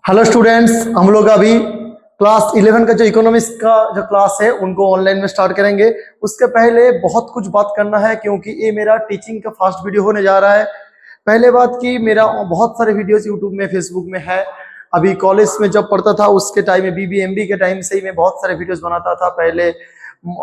Hello students, हम लोग अभी क्लास 11 का जो इकोनॉमिक्स का जो क्लास है उनको ऑनलाइन में स्टार्ट करेंगे। उसके पहले बहुत कुछ बात करना है क्योंकि ये मेरा टीचिंग का फर्स्ट वीडियो होने जा रहा है। पहले बात की मेरा बहुत सारे वीडियोस यूट्यूब में फेसबुक में है। अभी कॉलेज में जब पढ़ता था उसके टाइम में बीबीएमबी के टाइम से ही मैं बहुत सारे वीडियोस बनाता था, पहले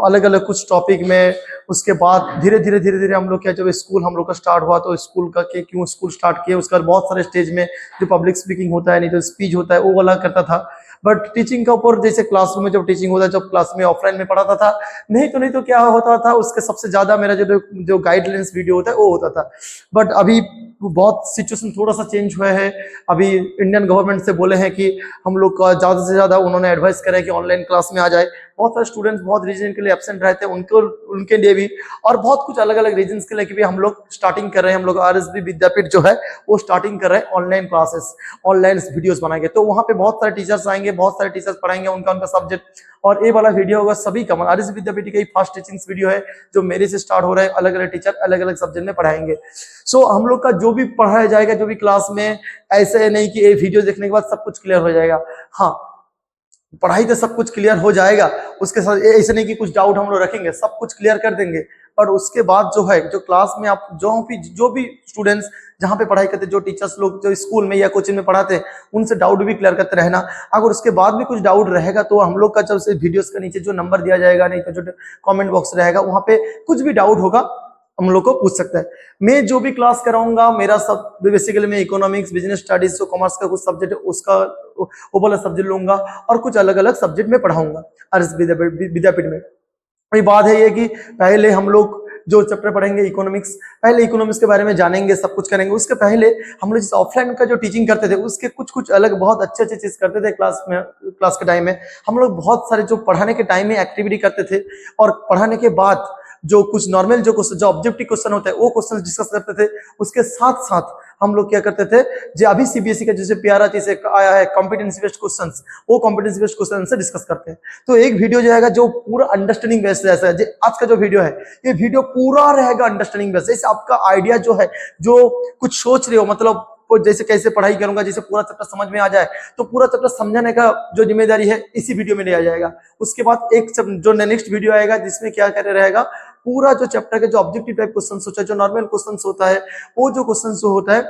अलग अलग कुछ टॉपिक में। उसके बाद धीरे धीरे हम लोग क्या, जब स्कूल हम लोग का स्टार्ट हुआ तो स्कूल का के क्यों स्कूल स्टार्ट किया, उसके बाद बहुत सारे स्टेज में जो पब्लिक स्पीकिंग होता है, नहीं तो स्पीच होता है, वो वाला करता था। बट टीचिंग का ऊपर जैसे क्लासरूम में जब टीचिंग होता है, जब क्लास में ऑफलाइन में पढ़ाता था, नहीं तो क्या होता था, उसके सबसे ज्यादा मेरा जो जो गाइडलाइंस वीडियो होता है वो होता था। बट अभी बहुत सिचुएशन थोड़ा सा चेंज हुआ है। अभी इंडियन गवर्नमेंट से बोले हैं कि हम लोग का ज्यादा से ज्यादा उन्होंने एडवाइस करा है कि ऑनलाइन क्लास में आ जाए। बहुत सारे स्टूडेंट्स बहुत रीजन के लिए एब्सेंट रहते हैं, उनको उनके लिए भी, और बहुत कुछ अलग अलग रीजन के लिए भी हम लोग स्टार्टिंग कर रहे हैं। हम लोग आरएसबी विद्यापीठ जो है वो स्टार्टिंग कर रहे हैं ऑनलाइन क्लासेस, ऑनलाइन वीडियोस बनाएंगे। तो वहां पे बहुत सारे टीचर्स आएंगे, बहुत सारे टीचर्स पढ़ाएंगे उनका उनका सब्जेक्ट। और ये वाला वीडियो होगा सभी का, आरएसबी विद्यापीठ का ही फर्स्ट टीचिंग वीडियो है जो मेरे से स्टार्ट हो रहा है। अलग अलग टीचर अलग अलग सब्जेक्ट में पढ़ाएंगे। सो हम लोग का जो भी पढ़ाया जाएगा, जो भी क्लास में, ऐसे नहीं कि ये वीडियो देखने के बाद सब कुछ क्लियर हो जाएगा। हाँ, पढ़ाई तो सब कुछ क्लियर हो जाएगा, उसके साथ ऐसे नहीं कि कुछ डाउट हम लोग रखेंगे, सब कुछ क्लियर कर देंगे। पर उसके बाद जो है, जो क्लास में आप जो भी स्टूडेंट्स जहाँ पे पढ़ाई करते, जो टीचर्स लोग जो स्कूल में या कोचिंग में पढ़ाते हैं, उनसे डाउट भी क्लियर करते रहना। अगर उसके बाद भी कुछ डाउट रहेगा तो हम लोग का जब से वीडियोस के नीचे जो नंबर दिया जाएगा, नहीं तो जो कमेंट बॉक्स रहेगा, वहां पे कुछ भी डाउट होगा हम लोग को पूछ सकता है। मैं जो भी क्लास कराऊंगा, मेरा सब बेसिकली मैं इकोनॉमिक्स, बिजनेस स्टडीज, जो कॉमर्स का कुछ सब्जेक्ट है उसका वो वाला सब्जेक्ट लूंगा, और कुछ अलग अलग सब्जेक्ट में पढ़ाऊंगा आरएसबी विद्यापीठ में। वही बात है ये कि पहले हम लोग जो चैप्टर पढ़ेंगे इकोनॉमिक्स, पहले इकोनॉमिक्स के बारे में जानेंगे, सब कुछ करेंगे। उसके पहले हम लोग जिस ऑफलाइन का जो टीचिंग करते थे उसके कुछ कुछ अलग बहुत अच्छे अच्छे चीज करते थे। क्लास के टाइम में हम लोग बहुत सारे जो पढ़ाने के टाइम में एक्टिविटी करते थे, और पढ़ाने के बाद जो कुछ नॉर्मल जो क्वेश्चन, जो ऑब्जेक्टिव क्वेश्चन होता है, वो क्वेश्चन डिस्कस करते थे। उसके साथ साथ हम लोग क्या करते थे, जो अभी सीबीएसई का जैसे प्यारा चीज आया है कॉम्पिटेंसी बेस्ड क्वेश्चंस, वो कॉम्पिटेंसी बेस्ड क्वेश्चन से डिस्कस करते हैं। तो एक वीडियो जो है जो पूरा अंडरस्टैंडिंग बेस्ड है, आज का जो वीडियो है ये वीडियो पूरा रहेगा अंडरस्टैंडिंग बेस्ड। जैसे आपका आइडिया जो है, जो कुछ सोच रहे हो, मतलब जैसे कैसे पढ़ाई करूंगा, जैसे पूरा चैप्टर समझ में आ जाए, तो पूरा चैप्टर समझाने का जो जिम्मेदारी है इसी वीडियो में लिया जाएगा। उसके बाद एक जो नेक्स्ट वीडियो आएगा जिसमें क्या करे रहेगा, पूरा जो चैप्टर के जो ऑब्जेक्टिव टाइप क्वेश्चन होता है, जो नॉर्मल क्वेश्चन होता है, वो जो क्वेश्चन होता है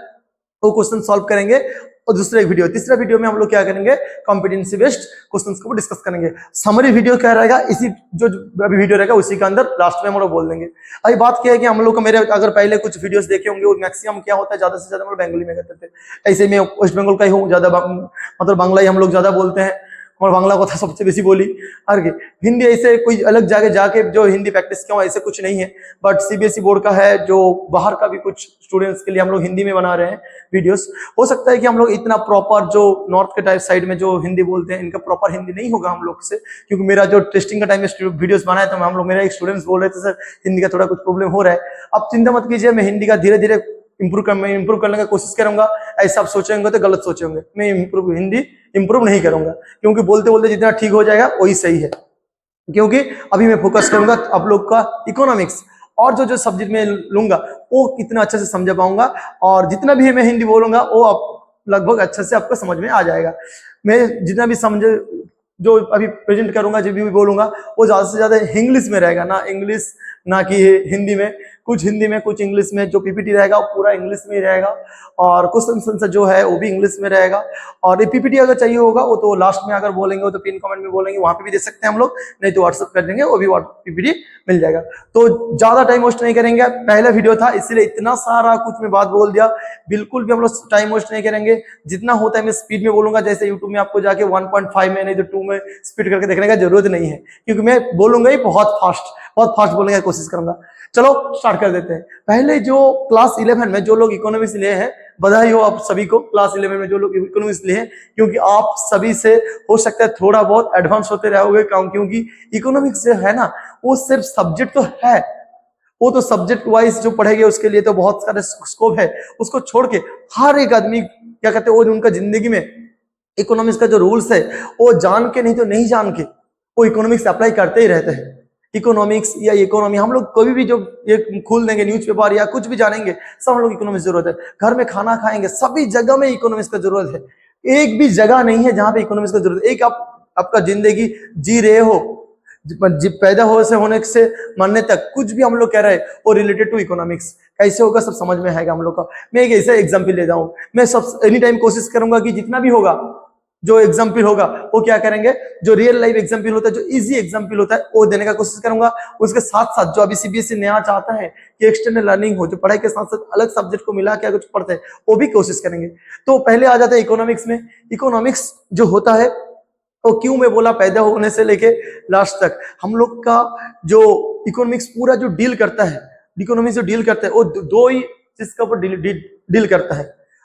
वो क्वेश्चन सॉल्व करेंगे। और दूसरा एक वीडियो, तीसरा वीडियो में हम लोग क्या करेंगे, कॉम्पिटेंसी बेस्ड क्वेश्चंस को डिस्कस करेंगे। समरी वीडियो क्या रहेगा, इसी जो अभी वीडियो रहेगा उसी के अंदर लास्ट में हम लोग बोल देंगे। अभी बात क्या है कि हम लोग को, मेरे अगर पहले कुछ वीडियोस देखे होंगे, वो मैक्सिमम क्या होता है, ज्यादा से ज्यादा हम लोग बंगाली में करते थे। ऐसे में वेस्ट बंगाल का ही हूँ, ज्यादा मतलब बांग्ला ही हम लोग ज्यादा बोलते हैं, और बांग्ला को था सबसे बेसी बोली। और हिंदी ऐसे कोई अलग जगह जाके जो हिंदी प्रैक्टिस किया, ऐसे कुछ नहीं है। बट सीबीएसई बोर्ड का है, जो बाहर का भी कुछ स्टूडेंट्स के लिए हम लोग हिंदी में बना रहे हैं वीडियोस। हो सकता है कि हम लोग इतना प्रॉपर, जो नॉर्थ के टाइप साइड में जो हिंदी बोलते हैं, इनका प्रॉपर हिंदी नहीं होगा हम लोग से, क्योंकि मेरा जो टेस्टिंग का टाइम में वीडियोस बनाया था, हम लोग, मेरा एक स्टूडेंट्स बोल रहे थे सर हिंदी का थोड़ा कुछ प्रॉब्लम हो रहा है। अब चिंता मत कीजिए, मैं हिंदी का धीरे धीरे इंप्रूव करने का कोशिश करूंगा। ऐसा आप सोचेंगे तो गलत सोचेंगे, मैं हिंदी इंप्रूव नहीं करूंगा, क्योंकि बोलते बोलते जितना ठीक हो जाएगा वही सही है। क्योंकि अभी मैं फोकस करूंगा आप लोग का इकोनॉमिक्स, और जो जो सब्जेक्ट में लूंगा वो कितना अच्छे से समझ पाऊंगा, और जितना भी मैं हिंदी बोलूंगा वो आप लगभग अच्छे से आपको समझ में आ जाएगा। मैं जितना भी समझे, जो अभी प्रेजेंट करूंगा, जो भी बोलूंगा, वो ज्यादा से ज्यादा इंग्लिश में रहेगा, ना इंग्लिश ना कि हिंदी में, कुछ हिंदी में कुछ इंग्लिश में। जो पीपीटी रहेगा वो पूरा इंग्लिश में ही रहेगा, और क्वेश्चन आंसर जो है वो भी इंग्लिश में रहेगा। और ये पीपीटी अगर चाहिए होगा वो तो लास्ट में अगर बोलेंगे, वो तो पिन कमेंट में बोलेंगे, वहां पे भी दे सकते हैं हम लोग, नहीं तो व्हाट्सएप कर देंगे, वो भी पीपीटी मिल जाएगा। तो ज्यादा टाइम वेस्ट नहीं करेंगे, पहला वीडियो था इसलिए इतना सारा कुछ मैं बात बोल दिया। बिल्कुल भी हम लोग टाइम वेस्ट नहीं करेंगे, जितना होता है मैं स्पीड में बोलूंगा। जैसे यूट्यूब में आपको जाके 1.5 में नहीं तो 2 में स्पीड करके देखने का जरूरत नहीं है, क्योंकि मैं बोलूंगा ही बहुत फास्ट बोलने की कोशिश करूंगा। चलो स्टार्ट कर देते हैं। पहले जो क्लास 11 में जो लोग इकोनॉमिक्स लिए हैं, बधाई हो आप सभी को। क्लास 11 में जो लोग इकोनॉमिक्स लिए हैं, क्योंकि आप सभी से हो सकता है थोड़ा बहुत एडवांस होते रहोगे, क्योंकि इकोनॉमिक्स जो है ना, वो सिर्फ सब्जेक्ट तो है, वो तो सब्जेक्ट वाइज जो पढ़ेंगे उसके लिए तो बहुत सारे स्कोप है। उसको छोड़ के हर एक आदमी क्या कहते हैं, वो उनका जिंदगी में इकोनॉमिक्स का जो रूल्स है वो जान के नहीं तो नहीं जान के वो इकोनॉमिक्स अप्लाई करते ही रहते हैं। इकोनॉमिक्स या इकोनॉमी हम लोग कभी भी जो ये खोल देंगे न्यूज़पेपर या कुछ भी जानेंगे, सब हम लोग इकोनॉमिक्स जरूरत है। घर में खाना खाएंगे, सभी जगह में इकोनॉमिक्स का जरूरत है। एक भी जगह नहीं है जहां पे इकोनॉमिक्स का जरूरत। एक आप आपका जिंदगी जी रहे हो, पैदा होने से मरने तक कुछ भी हम लोग कह रहे हैं वो रिलेटेड टू इकोनॉमिक्स। कैसे होगा सब समझ में आएगा हम लोग का। मैं एक ऐसा एग्जाम्पल लेता हूँ, मैं सब एनी टाइम कोशिश करूंगा कि जितना भी होगा जो एग्जाम्पल होगा वो क्या करेंगे, जो रियल लाइफ एग्जाम्पल होता है, जो इजी एग्जाम्पल होता है वो देने का कोशिश करूंगा। उसके साथ साथ जो अभी सीबीएसई नया चाहता है कि एक्सटर्नल लर्निंग हो, जो पढ़ाई के साथ साथ अलग सब्जेक्ट को मिला के कुछ पढ़ते हैं वो भी कोशिश करेंगे। तो पहले आ जाता है इकोनॉमिक्स में। इकोनॉमिक्स जो होता है तो क्यों मैं बोला पैदा होने से लेके लास्ट तक हम लोग का जो इकोनॉमिक्स पूरा जो डील करता है, इकोनॉमिक्स जो डील करता है वो दो ही चीज का ऊपर डील करता है।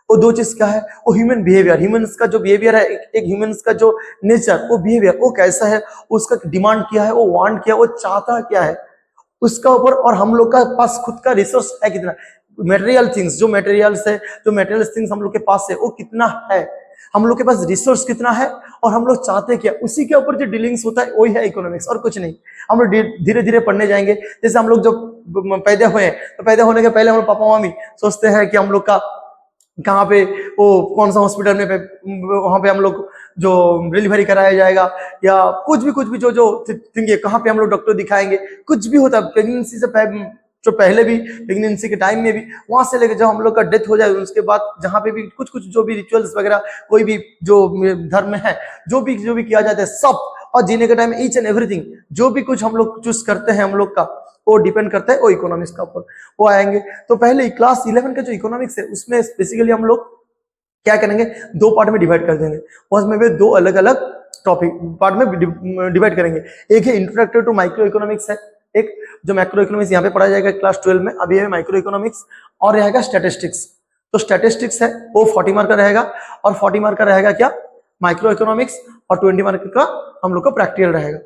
वो दो चीज का है, वो ह्यूमन बिहेवियर, ह्यूमंस का जो बिहेवियर है, एक ह्यूमंस का जो नेचर, वो बिहेवियर वो कैसा है, उसका डिमांड क्या है, वो वांट क्या है, वो चाहता क्या है उसका ऊपर। और हम लोग का पास खुद का रिसोर्स है कितना, मटेरियल थिंग्स, जो मटेरियल्स है, जो मटेरियल थिंग्स हम लोग के पास है वो कितना है, हम लोग के पास रिसोर्स कितना है और हम लोग चाहते क्या, उसी के ऊपर जो डीलिंग्स होता है वही है इकोनॉमिक्स और कुछ नहीं। हम लोग धीरे धीरे पढ़ने जाएंगे। जैसे हम लोग जब पैदा हुए हैं तो पैदा होने के पहले हम लोग पापा मम्मी सोचते हैं कि हम लोग का कहाँ पे वो कौन सा हॉस्पिटल में वहां पे हम लोग जो डिलीवरी कराया जाएगा, या कुछ भी जो जो थिंग है कहाँ पे हम लोग डॉक्टर दिखाएंगे, कुछ भी होता है प्रेगनेंसी से जो पहले भी, प्रेगनेंसी के टाइम में भी, वहां से लेकर जब हम लोग का डेथ हो जाए उसके बाद जहाँ पे भी कुछ जो भी रिचुअल्स वगैरह कोई भी जो धर्म में है जो भी किया जाता है सब, और जीने के टाइम ईच एंड एवरीथिंग जो भी कुछ हम लोग चूज करते हैं हम लोग का वो डिपेंड करता है वो इकोनॉमिक्स का ऊपर। वो आएंगे तो पहले क्लास 11 का जो इकोनॉमिक्स है उसमें बेसिकली हम लोग क्या करेंगे, दो पार्ट में डिवाइड कर देंगे। उसमें भी दो अलग अलग टॉपिक पार्ट में डिवाइड करेंगे। एक है इंट्रोडक्टरी टू माइक्रो इकोनॉमिक्स है, एक जो मैक्रो इकोनॉमिक्स यहाँ पे पढ़ा जाएगा क्लास 12 में, अभी है माइक्रो इकोनॉमिक्स, और रहेगा स्टैटिस्टिक्स। तो स्टैटिस्टिक्स है वो 40 मार्क का रहेगा, और 40 मार्क का रहेगा क्या, माइक्रो इकोनॉमिक्स, और 20 मार्क का हम लोग का प्रैक्टिकल रहेगा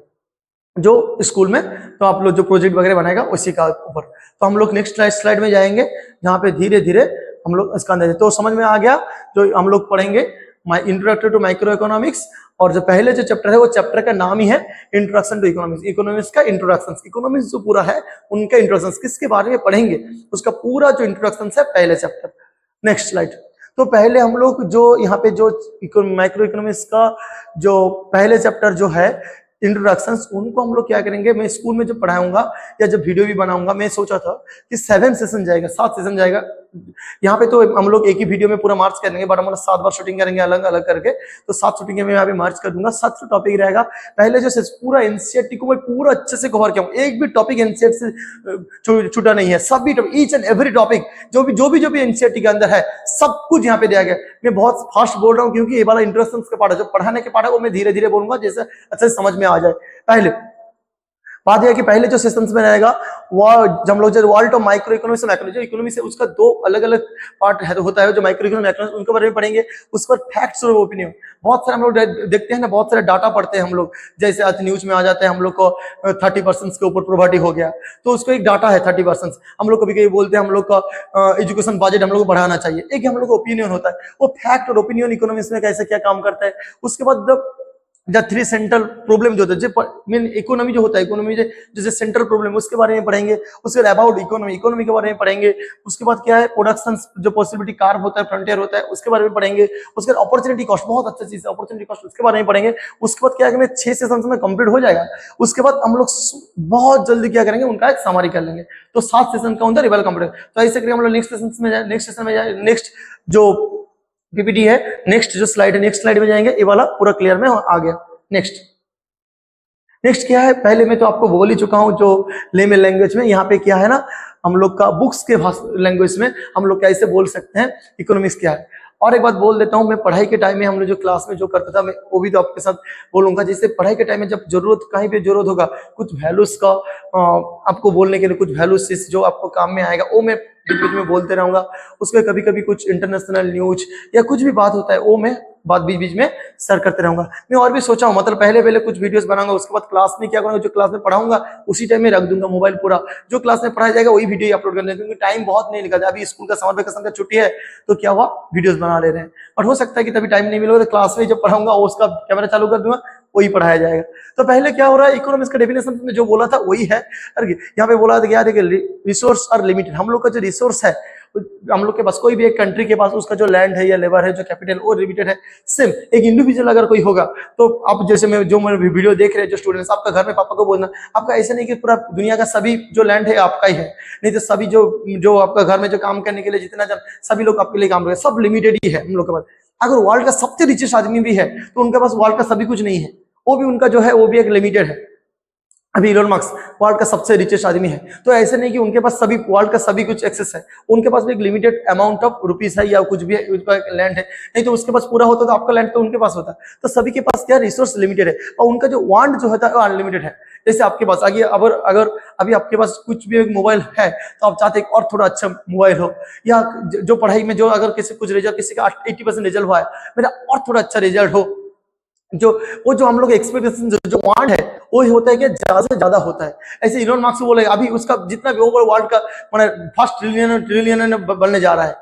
जो स्कूल में तो आप लोग जो प्रोजेक्ट वगैरह बनाएगा उसी का ऊपर। तो हम लोग नेक्स्ट स्लाइड में जाएंगे जहाँ पे धीरे धीरे हम लोग इसका अंदाजा तो समझ में आ गया। जो हम लोग पढ़ेंगे इंट्रोडक्टरी टू माइक्रो इकोनॉमिक्स, और जो पहले जो चैप्टर है वो चैप्टर का नाम ही है इंट्रोडक्शन टू इकोनॉमिक्स। इकोनॉमिक्स का इंट्रोडक्शन, इकोनॉमिक्स जो पूरा है उनका इंट्रोडक्शन किसके बारे में पढ़ेंगे उसका पूरा जो इंट्रोडक्शन है पहले चैप्टर। Next slide. तो पहले हम लोग जो यहाँ पे जो माइक्रो इकोनॉमिक्स का जो पहले चैप्टर जो है इंट्रोडक्शंस, उनको हम लोग क्या करेंगे, मैं स्कूल में जब पढ़ाऊंगा या जब वीडियो भी बनाऊंगा, मैं सोचा था कि 7 सेशन जाएगा, 7 सेशन जाएगा। यहाँ पे तो हम लोग एक ही वीडियो में पूरा मार्च करेंगे, बट हम लोग 7 बार शूटिंग करेंगे अलग अलग करके, तो 7 शूटिंग में यहाँ पे मार्च कर दूंगा। 7 टॉपिक रहेगा। पहले जो पूरा एनसीईआरटी को मैं पूरा अच्छे से कवर किया हूँ, एक भी टॉपिक एनसीईआरटी से छूटा नहीं है, सभी ईच एंड एवरी टॉपिक जो भी एनसीईआरटी के अंदर है सब कुछ यहाँ पे दिया गया। मैं बहुत फास्ट बोल रहा हूँ क्योंकि ये वाला इंट्रोडक्शन का पार्ट है, जो पढ़ाने के पार्ट है वो मैं धीरे धीरे बोलूंगा जैसे अच्छे से समझ में आ जाए। पहले बात यह कि पहले जो सेशंस में रहेगा वो हम लोग जो world of micro economics, macro जो इकोनॉमिक्स है उसका दो अलग अलग पार्ट है होता है, जो माइक्रो इकोनॉमिक्स उनके बारे में पढ़ेंगे। उस पर फैक्ट्स और ओपिनियन, बहुत सारे हम लोग देखते हैं ना, बहुत सारे डाटा पढ़ते हैं हम लोग, जैसे आज न्यूज में आ जाते हैं हम लोग को 30% के ऊपर प्रोपर्टी हो गया, तो उसको एक डाटा है 30%। हम लोग कभी कभी बोलते हैं हम लोग का एजुकेशन बजट हम लोग को बढ़ाना चाहिए, एक हम लोग का ओपिनियन होता है। वो फैक्ट और ओपिनियन इकोनॉमिक्स में कैसे क्या काम करता है। उसके बाद द 3 सेंट्रल प्रॉब्लम जो होता है, मेन इकोनॉमी जो होता है, इकोनॉमी जैसे सेंट्रल प्रॉब्लम उसके बारे में पढ़ेंगे। उसके बाद अबाउट इकोनॉमी के बारे में पढ़ेंगे। उसके बाद क्या है, प्रोडक्शन जो पॉसिबिलिटी कार्व होता है, फ्रंटियर होता है, उसके बारे में पढ़ेंगे। उसके बाद अपॉर्चुनिटी कॉस्ट, बहुत अच्छा चीज है अपॉर्चुनिटी कॉस्ट, उसके बारे में पढ़ेंगे। उसके बाद क्या है, 6 सेशंस में कंप्लीट हो जाएगा। उसके बाद हम लोग बहुत जल्दी क्या करेंगे, उनका एक समरी कर लेंगे, तो 7 सेशन का अंदर रिवल कंप्लीट। तो ऐसे करके हम लोग नेक्स्ट सेशन में जाए, नेक्स्ट जो पीपीटी है, नेक्स्ट जो स्लाइड है, नेक्स्ट स्लाइड में जाएंगे। ये वाला पूरा क्लियर में आ गया। नेक्स्ट क्या है, पहले मैं तो आपको बोल ही चुका हूं जो लेमन लैंग्वेज में। यहाँ पे क्या है ना, हम लोग का बुक्स के लैंग्वेज में हम लोग कैसे बोल सकते हैं इकोनॉमिक्स क्या है। और एक बात बोल देता हूं, मैं पढ़ाई के टाइम में हम लोग जो क्लास में जो करता था मैं वो भी तो आपके साथ बोलूंगा। जैसे पढ़ाई के टाइम में जब जरूरत, कहीं पे जरूरत होगा कुछ वैल्यूज का आपको बोलने के लिए, कुछ वैल्यूज जो आपको काम में आएगा वो मैं बीच बीच में बोलते रहूंगा। उसके कभी कभी कुछ इंटरनेशनल न्यूज या कुछ भी बात होता है वो मैं बात बीच बीच में शेयर करते रहूंगा। मैं और भी सोचा हूँ, मतलब पहले कुछ वीडियोस बनाऊंगा, उसके बाद क्लास में क्या करूंगा, जो क्लास में पढ़ाऊंगा उसी टाइम में रख दूंगा मोबाइल पूरा, जो क्लास में पढ़ाया जाएगा वही वीडियो अपलोड करने, क्योंकि टाइम बहुत नहीं निकलता। अभी स्कूल का समर वेकेशन का छुट्टी है तो क्या हुआ, वीडियोस बना ले रहे हैं, और हो सकता है कि तभी टाइम नहीं मिलेगा तो क्लास में जब पढ़ाऊंगा उसका कैमरा चालू कर दूंगा, वही पढ़ाया जाएगा। तो पहले क्या हो रहा है, इकोनॉमिक्स का डेफिनेशन में जो बोला था वही है। यहाँ पे बोला था क्या, देखिए रिसोर्स और लिमिटेड, हम लोग का जो रिसोर्स है हम लोग के पास कोई भी एक कंट्री के पास उसका जो लैंड है या लेबर है, जो कैपिटल, वो लिमिटेड है। सेम एक इंडिविजुअल अगर कोई होगा तो आप जैसे मैं जो मेरे वीडियो देख रहे हैं जो स्टूडेंट्स, आपका घर में पापा को बोलना, आपका ऐसा नहीं कि पूरा दुनिया का सभी जो लैंड है आपका ही है, नहीं तो सभी जो जो आपका घर में जो काम करने के लिए जितना जन सभी लोग आपके लिए काम कर रहे हैं, सब लिमिटेड ही है हम लोग के पास। अगर वर्ल्ड का सबसे रिचेस्ट आदमी भी है तो उनके पास वर्ल्ड का सभी कुछ नहीं है, वो भी उनका जो है वो भी एक लिमिटेड है। अभी इलोन मस्क वर्ल्ड का सबसे रिचेस्ट आदमी है, तो ऐसे नहीं कि उनके पास सभी वर्ल्ड का सभी कुछ एक्सेस है, उनके पास भी एक लिमिटेड अमाउंट ऑफ रुपीस है या कुछ भी है, उनका लैंड है, नहीं तो उसके पास पूरा होता तो आपका लैंड तो उनके पास होता। तो सभी के पास क्या रिसोर्स लिमिटेड है और उनका जो वांट जो होता है वो अनलिमिटेड है। जैसे आपके पास आगे अगर अभी आपके पास कुछ भी एक मोबाइल है तो आप चाहते हैं और थोड़ा अच्छा मोबाइल हो, या जो पढ़ाई में जो अगर किसी कुछ रिजल्ट, किसी का 80% रिजल्ट हुआ है, मेरा और थोड़ा अच्छा रिजल्ट हो, जो हम लोग एक्सपेक्टेशन जो वांट है वो ही होता है कि ज्यादा से ज्यादा होता है। ऐसे इलोन मस्क बोले अभी उसका जितना भी ओवर वर्ल्ड का मैंने फर्स्ट ट्रिलियन बनने जा रहा है,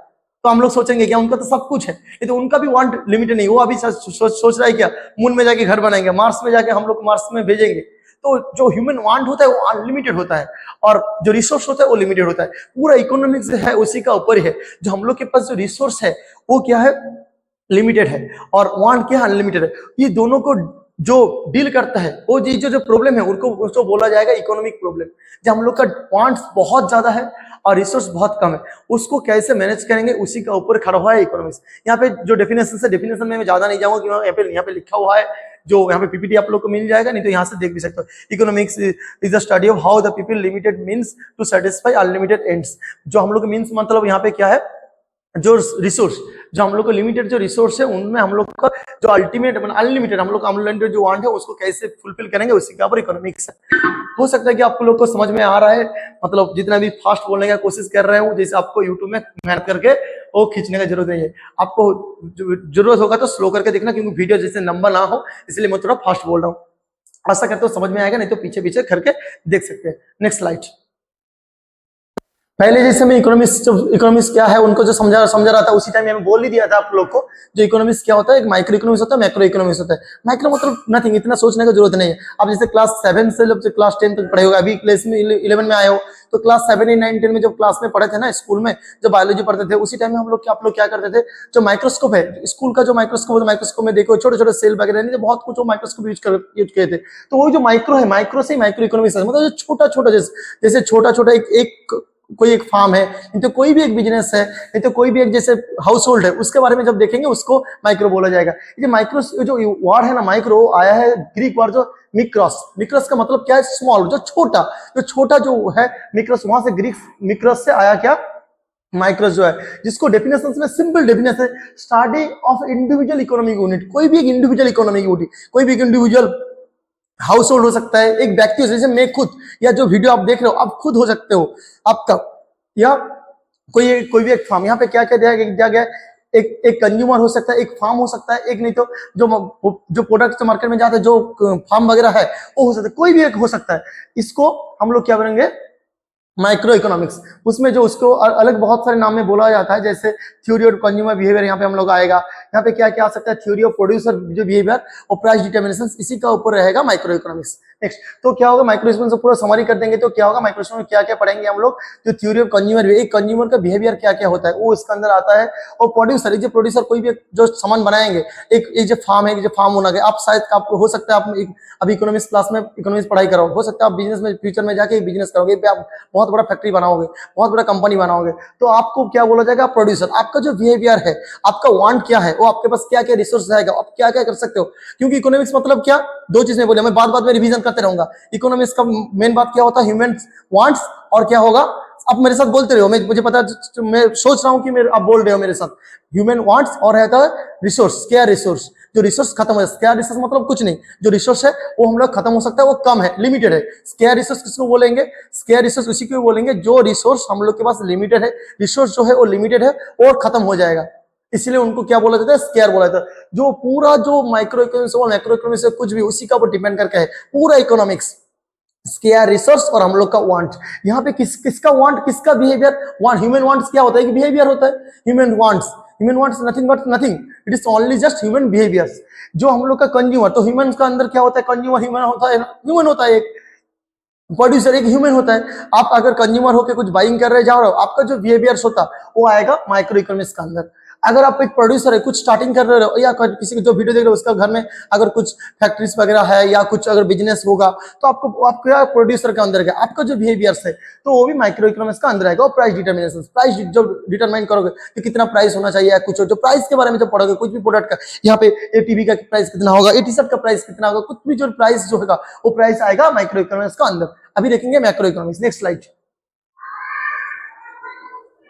तो हम लोग सोचेंगे क्या उनका तो सब कुछ है, ये तो उनका भी वांट लिमिटेड नहीं। वो अभी सोच रहा है क्या मून में जाके घर बनाएंगे, मार्स में जाके हम लोग मार्स में भेजेंगे। तो जो ह्यूमन वांट होता है वो अनलिमिटेड होता है और जो रिसोर्स होता है वो लिमिटेड होता है। पूरा इकोनॉमिक्स है उसी का ऊपर है। जो हम लोग के पास जो रिसोर्स है वो क्या है, लिमिटेड है, और वांट क्या अनलिमिटेड है। ये दोनों को जो डील करता है वो जो प्रॉब्लम है उनको उसको बोला जाएगा इकोनॉमिक प्रॉब्लम। जब हम लोग का वांट्स बहुत ज्यादा है और रिसोर्स बहुत कम है, उसको कैसे मैनेज करेंगे उसी का ऊपर खड़ा हुआ है इकोनॉमिक्स। यहाँ पे जो डेफिनेशन है, डेफिनेशन में मैं ज्यादा नहीं जाऊंगा, यहाँ पे लिखा हुआ है, जो यहाँ पे पीपीटी आप लोग को मिल जाएगा, नहीं तो यहाँ से देख भी सकते हो। Economics is the study of how the people limited means to satisfy unlimited ends. जो हम लोग मीन्स मतलब यहाँ पे क्या है, जो रिसोर्स जो हम लोग को लिमिटेड जो रिसोर्स है उनमें हम लोग का जो अल्टीमेट अनलिमिटेड हम लोग अनलिमिटेड जो वांट है उसको कैसे फुलफिल करेंगे उसी के ऊपर इकोनॉमिक्स है। हो सकता है कि आप लोग को समझ में आ रहा है, मतलब जितना भी फास्ट बोलने का कोशिश कर रहे हूँ, जैसे आपको यूट्यूब में मेहनत करके वो खींचने का जरूरत नहीं है। आपको जरूरत होगा तो स्लो करके देखना, क्योंकि वीडियो जैसे लंबा ना हो इसलिए मैं थोड़ा फास्ट बोल रहा हूँ। आशा करते हो समझ में आएगा, नहीं तो पीछे पीछे करके देख सकते हैं। Next slide. पहले जैसे मैं इकोनॉमिक्स क्या है उनको जो समझा रहा था उसी टाइम मैं बोल ही दिया था आप लोग को। जो इकोनॉमिक्स क्या होता है, एक माइक्रो इकोनॉमिक्स होता है, मैक्रो इकोनॉमिक्स होता है। माइक्रो मतलब नथिंग, इतना सोचने की जरूरत नहीं है। आप जैसे क्लास 7 से जब क्लास 10 तक पढ़े होगा, अभी क्लास में 11 में आए हो, तो क्लास 7, 8, 9, 10 में जब क्लास में पढ़े थे ना स्कूल में, जब बायोलॉजी पढ़ते थे उसी टाइम में आप लोग क्या करते थे, जो माइक्रोस्कोप है स्कूल का, जो माइक्रोस्कोप, माइक्रोस्कोप में देखो छोटे छोटे सेल वगैरह नहीं, बहुत कुछ माइक्रोस्कोप यूज किए थे। तो वो जो माइक्रो है, माइक्रो से माइक्रो इकोनॉमिक्स है, मतलब जो छोटा छोटा जैसे छोटा छोटा एक कोई एक फार्म है, नहीं तो कोई भी एक बिजनेस है, नहीं तो कोई भी एक जैसे हाउस होल्ड है, उसके बारे में जब देखेंगे उसको माइक्रो बोला जाएगा। ये माइक्रो जो वर्ड है ना, माइक्रो आया है ग्रीक वर्ड जो मिक्रॉस। मिक्रॉस का मतलब क्या है, स्मॉल, जो छोटा जो है मिक्रॉस, वहां से ग्रीक मिक्रॉस से आया क्या, माइक्रोस जो है, जिसको डेफिनेशन में सिंपल डेफिनेशन है, study of individual economic unit. कोई भी एक इंडिविजुअल इकोनॉमिक यूनिट, कोई भी एक इंडिविजुअल हाउस होल्ड हो सकता है, एक व्यक्ति, जैसे मैं खुद, या जो वीडियो आप देख रहे हो आप खुद हो सकते हो आपका, या कोई भी एक फार्म। यहाँ पे क्या क्या दिया गया, एक कंज्यूमर हो सकता है, एक फार्म हो सकता है, एक नहीं तो जो प्रोडक्ट मार्केट में जाते हैं, जो फार्म वगैरह है वो हो सकता है, कोई भी एक हो सकता है। इसको हम लोग क्या करेंगे, माइक्रो इकोनॉमिक्स। उसमें जो उसको अलग बहुत सारे नाम में बोला जाता है, जैसे थ्योरी ऑफ कंज्यूमर बिहेवियर, यहाँ पे हम लोग आएगा। यहाँ पे क्या क्या आ सकता है, थ्योरी ऑफ प्रोड्यूसर जो बिहेवियर और प्राइस डिटर्मिनेशन, इसी का ऊपर रहेगा माइक्रो इकोनॉमिक्स। नेक्स्ट तो क्या होगा, माइक्रो इकोनॉमिक्स पूरा समरी कर देंगे तो क्या होगा, माइक्रो इकोनॉमिक्स में क्या क्या पढ़ेंगे हम लोग, जो थ्योरी ऑफ कंज्यूमर, एक कंज्यूमर का बिहेवियर क्या क्या होता है वो इसके अंदर आता है। और प्रोड्यूसर, जो प्रोड्यूसर कोई भी जो सामान बनाएंगे, एक जो फार्म है, जो फार्म होना गया, आप शायद आपको हो सकता है आप अभी इकोनॉमिक्स क्लास में इकोनॉमिक्स पढ़ाई करो, हो सकता है आप बिजनेस में फ्यूचर में जाके बिजनेस करोगे, आप बहुत बड़ा फैक्ट्री बनाओगे, बहुत बड़ा कंपनी बनाओगे, तो आपको क्या बोला जाएगा, प्रोड्यूसर। आपका जो बिहेवियर है, आपका वांट क्या है, वो आपके पास क्या क्या रिसोर्स रहेगा, आप क्या क्या कर सकते हो। क्योंकि इकोनॉमिक्स मतलब क्या, दो चीजें बोले, मैं बात में रिवीजन करते रहूंगा। इकोनॉमिक्स का मेन बात क्या होता है, ह्यूमन वांट्स, और क्या होगा, आप मेरे साथ बोलते रहो, मुझे पता, मैं सोच रहा हूं कि आप बोल रहे हो मेरे साथ। ह्यूमन वांट्स और रहता है रिसोर्स, क्या रिसोर्स, जो रिसोर्स खत्म है, क्या रिसोर्स मतलब कुछ नहीं, जो रिसोर्स है वो हम लोग खत्म हो सकता है, वो कम है, लिमिटेड है। स्केयर रिसोर्स किसको बोलेंगे, स्केयर रिसोर्स उसी को बोलेंगे जो रिसोर्स हम लोग के पास लिमिटेड है, रिसोर्स जो है वो लिमिटेड है और खत्म हो जाएगा, इसलिए उनको क्या बोला जाता है, स्केयर बोला जाता है। जो पूरा जो माइक्रो इकोनॉमिक्स और मैक्रो इकोनॉमिक्स है, कुछ भी उसी का ऊपर डिपेंड करके है पूरा इकोनॉमिक्स, स्केयर रिसोर्स और हम लोग का वांट। यहाँ पे किसका वांट, किसका बिहेवियर, वांट, ह्यूमन वांट्स क्या होता है कि बिहेवियर होता है, human wants nothing but nothing, it is only just human behaviours. जो हम लोग का कंज्यूमर, तो ह्यूमन का अंदर क्या होता है, कंज्यूमर ह्यूमन होता है एक, प्रोड्यूसर एक ह्यूमन होता है। आप अगर कंज्यूमर होकर कुछ बाइंग कर रहे जा रहे हो, आपका जो बिहेवियर्स होता वो आएगा माइक्रो इकोनॉमिक्स के अंदर। अगर आप एक प्रोड्यूसर है, कुछ स्टार्टिंग कर रहे हो या किसी को जो वीडियो देख रहे हो उसका घर में अगर कुछ फैक्ट्रीज वगैरह है या कुछ अगर बिजनेस होगा, तो आप क्या प्रोड्यूसर के अंदर है, आपका जो बिहेवियर्स है तो वो भी माइक्रो इकोनॉमिक्स का अंदर आएगा। और प्राइस डिटर्मिनेशन, प्राइस जो डिटरमाइन करोगे कि कितना प्राइस होना चाहिए, कुछ जो प्राइस के बारे में जब पढ़ोगे, कुछ भी प्रोडक्ट का, यहाँ पे ये टीवी का प्राइस कितना होगा, ये टी शर्ट का प्राइस कितना होगा, कुछ भी जो प्राइस जो होगा वो प्राइस आएगा माइक्रो इकोनॉमिक्स का अंदर। अभी देखेंगे macro economics. Next slide.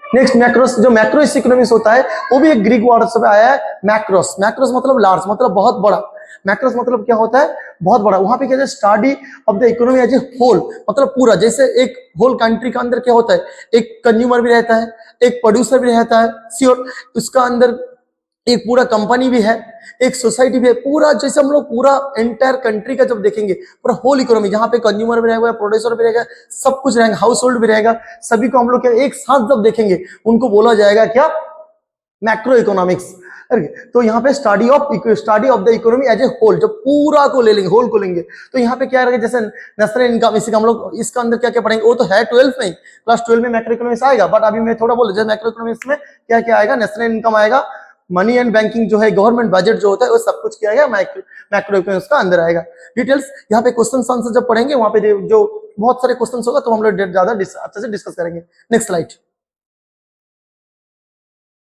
Next macros, जो मैक्रोस इकोनॉमिक्स होता है वो भी एक ग्रीक वर्ड से आया है, मैक्रोस। मैक्रोस मतलब लार्ज, मतलब बहुत बड़ा। मैक्रोस मतलब क्या होता है, बहुत बड़ा। वहां पे क्या है, study of the economy as a whole, मतलब पूरा। जैसे एक होल कंट्री के अंदर क्या होता है, एक कंज्यूमर भी रहता है, एक प्रोड्यूसर भी रहता है, श्योर, उसका अंदर एक पूरा कंपनी भी है, एक सोसाइटी भी है, पूरा। जैसे हम लोग पूरा एंटायर कंट्री का जब देखेंगे, पूरा होल इकोनॉमी, जहां पे कंज्यूमर भी रहेगा, प्रोड्यूसर भी रहेगा, सब कुछ रहेगा, हाउस होल्ड भी रहेगा, सभी को हम लोग एक साथ जब देखेंगे उनको बोला जाएगा क्या, मैक्रो इकोनॉमिक्स। तो यहाँ पे study of the economy as a whole, जो पूरा को ले लेंगे, होल को लेंगे, तो यहाँ पे क्या रहेगा, जैसे नेशनल इनकम, इसी का हम लोग इसका अंदर क्या क्या पढ़ेंगे, वो तो है 12th में, क्लास 12 में मैक्रो इकोनॉमिक्स आएगा। बट अभी मैं थोड़ा बोल, जैसे मैक्रो इकोनॉमिक्स में क्या क्या आएगा, नेशनल इनकम आएगा, मनी एंड बैंकिंग जो है, गवर्नमेंट बजट जो होता है, वो सब कुछ किया गया मैक्रो इकोनॉमिक्स का अंदर आएगा। डिटेल्स यहाँ पे क्वेश्चन आंसर जब पढ़ेंगे, वहां पे जो बहुत सारे क्वेश्चन होगा तो हम लोग ज्यादा अच्छे से डिस्कस करेंगे। Next slide.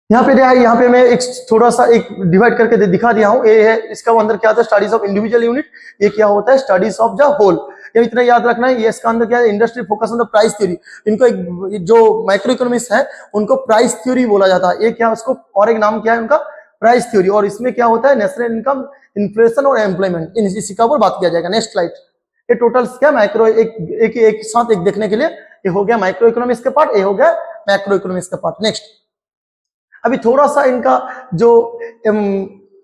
यहाँ पे मैं एक थोड़ा सा एक डिवाइड करके दिखा दिया हूँ। ये है, इसका अंदर क्या होता है, स्टडीज ऑफ इंडिविजुअल यूनिट। ये क्या होता है, स्टडीज ऑफ द होल। ये इतना याद रखना है। ये इसका अंदर क्या है, industry focus on the price theory. इनको एक जो माइक्रो इकोनॉमिक्स है उनको प्राइस थ्योरी बोला जाता है। ये क्या, उसको और एक नाम क्या है उनका, प्राइस थ्योरी। और इसमें क्या होता है, नेशनल इनकम, इन्फ्लेशन और एम्प्लॉयमेंट, इसी का ऊपर बात किया जाएगा। Next slide. ये टोटल क्या, माइक्रो एक साथ एक देखने के लिए, ये हो गया माइक्रो इकोनॉमिक्स का पार्ट, ये हो गया मैक्रो इकोनॉमिक्स का पार्ट। नेक्स्ट। अभी थोड़ा सा इनका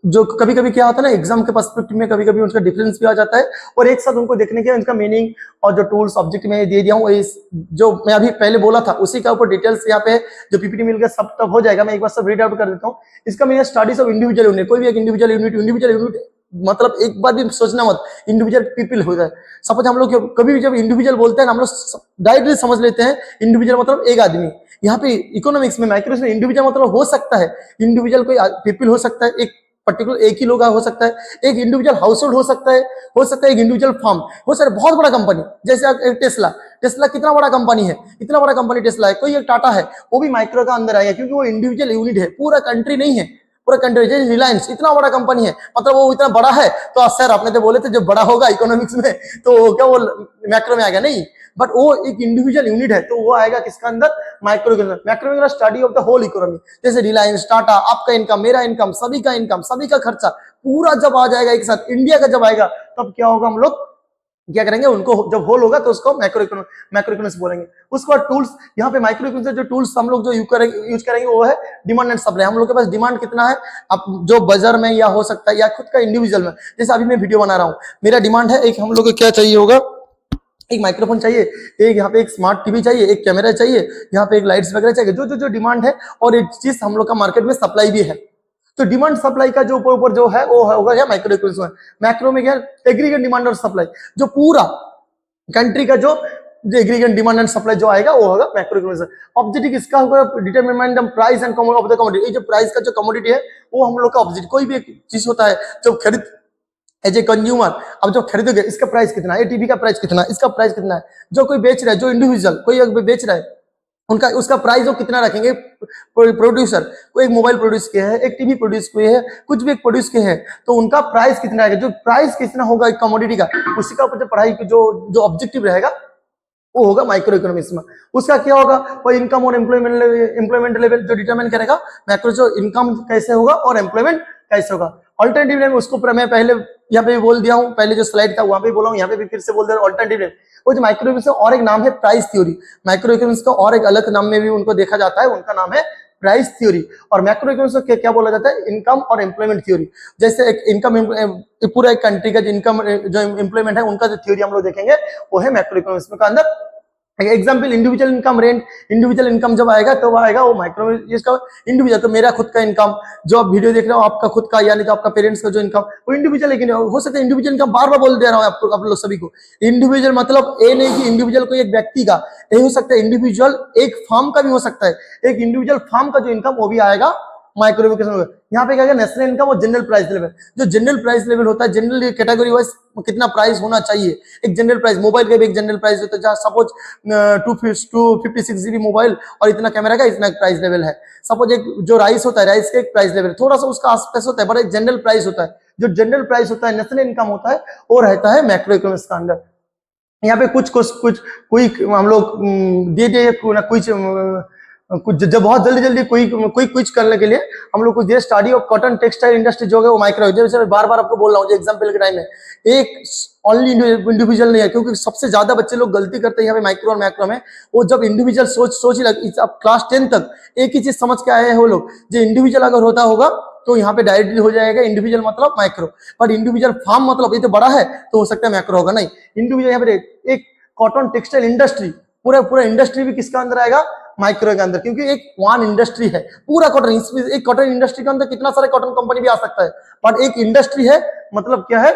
जो कभी कभी क्या होता है ना, एग्जाम के पर्सपेक्टिव में कभी कभी उनका डिफरेंस भी आ जाता है, और एक साथ उनको देखने के इनका मीनिंग और जो टूल्स ऑब्जेक्ट में दे दिया हूँ, जो मैं अभी पहले बोला था उसी का ऊपर डिटेल्स यहाँ पे जो पीपीटी मिल गया सब तब हो जाएगा। मैं एक बार सब रीड आउट कर देता हूँ। इसका meaning studies of individual unit. कोई भी एक इंडिविजुअल यूनिट मतलब एक बार भी सोचना मत, इंडिविजुअल पीपल होता है। सपोज हम लोग कभी भी जब इंडिविजुअल बोलते हैं हम लोग डायरेक्टली समझ लेते हैं इंडिविजुअल मतलब एक आदमी। यहाँ पे इकोनॉमिक्स में, माइक्रोस में इंडिविजुअल मतलब हो सकता है, इंडिविजुअल कोई पीपल हो सकता है, एक पर्टिकुलर एक ही लोग हो सकता है, एक इंडिविजुअल हाउस होल्ड हो सकता है एक इंडिविजुअल फर्म हो सकता है, बहुत बड़ा कंपनी। जैसे एक टेस्ला कितना बड़ा कंपनी है, इतना बड़ा कंपनी टेस्ला है। कोई एक टाटा है, वो भी माइक्रो का अंदर आएगा क्योंकि वो इंडिविजुअल यूनिट है, पूरा कंट्री नहीं है, पूरा कंट्री। जैसे रिलायंस इतना बड़ा कंपनी है, मतलब वो इतना बड़ा है। तो सर आपने तो बोले थे जब बड़ा होगा इकोनॉमिक्स में तो क्या वो मैक्रो में आएगा, नहीं, बट वो एक इंडिविजुअल यूनिट है, तो वो आएगा किसका अंदर, माइक्रो के अंदर। मैक्रो में study of the whole economy. जैसे रिलायंस, टाटा, आपका इनकम, मेरा इनकम, सभी का खर्चा पूरा जब आ जाएगा एक साथ, इंडिया का जब आएगा तब क्या होगा, हम लोग क्या करेंगे, उनको जब होल होगा तो उसको मैक्रो इकोनॉमिक्स बोलेंगे। उसके बाद टूल्स, यहाँ पे माइक्रो इकोनॉमिक्स जो टूल्स हम लोग जो यूज करेंगे वो है डिमांड एंड सप्लाई। हम लोग के पास डिमांड कितना है, अब जो बाजार में या हो सकता है या खुद का इंडिविजुअल में। जैसे अभी मैं वीडियो बना रहा हूँ, मेरा डिमांड है, एक हम लोग को क्या चाहिए होगा, एक माइक्रोफोन चाहिए, एक यहाँ पे एक स्मार्ट टीवी चाहिए, एक कैमरा चाहिए, यहाँ पे एक लाइट्स वगैरह चाहिए, जो डिमांड है। और एक चीज हम लोग का मार्केट में सप्लाई भी है। तो डिमांड सप्लाई का जो ऊपर जो है वो होगा क्या, माइक्रो इकोनॉमिक्स में। मैक्रो में क्या, एग्रीगेट डिमांड और सप्लाई, जो पूरा कंट्री का जो एग्रीगेट डिमांड एंड सप्लाई जो आएगा वो होगा मैक्रो इकोनॉमिक्स। ऑब्जेक्टिव किसका होगा, determine the price end of the commodity. ये जो प्राइस का जो कमोडिटी है वो हम लोग का ऑब्जेक्टिव। कोई भी एक चीज होता है जब खरीद एज ए कंज्यूमर, अब जो खरीदोगे इसका प्राइस कितना है, टीवी का प्राइस कितना है, इसका प्राइस कितना है। जो कोई बेच रहा है, जो इंडिविजुअल कोई बेच रहा है, उनका उसका प्राइस वो कितना रखेंगे। प्रोड्यूसर कोई एक मोबाइल प्रोड्यूस किया है, एक टीवी प्रोड्यूस किए है, कुछ भी एक प्रोड्यूस किए हैं, तो उनका प्राइस कितना है, जो प्राइस कितना होगा एक कमोडिटी का, उसी का ऊपर जो पढ़ाई जो ऑब्जेक्टिव रहेगा वो होगा माइक्रो इकोनॉमिक्स में। उसका क्या होगा, वो इनकम और एम्प्लॉयमेंट लेवल जो डिटरमाइन करेगा। मैक्रो जो इनकम कैसे होगा और एम्प्लॉयमेंट कैसे होगा। अल्टरनेटिव नेम उसको मैं पहले यहाँ पे बोल दिया हूँ, पहले जो स्लाइड था वहां पे बोला हूँ, यहाँ पे भी फिर से बोल दिया अल्टरनेटिव नेम। वो जो माइक्रो इकोनॉमिक्स का और एक नाम है प्राइस थ्योरी। माइक्रो इकोनॉमिक्स का और एक अलग नाम में भी उनको देखा जाता है, उनका नाम है प्राइस थ्योरी। और मैक्रो इकोनॉमिक्स को क्या बोला जाता है, इनकम और एम्प्लॉयमेंट थ्योरी। जैसे एक इनकम, पूरा एक कंट्री का जो इनकम जो एम्प्लॉयमेंट है उनका जो थ्योरी हम लोग देखेंगे वो है मैक्रो इकोनॉमिक्स का अंदर example individual income rent, individual income जब आएगा तो आएगा वो माइक्रो, इसका इंडिविजुअल तो मेरा खुद का इनकम जो आप वीडियो देख रहे हो आपका खुद का, यानी तो आपका पेरेंट्स का जो इनकम वो इंडिविजुअल, लेकिन हो सकता है इंडिविजुअल इनकम, बार बार बोल दे रहा हूँ आपको, आप लोग सभी को। इंडिविजुअल मतलब ये नहीं कि इंडिविजुअल कोई एक व्यक्ति का, ये हो सकता है इंडिविजुअल एक फार्म का भी हो सकता है, एक इंडिविजुअल फार्म का जो इनकम वो भी आएगा माइक्रो एजुकेशन। यहाँ पे क्या है, नेशनल इनकम और जनरल प्राइस लेवल। जो जनरल प्राइस लेवल होता है, जनरल कैटेगरी वाइज कितना प्राइस होना चाहिए, एक जनरल प्राइस, मोबाइल का भी एक जनरल प्राइस होता है, जहाँ सपोज 256 GB मोबाइल और इतना कैमरा का इतना प्राइस लेवल है। सपोज एक जो राइस होता है, राइस का एक प्राइस लेवल थोड़ा सा उसका आसपास होता है, बट एक जनरल प्राइस होता है। जो जनरल प्राइस होता है, नेशनल इनकम होता है, वो रहता है मैक्रो इकोनॉमिक्स का अंदर। यहाँ पे कुछ कोई हम लोग दे दे कुछ जब बहुत जल्दी जल्दी कोई कुछ करने के लिए हम लोग को दे, study of cotton textile industry जो है वो माइक्रो, जैसे बार बार आपको बोल रहा हूँ एग्जांपल के टाइम में, एक ओनली इंडिविजुअल नहीं है, क्योंकि सबसे ज्यादा बच्चे लोग गलती करते हैं यहाँ पे माइक्रो और मैक्रो में। वो जब इंडिविजुअल सोच ही लग, अब क्लास 10 तक एक ही चीज समझ के आए हैं वो लोग, जो इंडिविजुअल अगर होता होगा तो यहाँ पे डायरेक्टली हो जाएगा इंडिविजुअल मतलब माइक्रो, पर इंडिविजुअल फार्म मतलब ये तो बड़ा है तो हो सकता है मैक्रो होगा, नहीं। इंडिविजुअल यहाँ पे एक कॉटन टेक्सटाइल इंडस्ट्री, पूरा इंडस्ट्री भी किसका अंदर आएगा, माइक्रो के अंदर, क्योंकि एक वन इंडस्ट्री है पूरा कॉटन। एक कॉटन इंडस्ट्री के अंदर कितना सारे कॉटन कंपनी भी आ सकता है, बट एक इंडस्ट्री है, मतलब क्या है,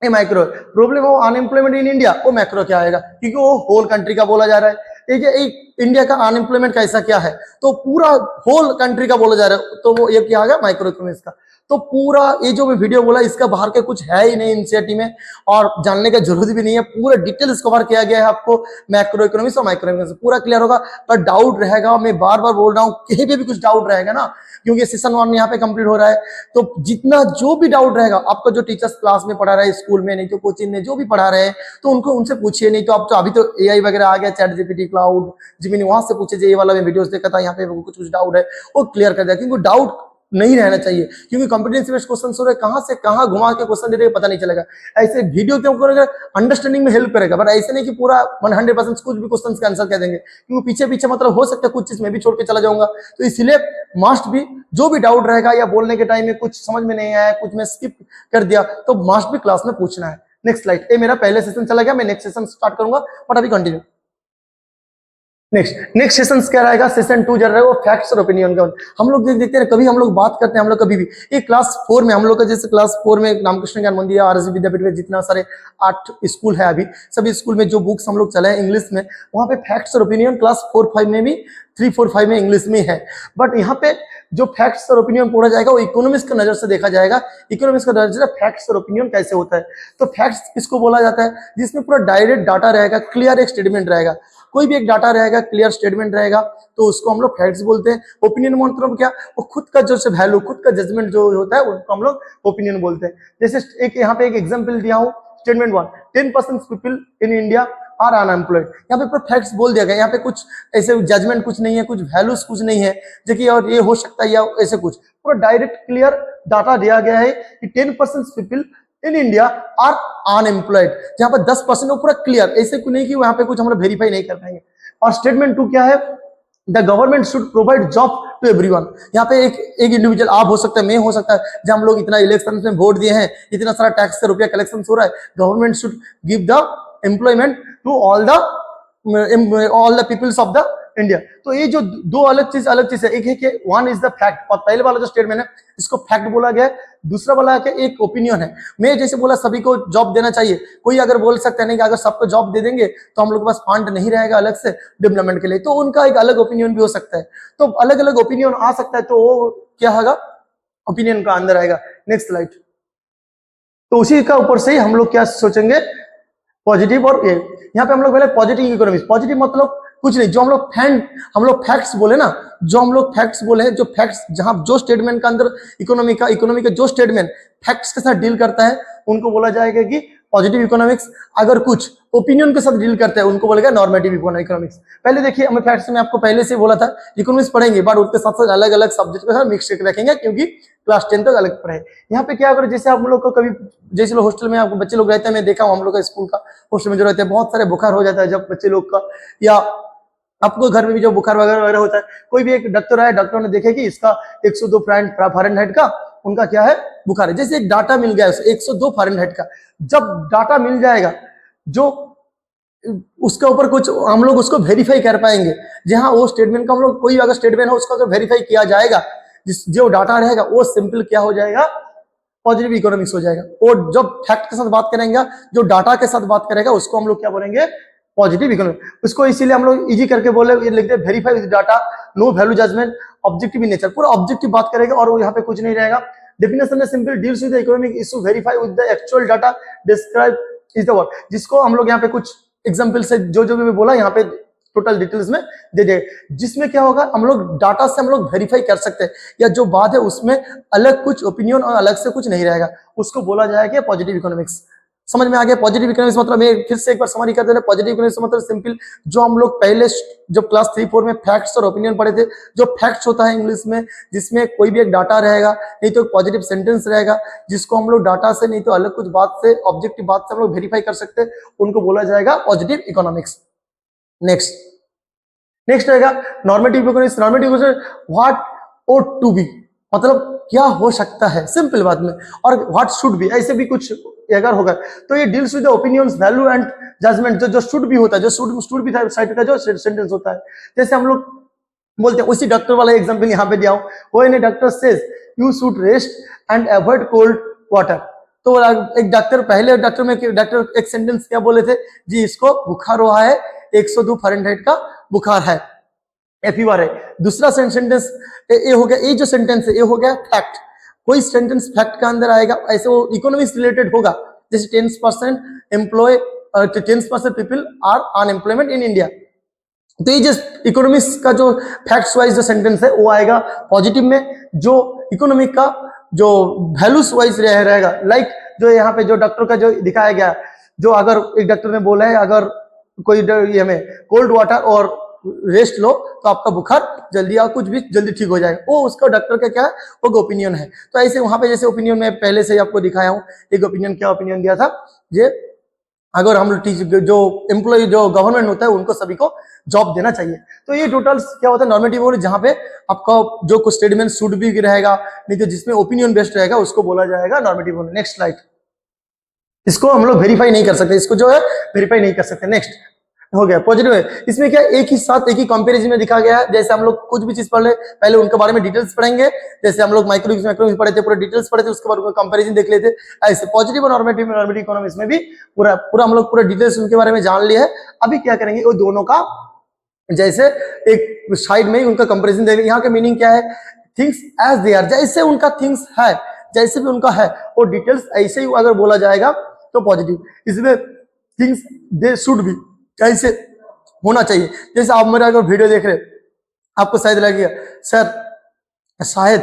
ये माइक्रो। प्रॉब्लम हो अनएम्प्लॉयमेंट इन इंडिया, वो मैक्रो क्या आएगा, क्योंकि वो होल कंट्री का बोला जा रहा है। एक इंडिया का अनएम्प्लॉयमेंट कैसा क्या है, तो पूरा होल कंट्री का बोला जा रहा है, तो वो ये क्या आ गया, माइक्रो इकोनॉमिक्स का। तो पूरा ये जो मैं वीडियो बोला, इसका बाहर के कुछ है ही नहीं एनसीईआरटी में, और जानने का जरूरत भी नहीं है, पूरा डिटेल्स कवर किया गया है आपको मैक्रो इकोनॉमिक्स और माइक्रो इकोनॉमिक्स, पूरा क्लियर होगा। पर डाउट रहेगा, मैं बार बार बोल रहा हूँ, कहीं पे भी कुछ डाउट रहेगा ना, क्योंकि सेशन 1 यहाँ पे कंप्लीट हो रहा है, तो जितना जो भी डाउट रहेगा आपका, जो टीचर्स क्लास में पढ़ा रहे हैं, स्कूल में नहीं तो कोचिंग में जो भी पढ़ा रहे हैं, तो उनको उनसे पूछिए, नहीं तो आप तो अभी तो एआई वगैरह आ गया, चैट जीपीटी, क्लाउड, जिमिनी, वहां से पूछिए। ये वाला मैं वीडियोस देखा था, यहाँ पे कुछ डाउट है वो क्लियर कर दिया, क्योंकि डाउट नहीं रहना चाहिए, क्योंकि कॉम्पिटेंसी बेस्ड क्वेश्चन हो रहे, कहां से कहां घुमा के क्वेश्चन दे रहे पता नहीं चलेगा। ऐसे वीडियो क्यों करेगा, अंडरस्टैंडिंग में हेल्प करेगा, बट ऐसे नहीं कि पूरा 100% कुछ भी क्वेश्चन का आंसर कह देंगे, क्योंकि पीछे पीछे मतलब हो सकता है कुछ चीज मैं भी छोड़ के चला जाऊंगा। तो इसलिए मस्ट भी जो भी डाउट रहेगा, या बोलने के टाइम में कुछ समझ में नहीं आया, कुछ मैं स्किप कर दिया, तो मस्ट भी क्लास में पूछना है। नेक्स्ट स्लाइड, ये मेरा पहले सेशन चला गया, मैं नेक्स्ट सेशन स्टार्ट करूंगा, बट अभी कंटिन्यू। नेक्स्ट सेशन क्या रहेगा, सेशन 2 चल रहा है, वो फैक्ट्स और ओपिनियन का। हम लोग देखते हैं, कभी हम लोग बात करते हैं, हम लोग कभी भी ये क्लास 4 में हम लोग का, जैसे क्लास 4 में रामकृष्ण ज्ञान मंदिर, आरएस विद्यापीठ में जितना सारे 8 स्कूल है, अभी सभी स्कूल में जो बुक्स हम लोग चले हैं इंग्लिश में, वहां पे फैक्ट्स और ओपिनियन क्लास 4-5 में भी 3-4-5 में इंग्लिश में है। बट यहाँ पे जो फैक्ट्स और ओपिनियन पढ़ा जाएगा वो इकोनॉमिक्स की नजर से देखा जाएगा। इकोनॉमिक्स का नजर से फैक्ट्स और ओपिनियन कैसे होता है, तो फैक्ट्स किसको बोला जाता है, जिसमें पूरा डायरेक्ट डाटा रहेगा, क्लियर एक स्टेटमेंट रहेगा, कोई भी एक डाटा रहेगा, क्लियर स्टेटमेंट रहेगा, तो उसको हम लोग फैक्ट्स बोलते हैं। ओपिनियन मतलब क्या, वो खुद का जो वैल्यू, खुद का जजमेंट जो होता है उसको हम लोग ओपिनियन बोलते हैं। जैसे एक यहाँ पे एक एग्जांपल दिया हूँ, statement 1, 10% people in India are unemployed. यहाँ पे पूरा फैक्ट्स बोल दिया गया, यहाँ पे कुछ ऐसे जजमेंट कुछ नहीं है, कुछ वैल्यूज कुछ नहीं है, जो कि और ये हो सकता है या ऐसे कुछ, पूरा डायरेक्ट क्लियर डाटा दिया गया है कि 10% people in India are unemployed, जहां पर 10% वो पूरा क्लियर, ऐसे कुछ नहीं कि वहां पे कुछ हम लोग वेरीफाई नहीं कर पाएंगे। और स्टेटमेंट 2 क्या है, the government should provide job to everyone. यहाँ पे एक इंडिविजुअल, आप हो सकता है, मैं हो सकता है, जब हम लोग इतना इलेक्शन में वोट दिए हैं, इतना सारा टैक्स का रुपया कलेक्शन हो रहा है, government should give the employment to all the peoples of the India. तो ये जो दो अलग चीज है, एक है कि वन इज द फैक्ट, और पहले वाला जो स्टेटमेंट है इसको फैक्ट बोला गया है, दूसरा वाला है एक ओपिनियन है। मैं जैसे बोला सभी को जॉब देना चाहिए, कोई अगर बोल सकता है नहीं कि अगर सबको जॉब दे देंगे तो हम लोग के पास फंड नहीं रहेगा अलग से डेवलपमेंट के लिए, तो उनका एक अलग ओपिनियन भी हो सकता है। तो अलग अलग ओपिनियन आ सकता है, तो वो क्या होगा, ओपिनियन का अंदर आएगा। नेक्स्ट स्लाइड, तो उसी का ऊपर से ही हम लोग क्या सोचेंगे, पॉजिटिव और ये। यहाँ पे हम लोग पहले पॉजिटिव इकोनॉमिक्स, पॉजिटिव मतलब कुछ नहीं, जो हम लोग फैक्ट्स बोले ना, जो हम लोग फैक्ट्स बोले हैं, जो फैक्ट्स जहां जो स्टेटमेंट का अंदर इकोनॉमी का जो स्टेटमेंट फैक्ट्स के साथ डील करता है उनको बोला जाएगा कि पॉजिटिव इकोनॉमिक्स। अगर कुछ ओपिनियन के साथ डील करता है उनको बोलेगा नॉर्मेटिव इकोनॉमिक्स। पहले देखिए, हमें फैक्ट्स में आपको पहले से बोला था इकोनॉमिक्स पढ़ेंगे, बट उसके साथ साथ अलग अलग सब्जेक्ट के साथ मिक्स रखेंगे, क्योंकि क्लास 10 तक अलग पढ़े। यहाँ पे क्या करो, जैसे आप लोग को कभी, जैसे लोग हॉस्टल में आपको बच्चे लोग रहते हैं, मैं देखा हूँ हम लोग का स्कूल का हॉस्टल में जो रहते हैं, बहुत सारे बुखार हो जाता है जब बच्चे लोग का, या आपको घर में भी जो बुखार वगैरह होता है, कोई भी एक डॉक्टर आया, डॉक्टर ने देखे कि इसका 102 फ़ारेनहाइट का उनका क्या है, बुखार है। जैसे एक डाटा मिल गया 102 फ़ारेनहाइट का, जब डाटा मिल जाएगा, जो उसके ऊपर कुछ हम लोग उसको वेरीफाई कर पाएंगे। जहां वो स्टेटमेंट का हम लोग कोई अगर स्टेटमेंट हो उसको अगर वेरीफाई किया जाएगा, जिस जो डाटा रहेगा वो सिंपल क्या हो जाएगा, पॉजिटिव इकोनॉमिक्स हो जाएगा। और जब फैक्ट के साथ बात करेंगे, जो डाटा के साथ बात करेगा उसको हम लोग क्या बोलेंगे, पॉजिटिव इकोनॉमिक्स। उसको इसीलिए हम लोग इजी करके बोले, ये लिखते हैं verify with data, no value judgement, objective in nature. पूरा ऑब्जेक्टिव बात करेगा और वो यहाँ पे कुछ नहीं रहेगा। डेफिनेशन में simple, deals with economic issue, verify with the actual data, describe is the word. जिसको हम लोग यहाँ पे कुछ एग्जाम्पल से जो जो भी बोला यहाँ पे टोटल डिटेल्स में दे दे, जिसमें क्या होगा, हम लोग डाटा से हम लोग वेरीफाई कर सकते हैं, या जो बात है उसमें अलग कुछ ओपिनियन और अलग से कुछ नहीं रहेगा, उसको बोला जाएगा पॉजिटिव इकोनॉमिक्स। समझ में आ गया? पॉजिटिव इकोनॉमिक्स मतलब, मैं फिर से एक बार समरी कर दे रहे, पॉजिटिव इकोनॉमिक्स मतलब सिंपल, जो हम लोग पहले जब क्लास 3-4 में फैक्ट्स और ओपिनियन पढ़े थे, जो फैक्ट्स होता है इंग्लिश में, जिसमें कोई भी एक डाटा रहेगा, नहीं तो पॉजिटिव सेंटेंस रहेगा, जिसको हम लोग डाटा से नहीं तो अलग कुछ बात से, ऑब्जेक्टिव बात से हम लोग वेरीफाई कर सकते हैं, उनको बोला जाएगा पॉजिटिव इकोनॉमिक्स। नेक्स्ट रहेगा normative economics. Normative economics, what ought to be, मतलब क्या हो सकता है सिंपल बात में, और व्हाट शुड बी, ऐसे भी कुछ अगर होगा तो ये deals with opinions, value and judgement. जो शुड बी होता है, जो शुड बी साइड का जो सेंटेंस होता है, जैसे हम लोग बोलते हैं, उसी डॉक्टर वाला एग्जांपल यहाँ पे दिया हूं, वो इन doctor says you should rest and avoid cold water. तो एक डॉक्टर, पहले डॉक्टर एक सेंटेंस क्या बोले थे जी, इसको बुखार हुआ है, 102 फ़ारेनहाइट का बुखार है, फीवर है। दूसरा सेंटेंस ये हो गया, ये जो सेंटेंस है ये हो गया फैक्ट। कोई सेंटेंस फैक्ट का अंदर आएगा, ऐसे वो इकोनॉमिक्स रिलेटेड होगा, जैसे 10% people are unemployment in India. तो ये जो इकोनॉमिक्स का जो फैक्ट्स वाइज जो सेंटेंस है वो आएगा पॉजिटिव में। जो इकोनॉमिक का जो वैल्यूज वाइज रहेगा, लाइक जो यहाँ पे जो डॉक्टर का जो दिखाया गया, जो अगर एक डॉक्टर ने बोला है अगर कोई हमें कोल्ड वाटर और रेस्ट लो तो आपका बुखार जल्दी या कुछ भी जल्दी ठीक हो जाएगा, वो उसका डॉक्टर का क्या है, वो ओपिनियन है। तो ऐसे वहां पे जैसे ओपिनियन में पहले से ही आपको दिखाया हूं, एक ओपिनियन क्या ओपिनियन दिया था, ये अगर हम जो एम्प्लॉय जो गवर्नमेंट होता है उनको सभी को जॉब देना चाहिए। तो ये टोटल क्या होता है नॉर्मेटिव, जहां पे आपका जो कुछ स्टेटमेंट शुड भी रहेगा, नहीं तो जिसमें ओपिनियन बेस्ड रहेगा उसको बोला जाएगा नॉर्मेटिव। Next slide. इसको हम लोग वेरीफाई नहीं कर सकते, इसको जो है वेरीफाई नहीं कर सकते। नेक्स्ट हो गया पॉजिटिव है। इसमें क्या एक ही साथ एक ही कंपैरिजन में दिखा गया है। जैसे हम लोग कुछ भी चीज पढ़ ले, पहले उनके बारे में डिटेल्स पढ़ेंगे, जैसे हम लोग माइक्रोइकोनॉमिक्स पढ़े थे, पूरा डिटेल्स पढ़े थे, उसके बाद कंपैरिजन देख लेते। ऐसे पॉजिटिव और नॉर्मेटिव में, नॉर्मेटिव इकोनॉमिक्स में भी पूरा हम लोग पूरा डिटेल्स उनके बारे में जान लिए है। अभी क्या करेंगे, वो दोनों का जैसे एक साइड में ही उनका कंपैरिजन देंगे। यहाँ का मीनिंग क्या है, थिंग्स एज दे आर, जैसे उनका थिंग्स है, जैसे भी उनका है, और डिटेल्स ऐसे ही अगर बोला जाएगा तो पॉजिटिव। इसमें थिंग्स दे शुड बी कैसे होना चाहिए, जैसे आप मेरा अगर वीडियो देख रहे, आपको शायद लगेगा सर शायद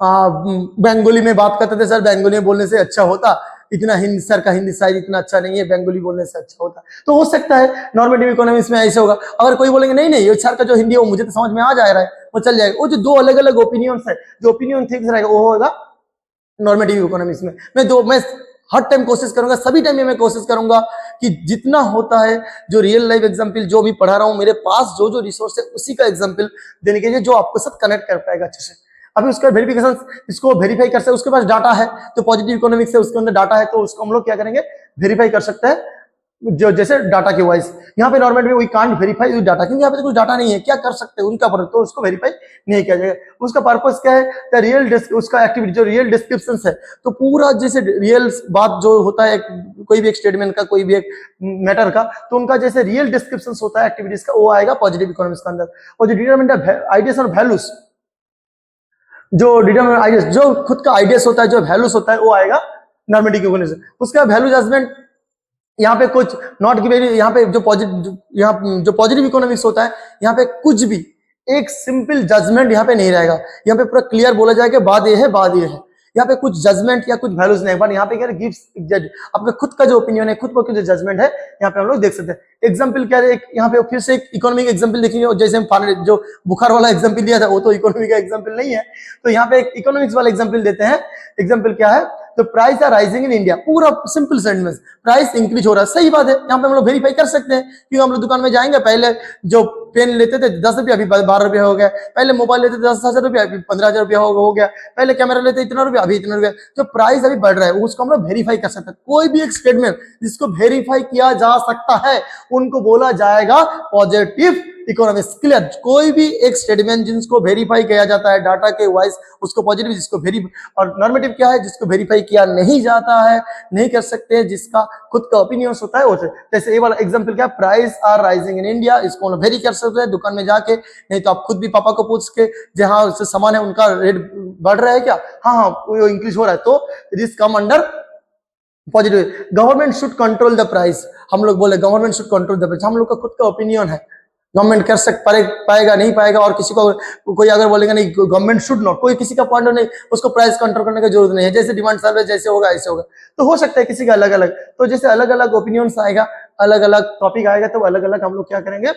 बंगाली में बात करते थे, सर बंगाली में बोलने से अच्छा होता, इतना हिंदी, सर का हिंदी शायद इतना अच्छा नहीं है, बंगाली बोलने से अच्छा होता। तो हो सकता है नॉर्मेटिव इकोनॉमिक्स में ऐसे होगा। अगर कोई बोलेंगे नहीं नहीं ये सर का जो हिंदी है वो मुझे तो समझ में आ जा रहा है, वो चल जाएगा। वो जो दो अलग अलग ओपिनियंस है, जो ओपिनियन थिंग्स रहेगा वो होगा नॉर्मेटिव इकोनॉमिक्स में। मैं हर टाइम कोशिश करूंगा, सभी टाइम में मैं कोशिश करूंगा कि जितना होता है जो रियल लाइफ एग्जांपल जो भी पढ़ा रहा हूं, मेरे पास जो जो रिसोर्स है उसी का एग्जांपल देने के लिए, जो आपको साथ कनेक्ट कर पाएगा अच्छे से। अभी उसका वेरिफिकेशन, इसको वेरीफाई कर सकते हैं, उसके पास डाटा है, तो पॉजिटिव इकोनॉमिक्स है उसके अंदर डाटा है, तो उसको हम लोग क्या करेंगे, वेरीफाई कर सकते हैं, जो जैसे डाटा के वाइज। यहाँ पे नॉर्मल में we can't verify with data, क्योंकि यहाँ पे तो कुछ डाटा नहीं है, क्या कर सकते हैं उनका पर, तो उसको वेरीफाई नहीं किया जाएगा। उसका पर्पस क्या है, द रियल उसका एक्टिविटी जो रियल डिस्क्रिप्शन है, तो पूरा जैसे रियल बात जो होता है कोई भी एक स्टेटमेंट का, कोई भी एक मैटर का, तो उनका जैसे रियल डिस्क्रिप्शन होता है एक्टिविटीज का, वो आएगा पॉजिटिव इकोनॉमिक्स के अंदर। और जो डिटरमिनेंट आइडियाज और वैल्यूज, जो डिटरमिनेंट आइडियाज, जो खुद का आइडियाज होता है, जो वैल्यूज होता है, वो आएगा नॉर्मेटिव इकोनॉमिक्स। उसका वैल्यू जजमेंट, यहाँ पे कुछ नॉट गिवन, यहाँ पे जो पॉजिटिव इकोनॉमिक्स होता है, यहाँ पे कुछ भी एक सिंपल जजमेंट यहाँ पे नहीं रहेगा। यहाँ पे पूरा क्लियर बोला जाएगा बात ये है, बात ये है। यहाँ पे कुछ जजमेंट या कुछ वैल्यूज नहीं, बट यहाँ पे क्या है, गिव्स जज, आपका खुद का जो ओपिनियन है, खुद का जो जजमेंट है, यहाँ पे हम लोग देख सकते हैं। एग्जाम्पल क्या है, यहाँ पे फिर से एक इकोनॉमिक एग्जाम्पल देखेंगे, जैसे हम जो बुखार वाला एग्जाम्पल दिया था वो तो इकोनॉमिक का एग्जाम्पल नहीं है, तो यहाँ पे एक इकोनॉमिक्स वाला एग्जाम्पल देते हैं। एग्जाम्पल क्या है, तो price are rising in India, पूरा सिंपल सेंटेंस, प्राइस इंक्रीज हो रहा है, सही बात है, यहाँ पे हम लोग वेरीफाई कर सकते हैं, क्योंकि हम लोग दुकान में जाएंगे, पहले जो पेन लेते थे 10 रुपया, अभी 12 रुपया हो गया, पहले मोबाइल लेते थे 10,000 रुपया, अभी 15,000 रुपया हो गया, पहले कैमरा लेते इतना रुपया, अभी इतना रुपया, जो प्राइस अभी बढ़ रहा है उसको हम लोग वेरीफाई कर सकते हैं। कोई भी एक स्टेटमेंट जिसको वेरीफाई किया जा सकता है उनको बोला जाएगा पॉजिटिव इकोनॉमिक्स। क्लियर, कोई भी एक स्टेटमेंट जिसको वेरीफाई किया जाता है डाटा के वाइज उसको पॉजिटिव, जिसको और नॉर्मेटिव क्या है, जिसको वेरीफाई किया नहीं जाता है, नहीं कर सकते, जिसका खुद का ओपिनियन होता है वो। जैसे ये वाला एग्जांपल क्या, price are rising in India, इसको हम वेरी कर सकते हैं दुकान में जाके, नहीं तो आप खुद भी पापा को पूछ के जहां से सामान है उनका रेट बढ़ रहा है क्या, हाँ वो इंक्रीज हो रहा है, तो this come under positive. Government should control the price, हम लोग बोले government should control the price, हम लोग का खुद का ओपिनियन है, गवर्नमेंट कर पाएगा नहीं पाएगा, और किसी को कोई अगर बोलेगा नहीं गवर्नमेंट शुड नॉट, कोई किसी का पॉइंट नहीं, उसको प्राइस कंट्रोल करने की जरूरत नहीं है, जैसे डिमांड सर्वे जैसे होगा ऐसे होगा, तो हो सकता है किसी का अलग अलग, तो जैसे अलग अलग ओपिनियंस आएगा, अलग अलग टॉपिक आएगा, तो अलग अलग हम लोग क्या करेंगे,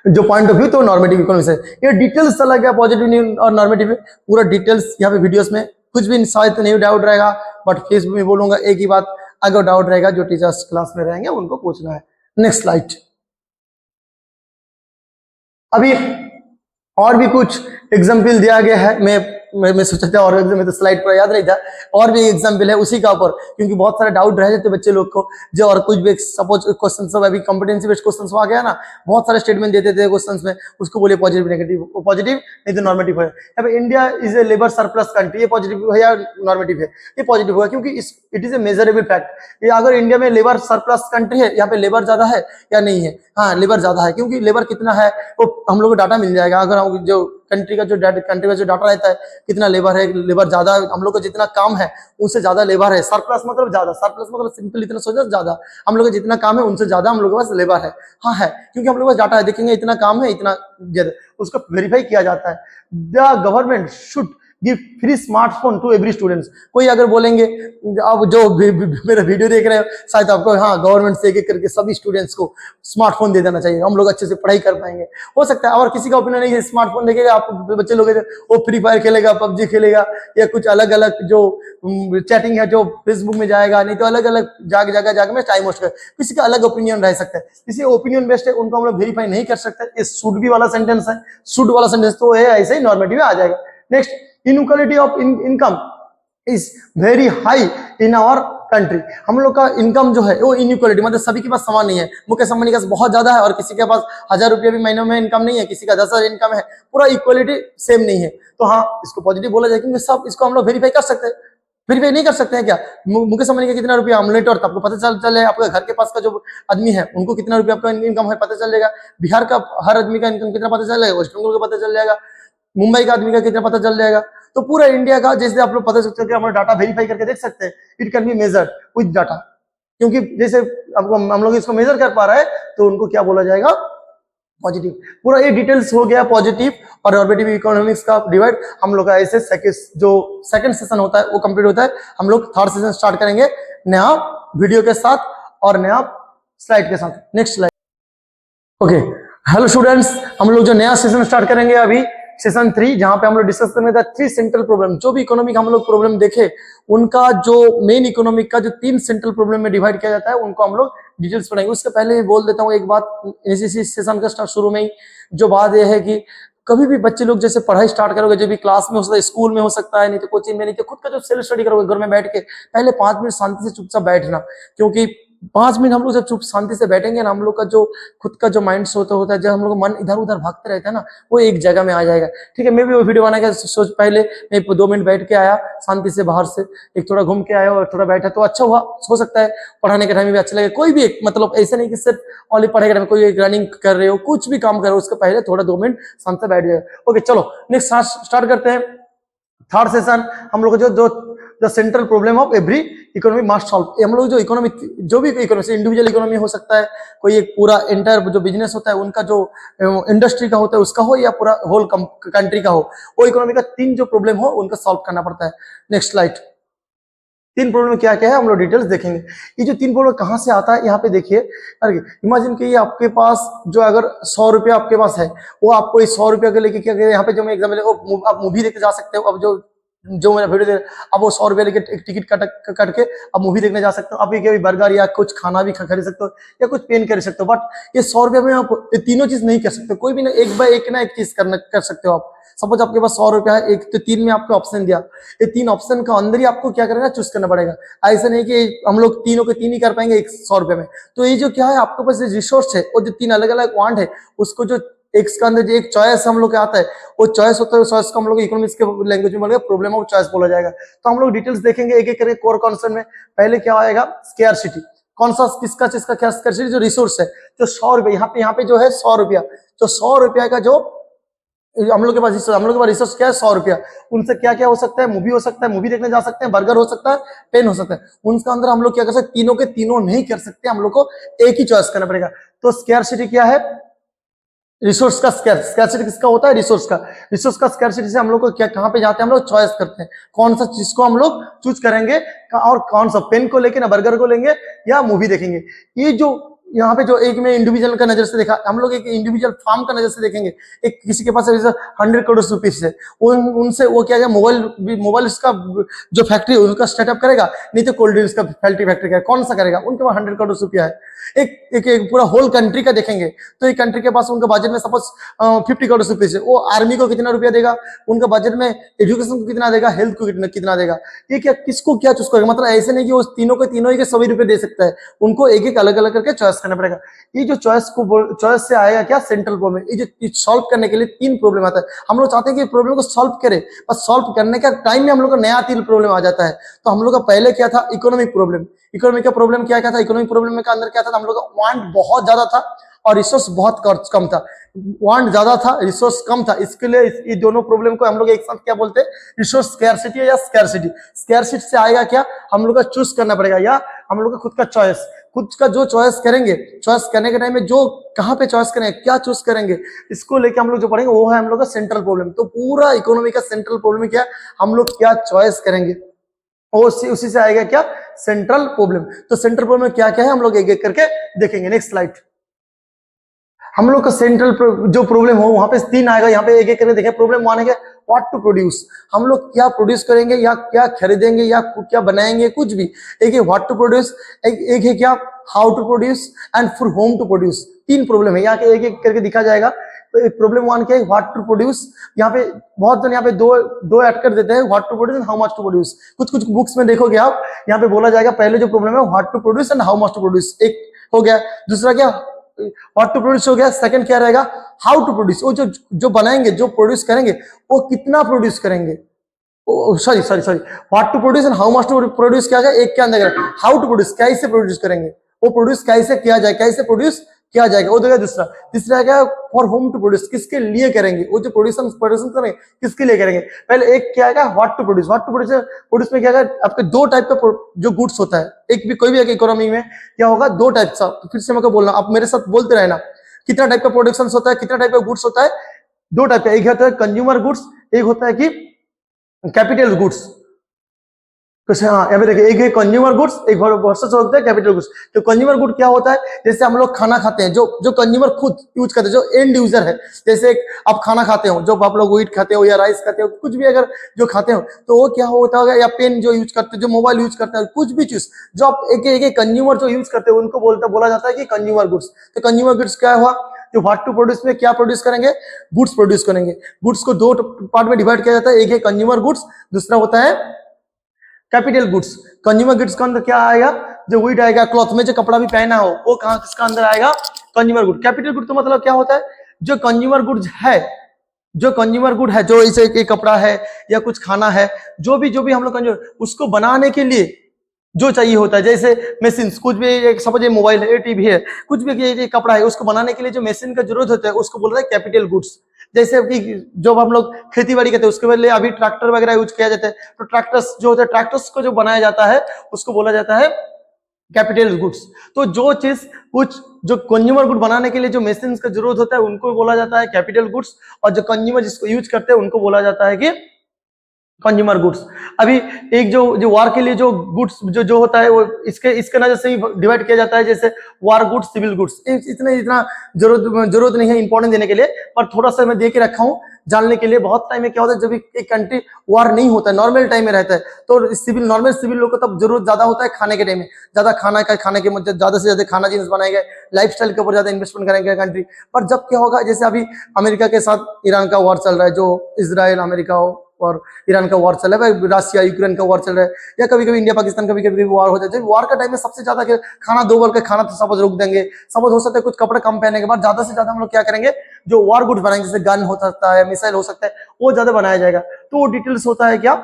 जो पॉइंट ऑफ व्यू तो नॉर्मेटिव इकोनॉमिक्स है। ये डिटेल्स चला गया पॉजिटिव और नॉर्मेटिव, पूरा डिटेल्स यहाँ पे वीडियोस में, कुछ भी शायद नहीं डाउट रहेगा, बट फेसबुक में बोलूंगा एक ही बात, अगर डाउट रहेगा जो टीचर्स क्लास में रहेंगे उनको पूछना है। Next slide. अभी और भी कुछ एग्जाम्पल दिया गया है, मैं सोचा था और एग्जाम में तो स्लाइड पर याद नहीं था, और भी एग्जाम्पल है उसी का ऊपर, क्योंकि बहुत सारे डाउट रह जाते बच्चे लोग को, जो और कुछ भी सपोज क्वेश्चन सब अभी कॉम्पिटेंसी बेस्ड क्वेश्चन आ गया ना, बहुत सारे स्टेटमेंट देते थे क्वेश्चन में, उसको बोलिए पॉजिटिव नेगेटिव, पॉजिटिव नहीं तो नॉर्मेटिव है। अब India is a labour surplus country, ये पॉजिटिव है या नॉर्मेटिव है, ये पॉजिटिव होगा, क्योंकि it is a measurable fact. ये अगर इंडिया में लेबर सरप्लस कंट्री है, यहाँ पे लेबर ज्यादा है या नहीं है, हाँ लेबर ज्यादा है, क्योंकि लेबर कितना है वो हम लोग को डाटा मिल जाएगा, अगर हम जो कंट्री का जो डाटा रहता है कितना लेबर है, लेबर ज्यादा, हम लोग का जितना काम है उससे ज्यादा लेबर है, सरप्लस मतलब ज्यादा, सरप्लस मतलब सिंपल इतना सोचा ज्यादा, हम लोग का जितना काम है उनसे ज्यादा हम लोग के पास लेबर है, हाँ है, क्योंकि हम लोग के पास डाटा है, देखेंगे इतना काम है इतना ज्यादा, उसको वेरीफाई किया जाता है। The government should give free smartphone to every students. कोई अगर बोलेंगे, अब जो मेरा वीडियो देख रहे हो शायद आपको, हाँ गवर्नमेंट से एक करके सभी स्टूडेंट्स को स्मार्टफोन दे देना चाहिए, हम लोग अच्छे से पढ़ाई कर पाएंगे, हो सकता है। और किसी का ओपिनियन नहीं है, स्मार्टफोन देखेगा आप बच्चे लोग वो फ्री फायर खेलेगा, पबजी खेलेगा, या कुछ अलग अलग जो चैटिंग है जो फेसबुक में जाएगा, नहीं तो अलग अलग जगह में टाइम वेस्ट कर, किसी का अलग ओपिनियन रह सकता है, किसी ओपिनियन बेस्ड है उनको हम लोग वेरीफाई नहीं कर सकते। ये शुड भी वाला सेंटेंस है, शुड वाला सेंटेंस तो है ऐसे ही नॉर्मेटिव आ जाएगा। Next, inequality of income is very high in our country, हम लोग का इनकम जो है वो इनइक्वालिटी मतलब सभी के पास समान नहीं है, मुकेश अंबानी का बहुत ज्यादा है और किसी के पास 1000 रुपया भी महीनों में इनकम नहीं है, किसी का 10,000 इनकम है, पूरा इक्वालिटी सेम नहीं है, तो हाँ इसको पॉजिटिव बोला जाए, क्योंकि सब इसको हम लोग वेरीफाई कर सकते हैं। वेरीफाई नहीं कर सकते हैं क्या, मुकेश अंबानी का कितना रुपया ऑमलेट और आपको पता चले, आपके घर के पास का जो आदमी है उनको कितना रुपया आपका इनकम है पता चल जाएगा, बिहार का हर आदमी का इनकम कितना पता चल जाएगा, वेस्ट बंगाल का पता चल जाएगा, मुंबई का आदमी का कितना पता चल जाएगा, तो पूरा इंडिया का जैसे आप लोग पता चल सकते हैं, हमारा डाटा वेरीफाई करके देख सकते हैं, it can be measured with data, क्योंकि जैसे हम लोग इसको मेजर कर पा रहे हैं तो उनको क्या बोला जाएगा, पॉजिटिव। पूरा ये डिटेल्स हो गया पॉजिटिव और नॉर्मेटिव इकोनॉमिक्स का डिवाइड। हम लोग का ऐसे जो सेकंड सेशन होता है वो कंप्लीट होता है, हम लोग थर्ड सेशन स्टार्ट करेंगे नया वीडियो के साथ और नया स्लाइड के साथ। Next slide. Okay, hello students, हम लोग जो नया सेशन स्टार्ट करेंगे अभी सेशन 3, जहां पे हम लोग डिस्कस करेंगे 3 सेंट्रल प्रॉब्लम, जो भी इकोनॉमिक हम लोग प्रॉब्लम देखे उनका जो मेन इकोनॉमिक का जो 3 सेंट्रल प्रॉब्लम में डिवाइड किया जाता है उनको हम लोग डिटेल्स पढ़ेंगे। उसके पहले बोल देता हूँ एक बात, इसी सेशन का स्टार्ट शुरू में ही जो बात यह है कि कभी भी बच्चे लोग जैसे पढ़ाई स्टार्ट करोगे, जो भी क्लास में हो सकता है, स्कूल में हो सकता है, नहीं तो कोचिंग में, नहीं तो खुद का जो सेल्फ स्टडी करोगे घर में बैठ के, पहले 5 मिनट शांति से चुपचाप बैठना, क्योंकि 5 मिनट हम लोग जब चुप शांति से बैठेंगे ना, हम लोग का जो खुद का जो माइंड होता है, जब हम लोग मन इधर उधर भागते रहता है ना, वो एक जगह में आ जाएगा। ठीक है, मैं भी वो वीडियो बनाने का सोच, पहले मैं 2 मिनट बैठ के आया शांति से, बाहर से एक थोड़ा घूम के आया और थोड़ा बैठा तो अच्छा हुआ, हो सकता है पढ़ाने के टाइम में भी अच्छा लगे। कोई भी एक मतलब ऐसे नहीं कि सिर्फ ओनली पढ़ाई के टाइम, कोई रनिंग कर रहे हो, कुछ भी काम कर रहे हो, उसके पहले थोड़ा 2 मिनट शांति से बैठ जाएगा। ओके चलो नेक्स्ट स्टार्ट करते हैं थर्ड सेशन। हम लोग जो the central problem of every economy must solve, हम लोग जो इकोनॉमी, जो भी इकोनॉमी, इंडिविजुअल इकोनॉमी हो सकता है, कोई एक पूरा एंटायर जो बिजनेस होता है उनका जो इंडस्ट्री का होता है उसका हो, या पूरा होल कंट्री का हो, वो इकोनॉमी का 3 जो प्रॉब्लम हो उनका सॉल्व करना पड़ता है। Next slide. 3 प्रॉब्लम क्या क्या है हम लोग डिटेल्स देखेंगे। ये जो 3 प्रॉब्लम कहाँ से आता है, यहाँ पे देखिए, इमेजिन कि आपके पास जो अगर 100 रुपया आपके पास है, वो आपको इस 100 रुपया के लेके क्या करें, यहाँ पे जो मैं एग्जाम्पल, आप मूवी देखते जा सकते हो, अब जो जो मेरा वीडियो दे, अब वो 100 रुपये लेके टिकट कट के अब मूवी देखने जा सकते हो, आप ये बर्गर या कुछ खाना भी खरीद सकते हो या कुछ पेन कर सकते हो। बट ये 100 रुपये में आप ये तीनों चीज नहीं कर सकते, कोई भी ना एक बाय एक ना एक चीज कर सकते हो आप। सपोज आपके पास 100 रुपया है, एक तो 3 में आपको ऑप्शन दिया, ये 3 ऑप्शन का अंदर ही आपको क्या करना, चूज करना पड़ेगा। ऐसा नहीं कि हम लोग तीनों के 3 ही कर पाएंगे 100 रुपये में। तो ये जो क्या है, आपके पास रिसोर्स है और जो 3 अलग अलग वांट है, उसको जो एक्स का अंदर जो एक चॉइस हम लोग के आता है, वो चॉइस होता है, चॉइस को हम लोग इकोनॉमिक्स के लैंग्वेज में बोलेंगे प्रॉब्लम ऑफ चॉइस बोला जाएगा। तो हम लोग डिटेल्स देखेंगे एक एक करके कोर कॉन्सेप्ट में। पहले क्या आएगा, स्केयरसिटी। कौन सा किसका चीज का क्या स्केयरसिटी, जो रिसोर्स है, जो 100 रुपये यहाँ पे जो है 100 रुपया, जो 100 रुपया का जो हम लोग के पास रिसोर्स क्या है, 100 रुपया। उनसे क्या क्या हो सकता है, मूवी हो सकता है, मूवी देखने जा सकते हैं, बर्गर हो सकता है, पेन हो सकता है। उनका अंदर हम लोग क्या कर सकते हैं, तीनों के तीनों नहीं कर सकते, हम लोग को एक ही चॉइस करना पड़ेगा। तो स्केयरसिटी क्या है, रिसोर्स का स्कैरसिटी किसका होता है, रिसोर्स का स्कैरसिटी से हम लोग को क्या, कहां पे जाते हैं, हम लोग चॉइस करते हैं कौन सा चीज को हम लोग चूज करेंगे, और कौन सा पेन को लेके ना बर्गर को लेंगे या मूवी देखेंगे। ये जो यहाँ पे जो एक में इंडिविजुअल का नजर से देखा, हम लोग एक इंडिविजुअल फार्म का नजर से देखेंगे। एक किसी के पास 100 करोड़ रुपीज है, उनसे वो क्या है, मोबाइल इसका जो फैक्ट्री है उनका स्टार्टअप करेगा, नहीं तो कोल्ड ड्रिंक्स का फैक्ट्री का कौन सा करेगा, उनके पास 100 करोड़ रुपया है। एक पूरा होल कंट्री का देखेंगे तो एक कंट्री के पास उनका बजट में सपोज 50 करोड़ रुपीज है, वो आर्मी को कितना रुपया देगा, उनका बजट में एजुकेशन को कितना देगा, हेल्थ को कितना देगा। ये क्या किसको क्या चूज करेगा, मतलब ऐसे नहीं कि वो तीनों के तीनों ही के सभी रुपए दे सकता है, उनको एक एक अलग अलग करके चॉइस करना पड़ेगा। ये जो चॉइस से आएगा क्या, सेंट्रल प्रॉब्लम। ये जो सॉल्व करने के लिए 3 प्रॉब्लम आता है, हम लोग चाहते हैं कि प्रॉब्लम को सॉल्व करें, बस सॉल्व करने का टाइम में हम लोग का नया 3 प्रॉब्लम आ जाता है। तो हम लोग का पहले क्या था, इकोनॉमिक प्रॉब्लम। इकोनॉमिक का प्रॉब्लम क्या था, इकोनॉमिक प्रॉब्लम के अंदर क्या था, हम लोग का वांट बहुत ज्यादा था और रिसोर्स बहुत कम था। वांट ज्यादा था, रिसोर्स कम था, इसके लिए ये दोनों प्रॉब्लम को हम लोग एक साथ क्या बोलते हैं, रिसोर्स स्कैरसिटी या स्कैरसिटी। स्कैरसिटी से आएगा क्या, हम लोग का चूज करना पड़ेगा, या हम लोग का खुद का चॉइस, खुद का जो चॉइस करेंगे, चॉइस करने के टाइम में जो कहां पे चॉइस करेंगे, क्या चूज करेंगे, इसको लेके हम लोग जो पढ़ेंगे वो है हम लोग का सेंट्रल प्रॉब्लम। तो पूरा इकोनॉमी का सेंट्रल प्रॉब्लम क्या, हम लोग क्या चॉइस करेंगे, और उसी से आएगा क्या, सेंट्रल प्रॉब्लम। तो सेंट्रल प्रॉब्लम क्या क्या है, हम लोग एक एक करके देखेंगे। Next slide. हम लोग का सेंट्रल जो प्रॉब्लम हो वहां पे 3 आएगा, यहाँ पे एक एक करके देखें। प्रॉब्लम 1 है व्हाट टू प्रोड्यूस, हम लोग क्या प्रोड्यूस करेंगे या क्या खरीदेंगे या क्या बनाएंगे, कुछ भी। एक है व्हाट टू प्रोड्यूस, एक है क्या how to produce and for whom to produce. 3 problem है, यहाँ के एक एक करके दिखा जाएगा। तो प्रॉब्लम 1 क्या है, व्हाट टू प्रोड्यूस। यहाँ पे बहुत जन यहाँ पे दो ऐड कर देते हैं, what to produce and how much to produce. कुछ बुक्स में देखोगे आप, यहाँ पे बोला जाएगा पहले जो प्रॉब्लम है what to produce and how much to produce, एक हो गया। दूसरा क्या, व्हाट टू प्रोड्यूस हो गया। सेकंड क्या रहेगा, हाउ टू प्रोड्यूस, वो जो बनाएंगे, जो प्रोड्यूस करेंगे, वो कितना प्रोड्यूस करेंगे। Sorry what to produce and how much to produce क्या है, एक के अंदर। हाउ टू प्रोड्यूस, कैसे प्रोड्यूस करेंगे, वो प्रोड्यूस कैसे किया जाए, कैसे प्रोड्यूस किया जाएगा, वो देगा। दूसरा तीसरा क्या, फॉर होम टू प्रोड्यूस, किसके लिए करेंगे, वो जो प्रोड्यूशन करेंगे किसके लिए करेंगे। पहले एक क्या है, what to produce. What to produce में क्या है, आपके 2 टाइप का जो गुड्स होता है, एक भी कोई भी एक इकोनॉमी में क्या होगा, 2 टाइप का। फिर से मैं बोलना, आप मेरे साथ बोलते रहना, कितना टाइप का प्रोडक्शन होता है, कितना टाइप का गुड्स होता है, 2 टाइप का। एक होता है कंज्यूमर गुड्स, एक होता है कि कैपिटल गुड्स। हाँ, यहाँ पे देखिए, एक है कंज्यूमर गुड्स, एक वर्सेस होता है कैपिटल गुड्स। तो कंज्यूमर गुड क्या होता है, जैसे हम लोग खाना खाते हैं, जो कंज्यूमर खुद यूज करते हैं, जो एंड यूजर है। जैसे आप खाना खाते हो, जो आप लोग व्हीट खाते हो या राइस खाते हो, कुछ भी अगर जो खाते हो, तो वो क्या होता होगा, या पेन जो यूज करते हो, जो मोबाइल यूज करते हैं, कुछ भी चीज जो आप एक कंज्यूमर जो यूज करते हो, उनको बोला जाता है कि कंज्यूमर गुड्स। तो कंज्यूमर गुड्स क्या हुआ, जो व्हाट टू प्रोड्यूस में क्या प्रोड्यूस करेंगे, गुड्स प्रोड्यूस करेंगे। गुड्स को 2 पार्ट में डिवाइड किया जाता है, एक है कंज्यूमर गुड्स, दूसरा होता है कैपिटल गुड्स। कंज्यूमर गुड्स के अंदर क्या आएगा, जो व्हीट आएगा, क्लॉथ में जो कपड़ा भी पहना हो, वो कहां किसका अंदर आएगा, कंज्यूमर गुड। कैपिटल गुड तो मतलब क्या होता है, जो कंज्यूमर गुड्स है, जो कंज्यूमर गुड है, जो इसे एक कपड़ा है या कुछ खाना है, जो भी हम लोग कंज्यूमर, उसको बनाने के लिए जो चाहिए होता है, जैसे मशीन, कुछ भी, समझ मोबाइल है, टीवी है, कुछ भी ये कपड़ा है, उसको बनाने के लिए जो मशीन का जरूरत होता है, उसको बोल रहे हैं कैपिटल गुड्स। जैसे कि जो हम लोग खेती बाड़ी करते हैं, उसके बदले अभी ट्रैक्टर वगैरह यूज किया जाता है, तो ट्रैक्टर्स जो होता है, ट्रैक्टर्स को जो बनाया जाता है, उसको बोला जाता है कैपिटल गुड्स। तो जो चीज कुछ जो कंज्यूमर गुड बनाने के लिए जो मशीन का जरूरत होता है, उनको बोला जाता है कैपिटल गुड्स, और जो कंज्यूमर जिसको यूज करते हैं, उनको बोला जाता है कि कंज्यूमर गुड्स। अभी एक जो वार के लिए जो गुड्स जो होता है, वो इसके नजर से ही डिवाइड किया जाता है, जैसे वार गुड्स, सिविल गुड्स। इतना जरूरत नहीं है इंपॉर्टेंट देने के लिए, पर थोड़ा सा मैं दे के रखा हूं, जानने के लिए। बहुत टाइम में क्या होता है, जब एक कंट्री वार नहीं होता है, नॉर्मल टाइम में रहता है, तो नॉर्मल सिविल लोग को तब जरूरत ज्यादा होता है खाने के टाइम में, ज्यादा खाने के मतलब ज्यादा से ज्यादा खाना जिन्स बनाएंगे, लाइफस्टाइल के ऊपर ज्यादा इन्वेस्टमेंट करेंगे कंट्री। पर जब क्या होगा, जैसे अभी अमेरिका के साथ ईरान का वॉर चल रहा है, जो इजराइल अमेरिका और ईरान का वॉर चल रहा है, रशिया यूक्रेन का वॉर चल रहा है, या कभी कभी इंडिया पाकिस्तान का कभी वॉर हो जाता है। वॉर का टाइम में सबसे ज्यादा खाना, 2 बार का खाना तो सपोज रोक देंगे, सपोज हो सकता है कुछ कपड़े कम पहनने के बाद ज्यादा से ज्यादा हम लोग क्या करेंगे, जो वॉर गुड्स बनाएंगे, जैसे गन हो सकता है, मिसाइल हो सकता है, वो ज्यादा बनाया जाएगा। तो वो डिटेल्स होता है क्या,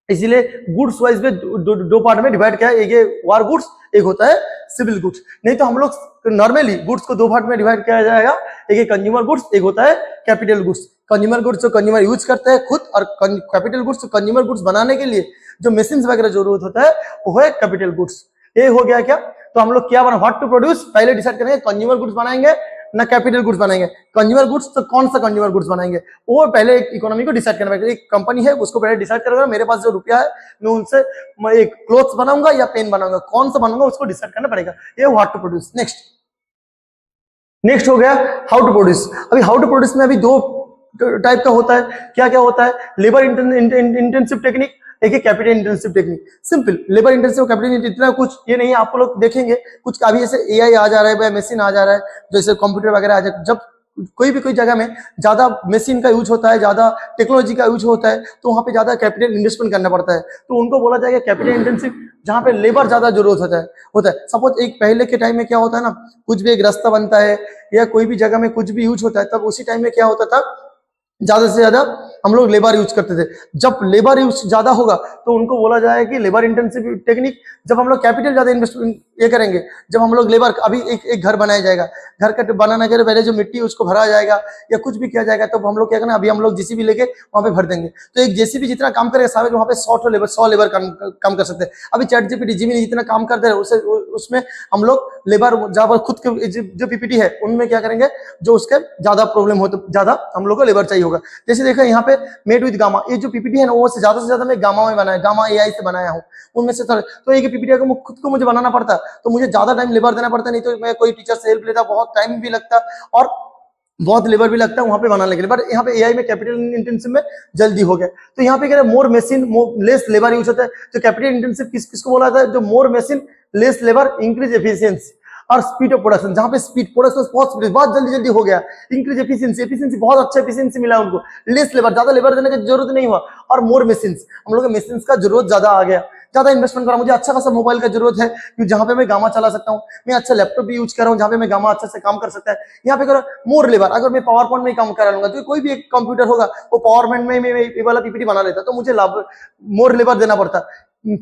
इसीलिए गुड्स वाइज में दो पार्ट में डिवाइड किया है, एक ये वार गुड्स, एक होता है सिविल गुड्स। नहीं तो हम लोग नॉर्मली गुड्स को 2 पार्ट में डिवाइड किया जाएगा, एक कंज्यूमर गुड्स, एक होता है कैपिटल गुड्स। कंज्यूमर गुड्स जो कंज्यूमर यूज करते हैं खुद, और कैपिटल गुड्स जो कंज्यूमर गुड्स बनाने के लिए जो मशीन वगैरह जरूरत होता है, वो है कैपिटल गुड्स। ये हो गया क्या, तो हम लोग क्या बना, व्हाट टू प्रोड्यूस, पहले डिसाइड करेंगे कंज्यूमर गुड्स बनाएंगे ना कैपिटल गुड्स बनाएंगे। कंज्यूमर गुड्स तो कौन सा कंज्यूमर गुड्स बनाएंगे, वो पहले एक इकोनॉमी को डिसाइड करना पड़ेगा। एक कंपनी है उसको पहले डिसाइड करेगा, मेरे पास जो रुपया है मैं उनसे एक क्लोथ्स बनाऊंगा या पेन बनाऊंगा, कौन सा बनाऊंगा उसको डिसाइड करना पड़ेगा। ये व्हाट टू प्रोड्यूस। नेक्स्ट हो गया हाउ टू प्रोड्यूस। अभी हाउ टू प्रोड्यूस में अभी 2 टाइप का होता है। क्या क्या होता है, लेबर इंटेंसिव टेक्निक, एक है capital intensive technique. Simple, labour intensive capital, इतना कुछ ये नहीं है। आप लोग देखेंगे कुछ अभी जैसे एआई आ जा रहा है, मशीन आ जा रहा है, जैसे कंप्यूटर वगैरह आ जा रहा है, जब कोई जगह में ज्यादा मशीन का यूज होता है, ज्यादा टेक्नोलॉजी का यूज होता है, तो वहां पे ज्यादा कैपिटल इन्वेस्टमेंट करना पड़ता है, तो उनको बोला जाएगा कैपिटल इंटेंसिव, जहां पे लेबर ज्यादा जरूरत होता है। सपोज एक पहले के टाइम में क्या होता है ना, कुछ भी एक रास्ता बनता है या कोई भी जगह में कुछ भी यूज होता है, तब उसी टाइम में क्या होता था, ज्यादा से ज्यादा हम लोग लेबर यूज करते थे। जब लेबर यूज ज्यादा होगा तो उनको बोला जाएगा कि लेबर इंटेंसिव टेक्निक। जब हम लोग कैपिटल ज्यादा इन्वेस्टमेंट ये करेंगे, जब हम लोग लेबर, अभी एक घर बनाया जाएगा, घर का बनाने के पहले जो मिट्टी उसको भरा जाएगा या कुछ भी किया जाएगा, तो हम लोग क्या करना, अभी हम लोग जेसीबी लेके वहां पे भर देंगे, तो एक जेसीबी जितना काम करेगा साहब वहां पे 100 लेबर काम कर सकते हैं। अभी चैट जीपीटी जिमिनी जितना काम करते हैं उसमें हम लोग लेबर जब खुद के जो पीपीटी है उनमें क्या करेंगे, जो उसके ज्यादा प्रॉब्लम हो तो ज्यादा हम लोग को लेबर चाहिए होगा। जैसे देखा यहाँ पे मेड विद गामा, ये जो पीपीटी है ना, वो से ज्यादा मैं गामा में बनाया, गामा एआई से बनाया हूँ उनमें से। तो एक पीपीटी अगर खुद को मुझे बनाना पड़ता तो मुझे ज्यादा टाइम लेबर देना पड़ता, नहीं तो मैं कोई टीचर से हेल्प लेता, बहुत टाइम भी लगता और बहुत लेबर भी लगता है वहां पे बनाने के लिए। बट यहाँ पे एआई में कैपिटल इंटेंसिव में जल्दी हो गया। तो यहाँ पे कह रहे मोर मशीन लेस लेबर यूज होता है। तो कैपिटल इंटेंसिव किसको बोला जाता है, जो more machine less labour increase efficiency और स्पीड ऑफ प्रोडक्शन, जहां पे स्पीड प्रोडक्शन बहुत जल्दी हो गया, इंक्रीज एफिशिएंसी बहुत अच्छा एफिशिएंसी मिला उनको, लेस लेबर, ज्यादा लेबर देने की जरूरत नहीं हुआ, और मोर मशीन्स, हम लोग मशीन्स का जरूरत ज्यादा आ गया, ज्यादा इन्वेस्टमेंट करा। मुझे अच्छा खासा मोबाइल का जरूरत है कि जहां पे मैं गामा चला सकता हूँ, मैं अच्छा लैपटॉप भी यूज कर रहा हूँ जहां पे मैं गामा अच्छा से काम कर सकता है। यहाँ पे करो मोर लेबर, अगर मैं पावर पॉइंट में काम करा लूंगा तो कोई भी एक कंप्यूटर होगा वो पावर पॉइंट में ये वाला पीपीटी बना लेता, तो मुझे मोर लेबर देना पड़ता,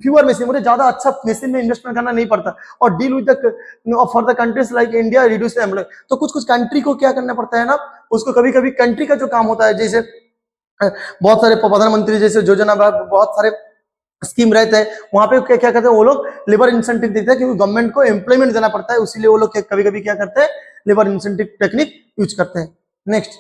फ्यूअर मशीन, मुझे ज्यादा अच्छा मशीन में इन्वेस्टमेंट करना नहीं पड़ता। और deal with for the countries like India reduce employ, तो कुछ कंट्री को क्या करना पड़ता है ना, उसको कभी कभी कंट्री का जो काम होता है, जैसे बहुत सारे प्रधानमंत्री जैसे योजना, बहुत सारे स्कीम रहते हैं, वहां पे क्या क्या करते हैं वो लोग, लेबर इंसेंटिव देते हैं, क्योंकि गवर्नमेंट को एम्प्लॉयमेंट देना पड़ता है, इसीलिए वो लोग कभी कभी क्या करते हैं, लेबर इंसेंटिव टेक्निक यूज करते हैं। नेक्स्ट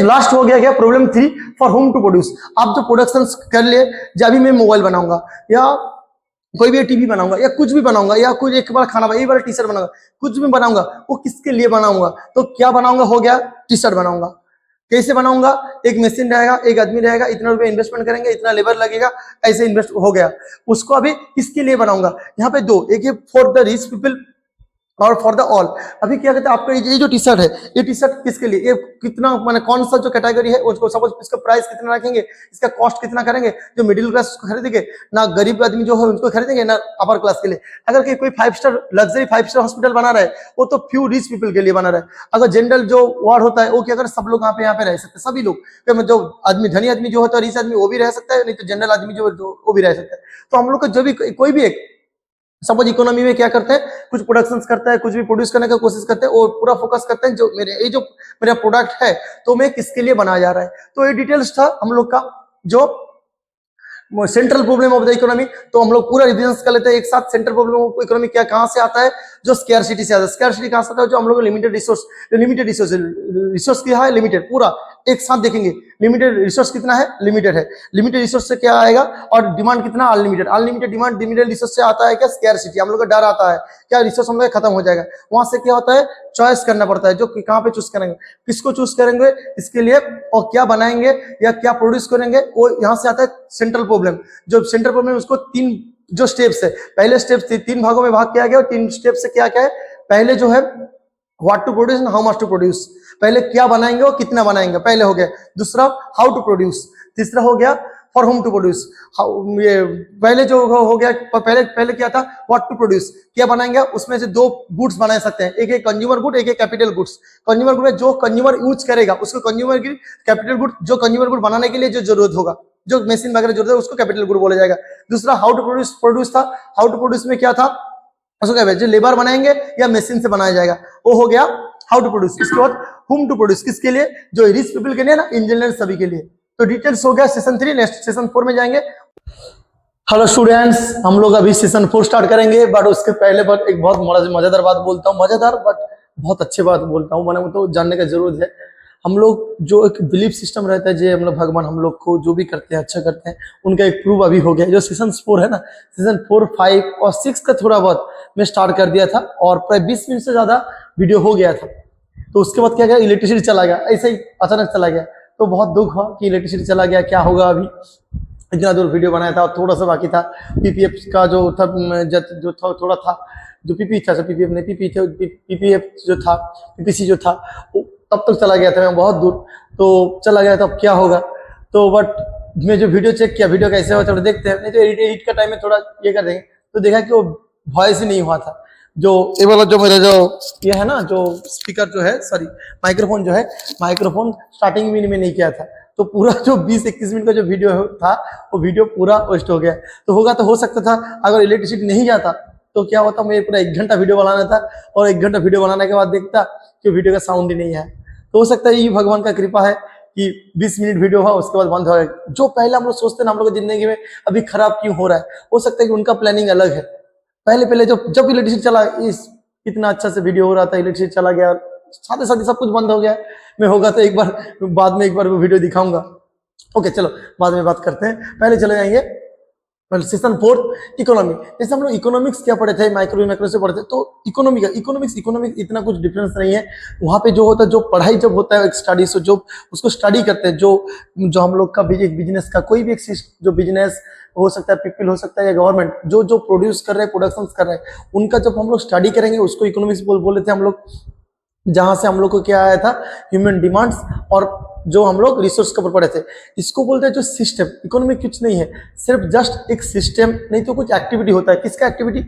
लास्ट हो गया क्या, problem 3, for whom to produce. आप जो प्रोडक्शन कर लिए, जब भी मैं मोबाइल बनाऊंगा या कोई भी टीवी बनाऊंगा या कुछ भी बनाऊंगा या कुछ एक बार खाना, एक बार टी शर्ट बनाऊंगा, कुछ भी बनाऊंगा, वो किसके लिए बनाऊंगा, तो क्या बनाऊंगा, हो गया टी शर्ट बनाऊंगा। कैसे बनाऊंगा, एक मशीन रहेगा, एक आदमी रहेगा, इतना रुपए इन्वेस्टमेंट करेंगे, इतना लेबर लगेगा, ऐसे इन्वेस्ट हो गया। उसको अभी किसके लिए बनाऊंगा, यहाँ पे 2, एक है फॉर द रिच पीपल और फॉर द ऑल। अभी क्या कहते हैं, आपका ये जो टी शर्ट है, ये टी शर्ट किसके लिए, ये कितना माने कौन सा जो कैटेगरी है उसको, सपोज इसका प्राइस कितना रखेंगे, इसका कॉस्ट कितना करेंगे, जो मिडिल क्लास उसको खरीदेंगे ना, गरीब आदमी जो है उनको खरीदेंगे ना, अपर क्लास के लिए। अगर कोई 5 स्टार लग्जरी 5 स्टार हॉस्पिटल बना रहा है, वो तो फ्यू रिच पीपल के लिए बना रहा है। अगर जनरल जो वार्ड होता है, वो क्या अगर सब लोग यहाँ पे रह सकते हैं, सभी लोग, जो आदमी धनी आदमी जो होता है, रिच आदमी वो भी रह सकता है, नहीं तो जनरल आदमी जो वो भी रह सकता है। तो हम लोग का जो भी कोई भी एक सपोज इकोनॉमी में क्या करते हैं, कुछ प्रोडक्शंस करता है, कुछ भी प्रोड्यूस करने का कोशिश करते हैं, और पूरा फोकस करते हैं जो मेरा प्रोडक्ट है तो मैं किसके लिए बनाया जा रहा है। तो ये डिटेल्स था हम लोग का जो central problem of the economy. तो हम लोग पूरा रिविजन कर लेते हैं एक साथ। सेंट्रल प्रॉब्लम ऑफ इकोनॉमी क्या कहां से आता है, जो स्कैरसिटी से आता है। स्कैरसिटी कहां से आता है, जो हम लोग लिमिटेड रिसोर्स क्या है, लिमिटेड, पूरा एक साथ देखेंगे। लिमिटेड रिसोर्स कितना है, लिमिटेड है। लिमिटेड रिसोर्स से क्या आएगा, और डिमांड कितना, unlimited. Unlimited demand, limited resource से आता है क्या, स्कैरसिटी। हम लोग का डर आता है क्या, रिसोर्स हम लोग खत्म हो जाएगा। वहां से क्या होता है, चॉइस करना पड़ता है, जो कहाँ पे चूज करेंगे, किसको चूज करेंगे इसके लिए, और क्या बनाएंगे या क्या प्रोड्यूस करेंगे। वो यहाँ से आता है सेंट्रल प्रॉब्लम। जो सेंट्रल प्रॉब्लम, उसको तीन जो स्टेप्स है, पहले स्टेप्स तीन भागों में भाग किया गया, और तीन स्टेप से क्या क्या है। पहले जो है what to produce and how much to produce, पहले क्या बनाएंगे और कितना बनाएंगे, पहले हो गया। दूसरा हाउ टू प्रोड्यूस, तीसरा हो गया फॉर होम टू प्रोड्यूस। ये पहले जो हो गया, पहले क्या था, व्हाट टू प्रोड्यूस, क्या बनाएंगे। उसमें से दो गुड्स बना सकते हैं, एक कंज्यूमर गुड, एक कैपिटल गुड्स। कंज्यूमर गुड में जो कंज्यूमर यूज करेगा उसको कंज्यूमर गुड, कैपिटल गुड जो कंज्यूमर गुड बनाने के लिए जो जरूरत होगा, जो मशीन वगैरह जरूरत है, उसको कैपिटल गुड बोला जाएगा। दूसरा हाउ टू प्रोड्यूस था। हाउ टू प्रोड्यूस में क्या था, उसको क्या जो लेबर बनाएंगे या मशीन से बनाया जाएगा, वो हो गया हाउ टू प्रोड्यूस। इसके बाद हुम टू प्रोड्यूस, किसके लिए, जो रिच पीपल के लिए ना, इंजीनियर सभी के लिए। तो डिटेल्स हो गया सेशन 3। नेक्स्ट सेशन 4 में जाएंगे। हेलो स्टूडेंट्स, हम लोग अभी सेशन 4 स्टार्ट करेंगे, बट उसके पहले बट एक बहुत मजेदार बात बोलता हूँ, मजेदार बट बहुत अच्छी बात बोलता हूँ, मैंने तो जानने का जरूरत है। हम लोग जो एक बिलीफ सिस्टम रहता है, जो हम लोग भगवान हम लोग को जो भी करते हैं अच्छा करते हैं, उनका एक प्रूफ अभी हो गया। जो सीजन 4 है ना, सीजन 4, 5 और 6 का थोड़ा बहुत मैं स्टार्ट कर दिया था, और प्राय 20 मिनट से ज्यादा वीडियो हो गया था। तो उसके बाद क्या गया, इलेक्ट्रिसिटी चला गया, ऐसे ही अचानक चला गया। तो बहुत दुख हुआ कि इलेक्ट्रिसिटी चला गया, क्या होगा अभी। इतना दूर वीडियो बनाया था और थोड़ा सा बाकी था। पीपीएफ का जो था, जो था थोड़ा था, जो पीपी था, पीपीएफ नहीं, पीपीएफ जो था, पीपीसी जो था, वो तब तक चला गया था, मैं बहुत दूर तो चला गया था। अब क्या होगा, तो बट मैं जो वीडियो चेक किया, वीडियो कैसे हुआ थोड़ा देखते हैं। नहीं तो एडिट का टाइम में थोड़ा ये कर देंगे, तो देखा कि वो वॉइस ही नहीं हुआ था। जो ये वाला जो मेरा जो ये है ना, जो स्पीकर जो है, सॉरी माइक्रोफोन जो है, माइक्रोफोन स्टार्टिंग में नहीं किया था, तो पूरा जो 20-21 मिनट का जो वीडियो था, वो वीडियो पूरा वेस्ट हो गया। तो होगा तो हो सकता था, अगर इलेक्ट्रिसिटी नहीं जाता तो क्या होता, मैं पूरा 1 घंटा वीडियो बनाना था, और 1 घंटा वीडियो बनाने के बाद देखता कि वीडियो का साउंड ही नहीं है। तो हो सकता है ये भगवान का कृपा है कि 20 मिनट वीडियो हुआ, उसके बाद बंद हो गया। जो पहले हम लोग सोचते हैं ना, हम लोग की जिंदगी में अभी खराब क्यों हो रहा है, हो सकता है कि उनका प्लानिंग अलग है। पहले जब इलेक्ट्रिसिटी चला, इतना अच्छा से वीडियो हो रहा था, इलेक्ट्रिसिटी चला गया, साथ ही सब कुछ बंद हो गया। मैं होगा तो एक बार बाद में एक बार वो वीडियो दिखाऊंगा। ओके चलो बाद में बात करते हैं, पहले चले जाएंगे सेशन 4 इकोनॉमी। जैसे हम लोग इकोनॉमिक्स क्या पढ़े थे, माइक्रो से पढ़े थे, तो इकोनॉमिक्स इतना कुछ डिफरेंस नहीं है। वहाँ पे जो होता है, जो पढ़ाई जब होता है एक स्टडी से, जो उसको स्टडी करते हैं, जो हम लोग का एक बिजनेस का कोई भी एक जो बिजनेस हो सकता है, पीपल हो सकता है या गवर्नमेंट, जो प्रोड्यूस कर रहे हैं, प्रोडक्शन कर रहे हैं, उनका जब हम लोग स्टडी करेंगे, उसको इकोनॉमिक्स बोले थे हम लोग। जहां से हम लोग को क्या आया था, ह्यूमन डिमांड्स, और जो हम लोग रिसोर्स के ऊपर पढ़े थे, इसको बोलते हैं जो सिस्टम। इकोनॉमी कुछ नहीं है, सिर्फ जस्ट एक सिस्टम, नहीं तो कुछ एक्टिविटी होता है। किसका activity,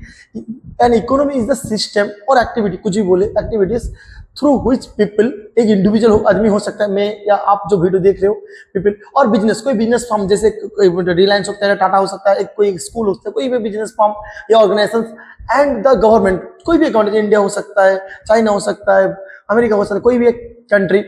an economy is the system और एक्टिविटी, कुछ भी बोले, एक्टिविटीज थ्रू व्हिच पीपल, एक इंडिविजुअल आदमी हो सकता है, मैं या आप जो वीडियो देख रहे हो, पीपल, और बिजनेस, कोई बिजनेस फॉर्म, जैसे रिलायंस होता है, टाटा हो सकता है, कोई स्कूल हो सकता है, कोई भी बिजनेस फॉर्म या ऑर्गेनाइजेशन, एंड द गवर्नमेंट, कोई भी अकाउंट, इंडिया हो सकता है, चाइना हो सकता है, अमेरिका हो सकता है, कोई भी एक कंट्री,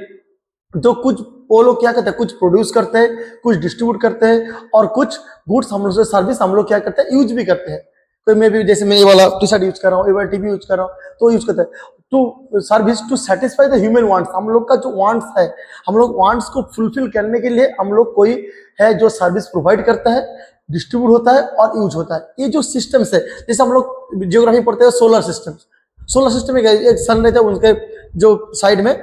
जो कुछ वो लोग क्या करते हैं, कुछ प्रोड्यूस करते हैं, कुछ डिस्ट्रीब्यूट करते हैं, और कुछ गुड्स हम लोग से सर्विस हम लोग क्या करते हैं, यूज भी करते हैं। कोई मैं भी, जैसे मैं ये वाला टी शर्ट यूज कर रहा हूँ, ये वाला टीवी यूज कर रहा हूँ, तो यूज करते हैं to service, to satisfy the human wants. हम लोग का जो वांट्स है, हम लोग वांट्स को फुलफिल करने के लिए हम लोग कोई है जो सर्विस प्रोवाइड करता है, डिस्ट्रीब्यूट होता है और यूज होता है। ये जो सिस्टम्स है, जैसे हम लोग जियोग्राफी पढ़ते हैं, सोलर सिस्टम एक सन रहता है, उनके जो साइड में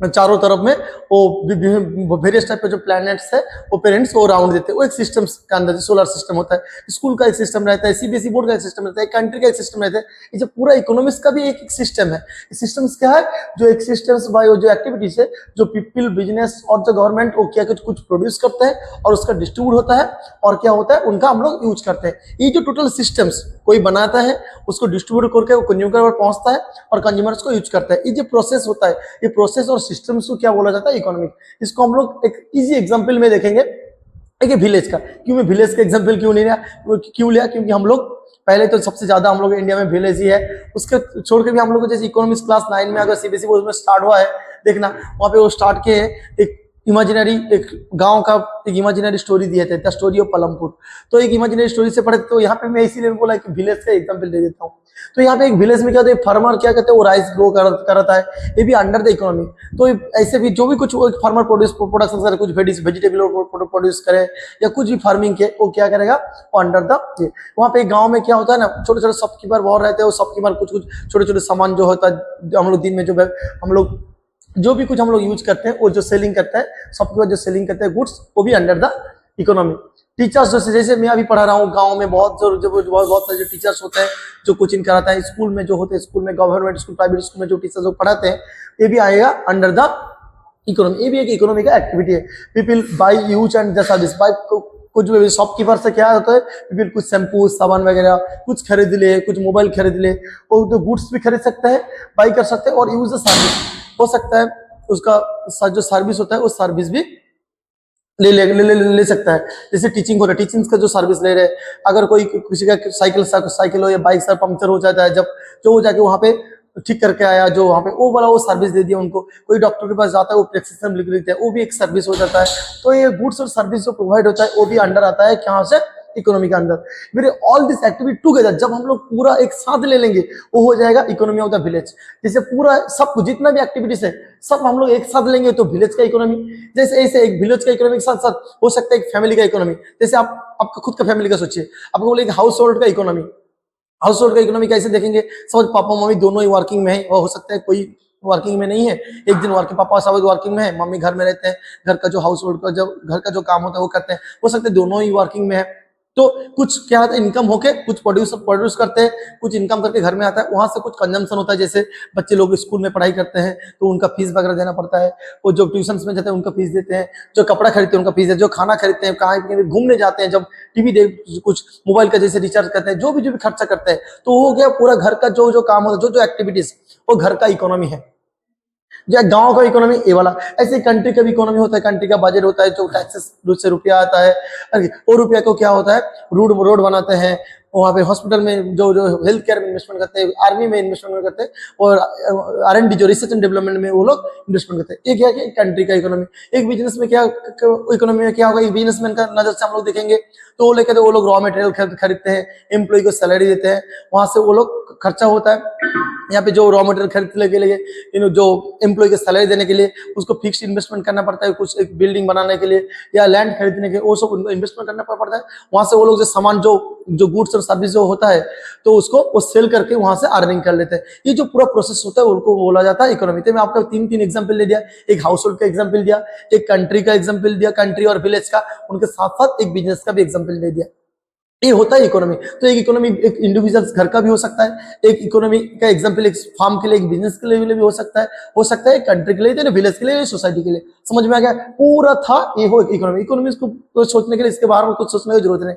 चारों तरफ में वो वेरियस टाइप के जो प्लैनेट्स है, वो पेरेंट्स वो राउंड देते हैं, वो एक सिस्टम का अंदर सोलर सिस्टम होता है। स्कूल का एक सिस्टम रहता है, सीबीएसई बोर्ड का एक सिस्टम रहता है, कंट्री का एक सिस्टम रहता है। ये जो पूरा इकोनॉमिक्स का भी एक सिस्टम है। सिस्टम्स क्या है, जो एक सिस्टम्स बाय जो एक्टिविटीज है, जो पीपल, बिजनेस और जो गवर्नमेंट वो क्या कुछ प्रोड्यूस करते हैं और उसका डिस्ट्रीब्यूट होता है, और क्या होता है, उनका हम लोग यूज करते हैं। ये जो टोटल सिस्टम्स कोई बनाता है, उसको डिस्ट्रीब्यूट करके वो कंज्यूमर पर पहुंचता है और कंज्यूमर्स को यूज करता है। ये जो प्रोसेस होता है, ये प्रोसेस और सिस्टम्स को क्या बोला जाता है, इकोनॉमिक। इसको हम लोग एक इजी एग्जांपल में देखेंगे, एक विलेज का। क्यों मैं विलेज का एग्जांपल क्यों लिया, क्योंकि हम लोग पहले तो सबसे ज्यादा हम लोग इंडिया में विलेज ही है। उसके छोड़ के भी हम लोग को जैसे इकोनॉमिक्स क्लास 9 में अगर सीबीएसई बोर्ड में स्टार्ट हुआ है, देखना वहां पे वो स्टार्ट किए एक इमेजिनरी एक गांव का एक इमेजिनरी स्टोरी दिए थे, द स्टोरी ऑफ पलमपुर। तो एक इमेजिनरी स्टोरी से पढ़े, तो यहाँ पे मैं इसीलिए बोला कि विलेज का एग्जांपल दे देता हूँ। तो यहाँ पे एक विलेज में क्या होता है, फार्मर क्या कहते हैं, वो राइस ग्रो करता है, ये भी अंडर द इकोनॉमी। तो ऐसे भी जो भी कुछ फार्मर प्रोडक्शन करे, कुछ वेजिटेबल प्रोड्यूस करे या कुछ भी फार्मिंग के, वो क्या करेगा, वो अंडर द। वहाँ पे गाँव में क्या होता है ना, छोटे छोटे शॉपकीपर बहुत रहते हैं, वो शॉपकीपर कुछ कुछ छोटे छोटे सामान जो होता है, हम लोग दिन में जो हम लोग जो भी कुछ हम लोग यूज करते हैं, वो जो सेलिंग करता है, सबके बाद जो सेलिंग करते हैं गुड्स, वो भी अंडर द इकोनॉमी। टीचर्स जैसे मैं अभी पढ़ा रहा हूँ गांव में, बहुत सारे जो टीचर्स होते हैं जो कोचिंग कराता है, स्कूल में जो होते हैं, स्कूल में गवर्नमेंट स्कूल, प्राइवेट स्कूल में जो टीचर्स जो पढ़ाते हैं, ये भी आएगा अंडर द इकोनॉमी। ये भी एक इकोनॉमी का एक्टिविटी है। People by use and the service, by कुछ भी शॉपकीपर से क्या होता है, पीपल कुछ शैम्पू सामान वगैरह कुछ खरीद ले, कुछ मोबाइल खरीद ले, वो तो गुड्स भी खरीद सकते हैं, बाई कर सकते हैं, और यूज द सर्विस हो सकता है, उसका जो सर्विस होता है वो सर्विस भी ले सकता है। जैसे टीचिंग हो रहा है, टीचिंग का जो सर्विस ले रहे हैं, अगर कोई किसी का साइकिल हो या बाइक सर पंक्चर हो जाता है, जब जो हो जाके वहां पे ठीक करके आया, जो वहां पे वो वाला वो सर्विस दे दिया उनको। कोई डॉक्टर के पास जाता है, वो प्रेस्क्रिप्शन लिख देते हैं, वो भी एक सर्विस हो जाता है। तो ये गुड्स और सर्विस जो प्रोवाइड होता है, वो भी अंडर आता है कहाँ से, इकोनॉमी के अंदर। मेरे ऑल दिस एक्टिविटी टुगेदर जब हम लोग पूरा एक साथ ले लेंगे, वो हो जाएगा इकोनॉमी ऑफ द विलेज। जैसे पूरा सब कुछ जितना भी एक्टिविटीज है, सब हम लोग एक साथ लेंगे तो विलेज का इकोनॉमी। जैसे ऐसे एक विलेज का इकोनॉमी के साथ साथ हो सकता है एक फैमिली का इकोनॉमी। जैसे आप आपका खुद का फैमिली का सोचिए, आपको बोले हाउस होल्ड का इकोनॉमी। हाउस होल्ड का इकोनॉमी कैसे देखेंगे, समझ पापा मम्मी दोनों ही वर्किंग में है, और हो सकता है कोई वर्किंग में नहीं है, एक दिन वर्किंग, पापा सब वर्किंग में है, मम्मी घर में रहते हैं, घर का जो हाउस होल्ड का जो घर का जो काम होता है वो करते हैं, हो सकता है दोनों ही वर्किंग में है। तो कुछ क्या होता है, इनकम होके कुछ प्रोड्यूस करते हैं, कुछ इनकम करके घर में आता है, वहां से कुछ कंजम्पशन होता है। जैसे बच्चे लोग स्कूल में पढ़ाई करते हैं तो उनका फीस वगैरह देना पड़ता है, वो जो ट्यूशन में जाते हैं उनका फीस देते हैं, जो कपड़ा खरीदते हैं उनका फीस है, जो खाना खरीदते हैं, कहीं घूमने जाते हैं, जब टीवी देख कुछ मोबाइल का जैसे रिचार्ज करते हैं, जो भी खर्चा करते हैं, तो हो गया पूरा घर का जो काम होता है, जो एक्टिविटीज, वो घर का इकोनॉमी है। जो गांव का इकोनॉमी ये वाला। ऐसे कंट्री का भी इकोनॉमी होता है, कंट्री का बजट होता है, जो टैक्सेस से रुपया आता है, और रुपया को क्या होता है, रोड बनाते हैं, वहाँ पे हॉस्पिटल में जो हेल्थ केयर में इन्वेस्टमेंट करते हैं, आर्मी में इन्वेस्टमेंट करते हैं, और R&D जो रिसर्च एंड डेवलपमेंट में वो लोग इन्वेस्टमेंट करते हैं। ये क्या है, कंट्री का इकोनॉमी। एक बिजनेस में क्या इकोनॉमी में क्या होगा, एक बिजनेसमैन का नजर से हम लोग देखेंगे तो वो लेकर वो लोग रॉ मटेरियल खरीदते हैं, एम्प्लॉय को सैलरी देते हैं, वहां से वो लोग खर्चा होता है। यहाँ पे जो रॉ मटेरियल खरीदने के लिए जो एम्प्लॉय के सैलरी देने के लिए उसको फिक्स्ड इन्वेस्टमेंट करना पड़ता है, कुछ एक बिल्डिंग बनाने के लिए या लैंड खरीदने के, वो सब उनको इन्वेस्टमेंट करना पड़ता है। वहां से वो लोग जो सामान जो गुड्स और सर्विस जो होता है, तो उसको वो सेल करके वहां से अर्निंग कर लेते हैं। ये जो पूरा प्रोसेस होता है उनको बोला जाता है इकोनॉमी। तो मैं आपको तीन एग्जाम्पल दे दिया, एक हाउस होल्ड का एग्जाम्पल दिया, एक कंट्री का एग्जाम्पल दिया, कंट्री और विलेज का, उनके साथ साथ एक बिजनेस का भी एग्जाम्पल दे दिया। ये होता है इकोनॉमी। तो एक इकोनॉमी एक इंडिविजुअल घर का भी हो सकता है, एक इकोनॉमी का एग्जांपल एक फार्म के लिए, एक बिजनेस के लिए भी हो सकता है कंट्री के लिए, विलेज के लिए, सोसाइटी के लिए। समझ में आ गया, पूरा था ये हो इकोनॉमी। इकोनॉमी को सोचने के लिए इसके बारे में कुछ सोचने की जरूरत नहीं।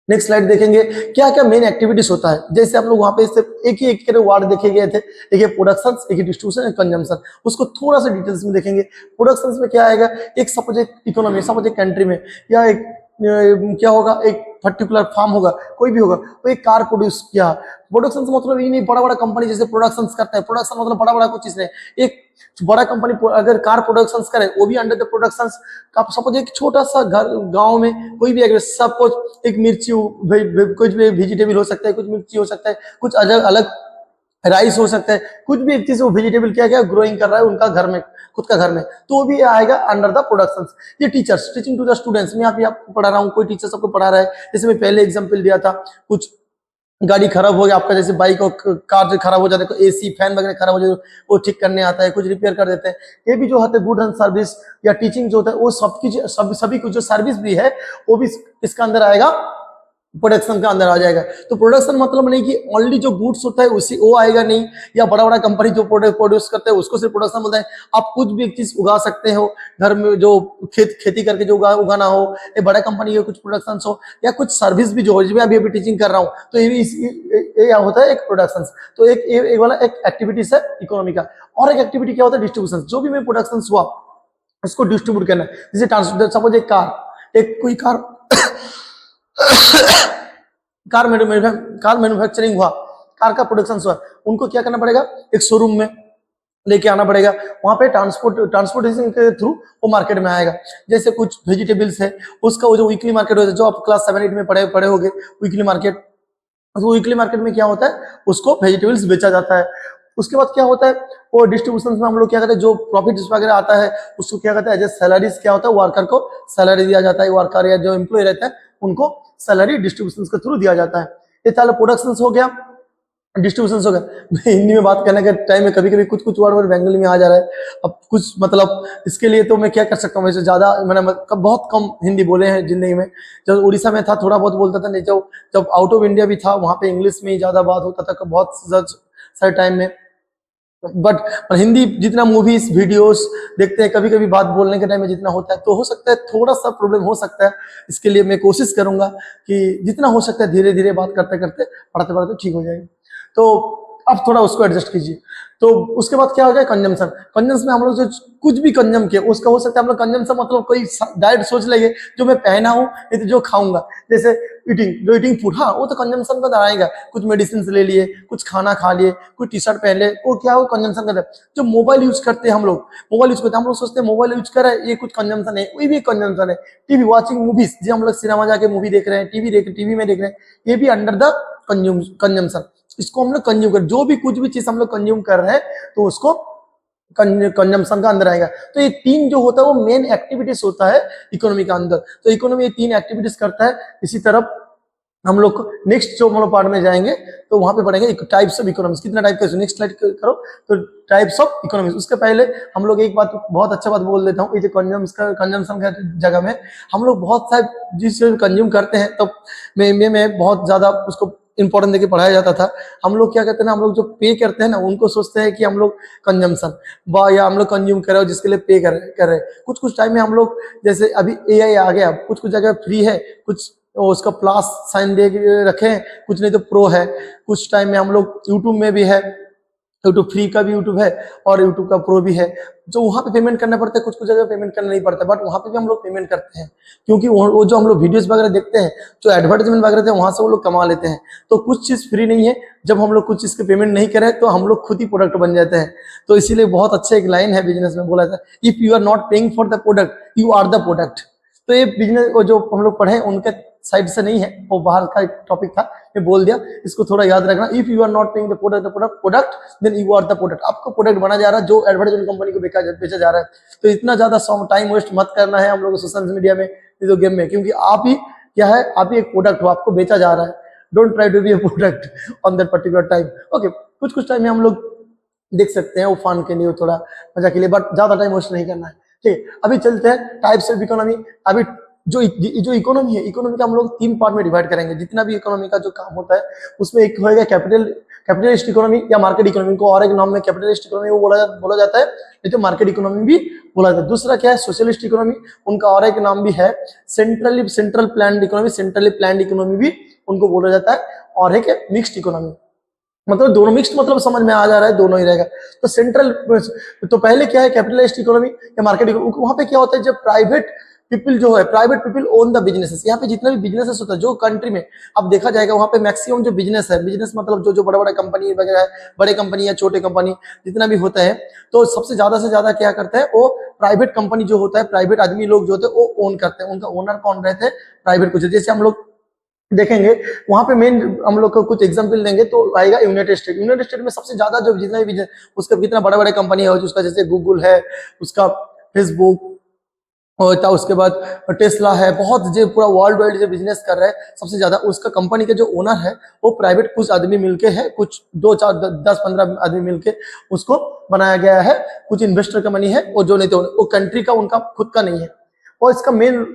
नेक्स्ट स्लाइड देखेंगे क्या क्या मेन एक्टिविटीज होता है। जैसे आप लोग वहां पे सिर्फ एक वार्ड देखे गए थे, एक है प्रोडक्शन, एक है डिस्ट्रीब्यूशन, एक कंजम्पशन। उसको थोड़ा सा डिटेल्स में देखेंगे। प्रोडक्शन में क्या आएगा, एक सपोज एक इकोनॉमी, सपोज एक कंट्री में या एक क्या होगा, एक पर्टिकुलर फार्म होगा, कोई भी होगा, वो एक कार प्रोड्यूस किया। प्रोडक्शन से मतलब ये नहीं बड़ा बड़ा कंपनी जैसे प्रोडक्शन करता है, प्रोडक्शन मतलब बड़ा बड़ा कुछ चीज नहीं। एक बड़ा कंपनी अगर कार प्रोडक्शन करे, वो भी अंडर द प्रोडक्शन। सपोज एक छोटा सा घर गांव में कोई भी अगर सपोज एक मिर्ची, कुछ भी वेजिटेबल हो सकता है, कुछ मिर्ची हो सकता है, कुछ अलग राइस हो सकता है, कुछ भी एक चीज वो वेजिटेबल क्या ग्रोइंग कर रहा है उनका घर में, खुद का घर में, तो वो भी आएगा अंडर द प्रोडक्शन। ये teachers, teaching to the students, मैं आपको पढ़ा रहा हूँ, कोई टीचर सबको पढ़ा रहा है। जैसे मैं पहले एग्जांपल दिया था, कुछ गाड़ी खराब हो गया आपका, जैसे बाइक और कार जो खराब हो जाता है, तो एसी फैन वगैरह खराब हो जाए वो ठीक करने आता है, कुछ रिपेयर कर देते हैं। ये भी जो होता है गुड एंड सर्विस या टीचिंग जो होता है, वो सभी कुछ जो सर्विस भी है वो भी इसका अंदर आएगा, प्रोडक्शन का अंदर आ जाएगा। तो प्रोडक्शन मतलब नहीं कि ओनली जो गुड्स होता है उसी वो आएगा नहीं, या बड़ा बड़ा कंपनी जो प्रोड्यूस करते हैं उसको सिर्फ प्रोडक्शन बोलते हैं। आप कुछ भी एक चीज उगा सकते हो घर में, जो खेती करके जो उगाना हो, ये बड़ा कंपनी के कुछ प्रोडक्शन हो, या कुछ सर्विस भी जो हो, मैं अभी टीचिंग कर रहा हूँ, तो ये होता है एक प्रोडक्शन। तो एक वाला एक एक्टिविटीज है इकोनॉमी का। और एक एक्टिविटी क्या होता है, डिस्ट्रीब्यूशन। जो भी मैं प्रोडक्शन हुआ उसको डिस्ट्रीब्यूट करना है। जैसे सपोज एक कोई कार मैन्युफैक्चरिंग हुआ, कार का प्रोडक्शन हुआ, उनको क्या करना पड़ेगा, एक शोरूम में लेके आना पड़ेगा। वहां पे ट्रांसपोर्टेशन के थ्रू वो मार्केट में आएगा। जैसे कुछ वेजिटेबल्स है, उसका वो जो वीकली मार्केट होता है, जो आप क्लास 7-8 में पढ़े होगे, वीकली मार्केट। तो वीकली मार्केट में क्या होता है, उसको वेजिटेबल्स बेचा जाता है। उसके बाद क्या होता है, वो डिस्ट्रीब्यूशन में हम लोग क्या करते हैं, जो प्रॉफिट वगैरह आता है उसको क्या करते हैं, एज सैलरीज क्या होता है, वर्कर को सैलरी दिया जाता है, वर्कर या जो एम्प्लॉय रहता है उनको सैलरी डिस्ट्रीब्यूशन के थ्रू दिया जाता है। ये सारा प्रोडक्शन हो गया, डिस्ट्रीब्यूशन हो गया। हिंदी में बात करने के टाइम में कभी कभी कुछ कुछ वर्ड बंगाली में आ जा रहा है। अब कुछ मतलब इसके लिए तो मैं क्या कर सकता हूँ, वैसे ज्यादा मैंने बहुत कम हिंदी बोले हैं जिंदगी में। जब उड़ीसा में था थोड़ा बहुत बोलता था, नहीं जब आउट ऑफ इंडिया भी था वहां पे इंग्लिश में ही ज्यादा बात होता था बहुत सारे टाइम में। बट हिंदी जितना मूवीज वीडियोस देखते हैं, कभी कभी बात बोलने के टाइम में जितना होता है, तो हो सकता है थोड़ा सा प्रॉब्लम हो सकता है। इसके लिए मैं कोशिश करूंगा कि जितना हो सकता है धीरे धीरे बात करते करते पढ़ते पढ़ते ठीक हो जाएगी। तो अब थोड़ा उसको एडजस्ट कीजिए। तो उसके बाद क्या हो जाए, कंजम्पशन। कंजम्पशन में हम लोग जो कुछ भी कंजम किया उसका हो सकता है हम लोग कंजम्पशन मतलब कोई डाइट सोच लेंगे, जो मैं पहना हूं नहीं तो जो खाऊंगा, जैसे ईटिंग फूड, हाँ वो तो कंजम्पशन का आएगा। कुछ मेडिसिन ले लिए, कुछ खाना खा लिए, कुछ टी शर्ट पहन ले, वो क्या हो कंजम्पशन करते हैं। जो मोबाइल यूज करते हैं हम लोग, मोबाइल यूज करते हैं, हम लोग सोचते हैं मोबाइल यूज कर रहे हैं ये कुछ कंजम्पशन है, ये भी कंजम्पशन है। टीवी वॉचिंग मूवीज, जो हम लोग सिनेमा जाके मूवी देख रहे हैं, टीवी में देख रहे हैं, ये भी अंडर द कंजम्पशन। इसको हम लोग कंज्यूम कर, जो भी कुछ भी चीज हम लोग कंज्यूम कर रहे हैं तो उसको कंजम्पशन का अंदर आएगा। तो ये तीन जो होता है वो मेन एक्टिविटीज होता है इकोनॉमी का अंदर। तो इकोनॉमी ये तीन एक्टिविटीज करता है। इसी तरफ हम लोग नेक्स्ट जो हम लोग पार्ट में जाएंगे तो वहां पे पढ़ेंगे टाइप्स ऑफ इकोनॉमिक्स, कितना टाइप का। नेक्स्ट स्लाइड करो। तो टाइप्स ऑफ इकोनॉमिक्स, उसके पहले हम लोग एक बात बहुत अच्छा बात बोल देता हूँ, ये जो कंजम्पशन का जगह में हम लोग बहुत सारे जिस कंज्यूम करते हैं, तो में बहुत ज्यादा उसको इंपॉर्टेंट देके पढ़ाया जाता था। हम लोग क्या करते हैं ना, हम लोग जो पे करते हैं ना उनको सोचते हैं कि हम लोग कंजम्पशन या हम लोग कंज्यूम कर रहे हो जिसके लिए पे कर रहे हैं। कुछ कुछ टाइम में हम लोग, जैसे अभी एआई आ गया, कुछ कुछ जगह फ्री है, कुछ उसका प्लस साइन दे रखे हैं, कुछ नहीं तो प्रो है। कुछ टाइम में हम लोग यूट्यूब में भी है, यूट्यूब फ्री का भी यूट्यूब है और यूट्यूब का प्रो भी है, जो वहां पे पेमेंट करना पड़ता है। कुछ कुछ जगह पेमेंट करना नहीं पड़ता, बट वहां पे भी हम लोग पेमेंट करते हैं, क्योंकि वो जो हम लोग वीडियोस वगैरह देखते हैं, जो एडवर्टाइजमेंट वगैरह थे वहां से वो लोग कमा लेते हैं। तो कुछ चीज फ्री नहीं है, जब हम लोग कुछ चीज के पेमेंट नहीं करें तो हम लोग खुद ही प्रोडक्ट बन जाते हैं। तो इसीलिए बहुत अच्छा एक लाइन है बिजनेस में बोला था, if you are not paying for the product you are the product. तो ये बिजनेस जो हम लोग पढ़े उनके साइड से नहीं है, वो बाहर का एक टॉपिक था, मैं बोल दिया, इसको थोड़ा याद रखना। If you are not paying the product then you are the product. आपको प्रोडक्ट बना जा रहा है जो एडवर्टाइजमेंट कंपनी को बेचा जा रहा है। तो इतना ज्यादा टाइम वेस्ट मत करना है हम लोग सोशल मीडिया में, वीडियो गेम में, क्योंकि आप ही क्या है, आप ही एक प्रोडक्ट हो, आपको बेचा जा रहा है। Don't try to be a product on that particular time. Okay, कुछ कुछ टाइम में हम लोग देख सकते हैं वो फन के लिए, थोड़ा मजा के लिए, बट ज्यादा टाइम वेस्ट नहीं करना है। ठीक है, अभी चलते हैं टाइप्स ऑफ इकोनॉमी। अभी जो इकोनॉमी है, इकोनॉमी का हम लोग 3 पार्ट में डिवाइड करेंगे। जितना भी इकोनॉमी का जो काम होता है उसमें एक होगा कैपिटलिस्ट इकोनॉमी या मार्केट इकोनॉमी को और एक नाम में कैपिटलिस्ट इकोनॉमी वो बोला जाता है, नहीं तो मार्केट इकोनॉमी भी बोला जाता है। दूसरा क्या है, सोशलिस्ट इकोनॉमी, उनका और एक नाम भी है central planned economy, centrally planned economy भी उनको बोला जाता है। और एक है मिक्स्ड इकोनॉमी, मतलब दोनों मिक्स्ड, मतलब समझ में आ जा रहा है, दोनों ही रहेगा। तो सेंट्रल, तो पहले क्या है कैपिटलिस्ट इकोनॉमी या मार्केट इकोनॉमी, वहां पे क्या होता है, जब प्राइवेट पीपल जो है, private people own the businesses. यहाँ पे जितना भी बिजनेसेस होता है जो कंट्री में अब देखा जाएगा, वहां पे मैक्सिमम जो बिजनेस है, बिजनेस मतलब जो बड़ा बड़ा कंपनी वगैरह है, बड़े कंपनी या छोटे कंपनी जितना भी होता है, तो सबसे ज्यादा से ज्यादा क्या करता है, वो प्राइवेट कंपनी जो होता है, प्राइवेट आदमी लोग जो होते हैं वो ओन करते हैं। उनका ओनर कौन रहते हैं, प्राइवेट कुछ, जैसे हम लोग देखेंगे वहां पे मेन हम लोग को कुछ एग्जांपल देंगे तो आएगा यूनाइटेड स्टेट में सबसे ज्यादा जो जितना भी बिजनेस, उसका कितना बड़े बड़े कंपनी है, उसका जैसे गूगल है, उसका फेसबुक होता है, उसके बाद टेस्ला है, बहुत जो पूरा वर्ल्ड वाइड जो बिजनेस कर रहे हैं सबसे ज्यादा, उसका कंपनी के जो ओनर है वो प्राइवेट कुछ आदमी मिलके है, कुछ 2 4 10 15 आदमी मिलके उसको बनाया गया है। कुछ इन्वेस्टर का मनी है, वो जो नहीं तो वो कंट्री का, उनका खुद का नहीं है। और इसका मेन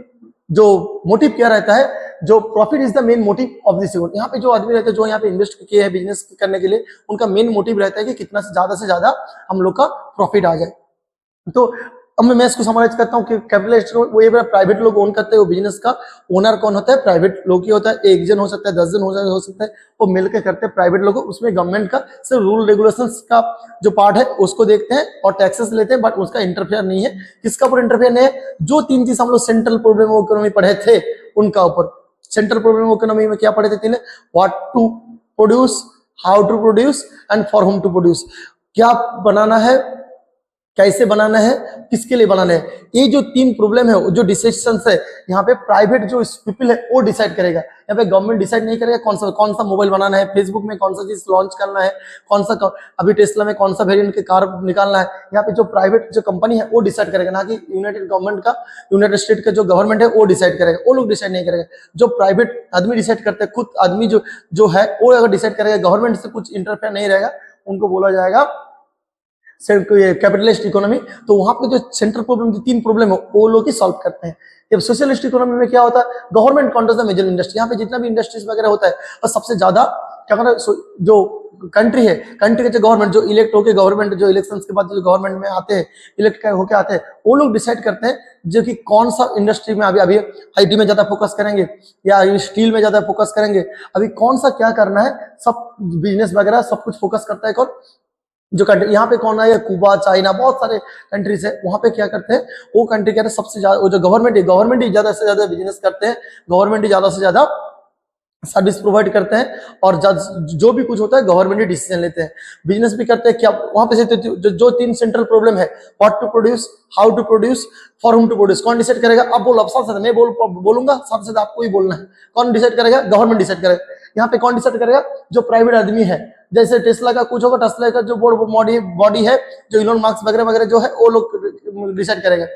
जो मोटिव क्या रहता है, जो profit is the main motive of this. यहाँ पे जो आदमी रहते हैं जो यहाँ पे इन्वेस्ट किए हैं बिजनेस करने के लिए, उनका मेन मोटिव रहता है कि कितना से ज्यादा हम लोग का प्रॉफिट आ जाए। तो अब मैं इसको समराइज करता हूँ कि कैपिटलिस्ट वो ये प्राइवेट लोग ओन करते हैं, वो बिजनेस का ओनर कौन होता है, प्राइवेट लोग ही होता है। 1 जन हो सकता है, 10 जन हो सकता है, वो मिलकर करते हैं प्राइवेट लोग। उसमें गवर्नमेंट का सिर्फ रूल रेगुलेशंस का जो पार्ट है उसको देखते हैं और टैक्सेस लेते हैं, बट उसका इंटरफेयर नहीं है। किसका ऊपर इंटरफेयर नहीं है, जो 3 चीज हम लोग सेंट्रल प्रॉब्लम ऑफ इकोनॉमी पढ़े थे उनका ऊपर। सेंट्रल प्रॉब्लम ऑफ इकोनॉमी में क्या पढ़े थे 3, what to produce, how to produce and for whom to produce. क्या बनाना है, कैसे बनाना है, किसके लिए बनाना है, ये जो 3 प्रॉब्लम है, जो डिसीजंस है, यहाँ पे प्राइवेट जो पीपल है वो डिसाइड करेगा। यहाँ पे गवर्नमेंट डिसाइड नहीं करेगा कौन सा मोबाइल बनाना है, फेसबुक में कौन सा चीज लॉन्च करना है, अभी टेस्ला में कौन सा वेरिएंट के कार निकालना है। यहाँ पे जो प्राइवेट जो कंपनी है वो डिसाइड करेगा, ना कि यूनाइटेड स्टेट का जो गवर्नमेंट है वो डिसाइड करेगा। वो लोग डिसाइड नहीं करेगा, जो प्राइवेट आदमी डिसाइड करते हैं, खुद आदमी जो है वो अगर डिसाइड करेगा, गवर्नमेंट से कुछ इंटरफेयर नहीं रहेगा, उनको बोला जाएगा कैपिटलिस्ट इकोनॉमी। तो वहां पे जो सेंट्रल प्रॉब्लम, 3 प्रॉब्लम है, वो लोग ही सॉल्व करते हैं। जब सोशलिस्ट इकोनॉमी में क्या होता है, government controls the major industry. यहाँ पे जितना भी इंडस्ट्रीज वगैरह होता है, और सबसे ज्यादा क्या करता है, जो कंट्री है, कंट्री के जो गवर्नमेंट जो इलेक्ट होकर गवर्नमेंट जो इलेक्शंस के बाद जो गवर्नमेंट में आते हैं, इलेक्ट होके आते हैं, वो लोग डिसाइड करते हैं जो कि कौन सा इंडस्ट्री में अभी आईटी में ज्यादा फोकस करेंगे या स्टील में ज्यादा फोकस करेंगे, अभी कौन सा क्या करना है, सब बिजनेस वगैरह सब कुछ फोकस करता है कौन, जो कंट्री। यहाँ पे कौन है, क्यूबा, चाइना, बहुत सारे कंट्रीज है। वहां पे क्या करते हैं, वो कंट्री कहते हैं सबसे ज्यादा, वो जो गवर्नमेंट ही ज्यादा से ज्यादा बिजनेस करते हैं, गवर्नमेंट ही ज्यादा से ज्यादा सर्विस प्रोवाइड करते हैं, और जो भी कुछ होता है गवर्नमेंट ही डिसीजन लेते हैं। बिजनेस भी करते हैं क्या, वहां पे से जो 3 सेंट्रल प्रॉब्लम है, what to produce, how to produce, for whom to produce, कौन डिसाइड करेगा। अब बोलो, अब साथ मैं बोलूंगा, साथ आपको ही बोलना है। कौन डिसाइड करेगा, गवर्नमेंट डिसाइड करेगा। यहाँ पे कौन डिसाइड करेगा, जो प्राइवेट आदमी है, जैसे टेस्ला का कुछ होगा, टेस्ला का जो बॉडी है, जो इलोन मार्क्स वगैरह वगैरह जो है, वो लोग डिसाइड करेगा।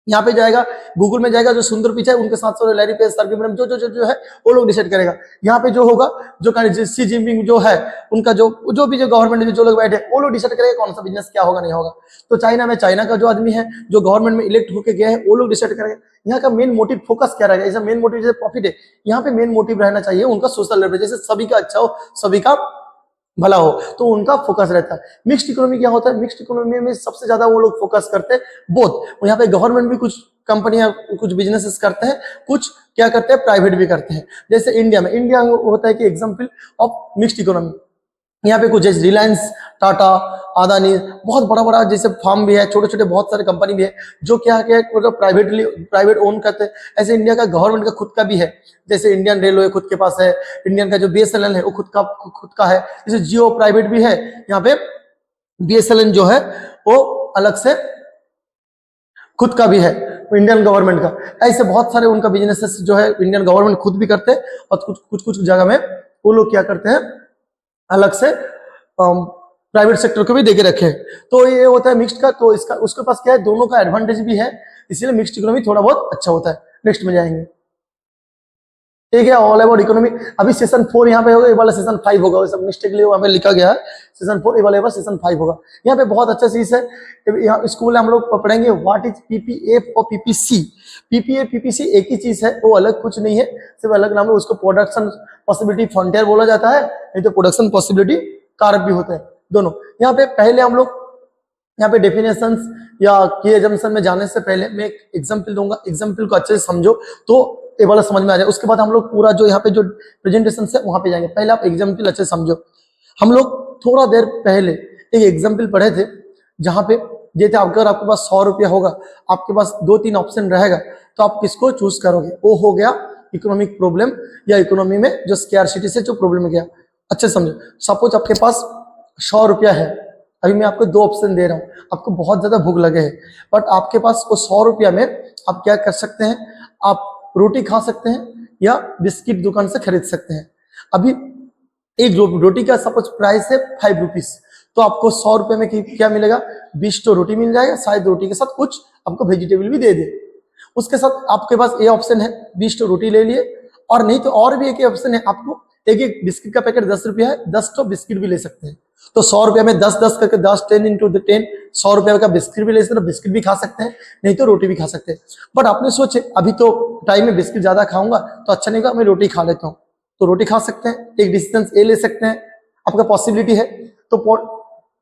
यहाँ पे जाएगा, गूगल में जाएगा, जो सुंदर पिचाई, उनके साथ लैरी पेज, सर्गे ब्रह्म, जो है वो लोग डिसाइड करेगा। यहाँ पे जो होगा, जो सी जिनपिंग जो है, उनका जो भी जो गवर्नमेंट में जो लोग बैठे, वो लोग डिसाइड करेगा कौन सा बिजनेस क्या होगा नहीं होगा। तो चाइना में चाइना का जो आदमी है, जो गवर्नमेंट में इलेक्ट होकर गया है, वो लोग डिसाइड करेगा। यहाँ का मेन मोटिव फोकस क्या रहेगा, ऐसा मेन मोटिव जैसे प्रॉफिट है, यहाँ पे मेन मोटिव रहना चाहिए उनका सोशल लेवल, जैसे सभी का अच्छा हो, सभी का भला हो, तो उनका फोकस रहता है। मिक्स्ड इकोनॉमी क्या होता है, मिक्स्ड इकोनॉमी में सबसे ज्यादा वो लोग फोकस करते हैं बोथ। यहाँ पे गवर्नमेंट भी कुछ कंपनियां कुछ बिजनेसेस करते हैं, कुछ क्या करते हैं, प्राइवेट भी करते हैं। जैसे इंडिया होता है कि एग्जांपल ऑफ मिक्स्ड इकोनॉमी। यहाँ पे कुछ जैसे रिलायंस, टाटा, अदानी, बहुत बड़ा बड़ा जैसे फार्म भी है, छोटे छोटे बहुत सारे कंपनी भी है, जो क्या है मतलब प्राइवेट ओन करते हैं। ऐसे इंडिया का गवर्नमेंट का खुद का भी है, जैसे इंडियन रेलवे खुद के पास है, इंडियन का जो बीएसएनएल है वो खुद का है, जैसे जियो प्राइवेट भी है। यहाँ पे बीएसएनएल जो है वो अलग से खुद का भी है, इंडियन गवर्नमेंट का। ऐसे बहुत सारे उनका बिजनेसेस जो है इंडियन गवर्नमेंट खुद भी करते हैं, और कुछ जगह में वो लोग क्या करते हैं, अलग से प्राइवेट सेक्टर को भी देके रखे। तो ये होता है मिक्स्ड का। तो इसका उसके पास क्या है, दोनों का एडवांटेज भी है, इसीलिए मिक्स्ड इकोनॉमी थोड़ा बहुत अच्छा होता है। नेक्स्ट में जाएंगे, ठीक है, ऑल अबाउट इकोनॉमी। अभी सेशन 4 यहाँ पे होगा, ये वाला सेशन 5 होगा, सब मिस्टेकली वहां पे लिखा गया है सेशन 4, ये वाला सेशन 5 होगा। यहाँ पे बहुत अच्छा चीज है, यहाँ स्कूल में हम लोग पढ़ेंगे व्हाट इज पीपीए और पीपीसी। पीपीए पीपीसी एक ही चीज है, वो अलग कुछ नहीं है, सिर्फ अलग नाम है। उसको प्रोडक्शन पॉसिबिलिटी फ्रंटियर बोला जाता है, नहीं तो प्रोडक्शन पॉसिबिलिटी कारक भी होते हैं दोनों। यहाँ पे पहले हम लोग यहाँ पे डेफिनेशंस या की एजम्पशन में जाने से पहले मैं एक एग्जांपल दूंगा, एग्जांपल को अच्छे से समझो तो ये वाला समझ में आ जाए। उसके बाद हम लोग पूरा जो यहाँ पे जो प्रेजेंटेशन है वहां पे जाएंगे। पहले आप एग्जांपल अच्छे से समझो। हम लोग थोड़ा देर पहले एक एग्जांपल पढ़े थे, जहां पे ये थे, अगर आपके पास 100 रुपया होगा, आपके पास 2-3 ऑप्शन रहेगा, तो आप किसको चूज करोगे। वो हो गया इकोनॉमिक प्रॉब्लम, या इकोनॉमी में जो स्कैरसिटी से जो प्रॉब्लम गया। अच्छे समझो, सपोज आपके पास 100 रुपया है, अभी मैं आपको 2 ऑप्शन दे रहा हूँ, आपको बहुत ज्यादा भूख लगे है, बट आपके पास वो 100 रुपया में आप क्या कर सकते हैं, आप रोटी खा सकते हैं या बिस्किट दुकान से खरीद सकते हैं। अभी एक रोटी का सपोज प्राइस है 5 रुपीज, तो आपको 100 रुपए में क्या मिलेगा, 20 तो रोटी मिल जाएगा, शायद रोटी के साथ कुछ आपको वेजिटेबल भी दे दे। उसके साथ आपके पास ये ऑप्शन है, 20 तो रोटी ले लिए, और नहीं तो और भी एक ऑप्शन है, आपको एक बिस्किट का पैकेट 10 रुपया है, 10 तो बिस्किट भी ले सकते हैं। तो 100 रुपया में 10 करके 10 10 इंटू 10, 100 रुपया का बिस्किट भी ले सकते हैं, बिस्किट भी खा सकते हैं, नहीं तो रोटी भी खा सकते हैं। बट आपने सोचे अभी तो टाइम में बिस्किट ज्यादा खाऊंगा तो अच्छा नहीं होगा, मैं रोटी खा लेता हूँ, तो रोटी खा सकते हैं, एक डिसीजन ए ले सकते हैं, आपका पॉसिबिलिटी है। तो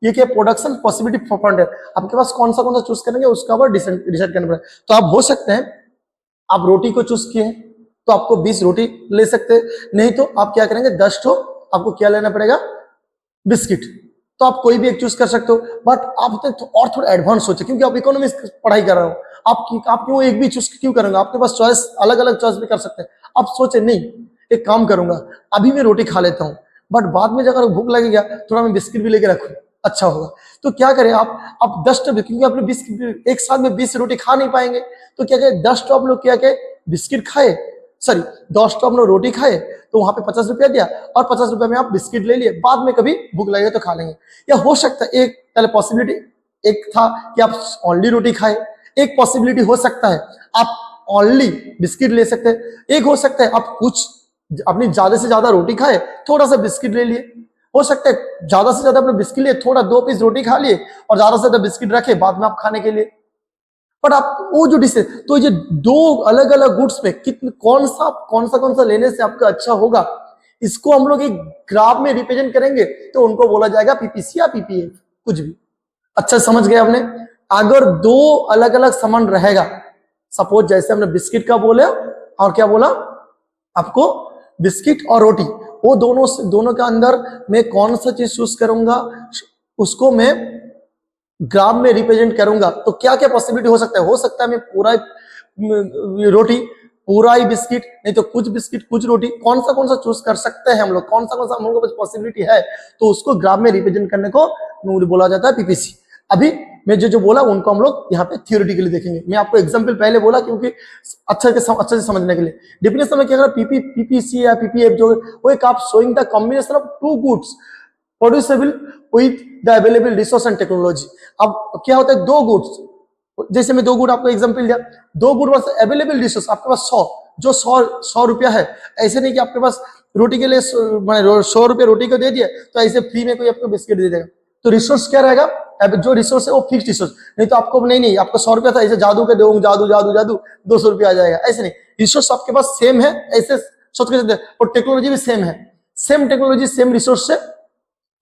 ये क्या प्रोडक्शन पॉसिबिलिटी फॉर है, आपके पास कौन सा चूज करेंगे उसका ऊपर डिसाइड करना पड़ेगा। तो आप हो सकते हैं आप रोटी को चूज किए तो आपको 20 रोटी ले सकते हैं, नहीं तो आप क्या करेंगे 10 तो आपको क्या लेना पड़ेगा, बिस्किट। तो आप कोई भी एक चूज कर सकते हो, बट आप और थोड़ा एडवांस सोचे, क्योंकि आप इकोनॉमिक्स पढ़ाई कर रहे हो, आप क्यों एक भी चूज क्यों करेंगे, आपके पास चॉइस अलग अलग चॉइस भी कर सकते हैं। आप सोचे नहीं एक काम करूंगा, अभी मैं रोटी खा लेता हूँ, बट बाद में अगर भूख लगेगा थोड़ा मैं बिस्किट भी लेके रखूँ, अच्छा होगा। तो क्या करें आप 10 टॉप, क्योंकि आप लोग 20 एक साथ में 20 रोटी खा नहीं पाएंगे, तो क्या करें 10 टॉप लोग क्या कहे बिस्किट खाए, सॉरी 10 टॉप लोग रोटी खाए, तो वहां पे 50 रुपया दिया और 50 रुपया में आप बिस्किट ले लिए, बाद में कभी भूख लगेगा तो खा लेंगे। या हो सकता है एक पहले पॉसिबिलिटी एक था कि आप ओनली रोटी खाए, एक पॉसिबिलिटी हो सकता है आप ओनली बिस्किट ले सकते हैं, एक हो सकता है आप कुछ अपनी ज्यादा से ज्यादा रोटी खाए, थोड़ा सा बिस्किट ले लिए, हो सकता है ज्यादा से ज्यादा अपने बिस्किट लिए, थोड़ा 2 पीस रोटी खा लिए और ज्यादा से ज्यादा बिस्किट रखे बाद में आप खाने के लिए। पर आप वो जो डिश है, तो ये 2 अलग अलग गुड्स में कितने कौन सा लेने से आपका अच्छा होगा, इसको हम लोग एक ग्राफ में रिप्रेजेंट करेंगे, तो उनको बोला जाएगा पीपीसी या पीपीए, कुछ भी। अच्छा समझ गए आपने। अगर 2 अलग अलग सामान रहेगा, सपोज जैसे हमने बिस्किट का बोले और क्या बोला आपको, बिस्किट और रोटी, वो दोनों के अंदर मैं कौन सा चीज चूज करूंगा, उसको मैं ग्राम में रिप्रेजेंट करूंगा, तो क्या क्या पॉसिबिलिटी हो सकता है मैं पूरा रोटी, पूरा ही बिस्किट, नहीं तो कुछ बिस्किट कुछ रोटी, कौन सा चूज कर सकते हैं हम लोग, कौन सा हम लोगों को पॉसिबिलिटी है, तो उसको ग्राम में रिप्रेजेंट करने को बोला जाता है पीपीसी। अभी मैं जो बोला उनको हम लोग यहाँ पे थियोरेटिकली देखेंगे। मैं आपको एग्जांपल पहले बोला क्योंकि अच्छे से समझने के लिए। डेफिनेशन में क्या पीपीसी या पीपीएफ जो वो एक आप showing the combination of 2 goods producible with the available resource and technology. अब क्या होता है 2 गुड्स, जैसे मैं 2 गुड आपको एग्जांपल दिया, 2 गुड वर्स अवेलेबल रिसोर्स आपके पास 100, जो 100 रुपया है, ऐसे नहीं कि आपके पास रोटी के लिए 100 रुपया रोटी को दे दिया तो ऐसे फ्री में कोई आपको बिस्किट दे देगा, तो रिसोर्स क्या रहेगा, अब जो रिसोर्स है वो फिक्स रिसोर्स, नहीं तो आपको नहीं आपको 100 रुपया था, ऐसे जादू के दो जादू 200 रुपया आ जाएगा, ऐसे नहीं, रिसोर्स आपके पास सेम है, ऐसे सोच के चलते, और टेक्नोलॉजी भी सेम है, सेम टेक्नोलॉजी सेम रिसोर्स से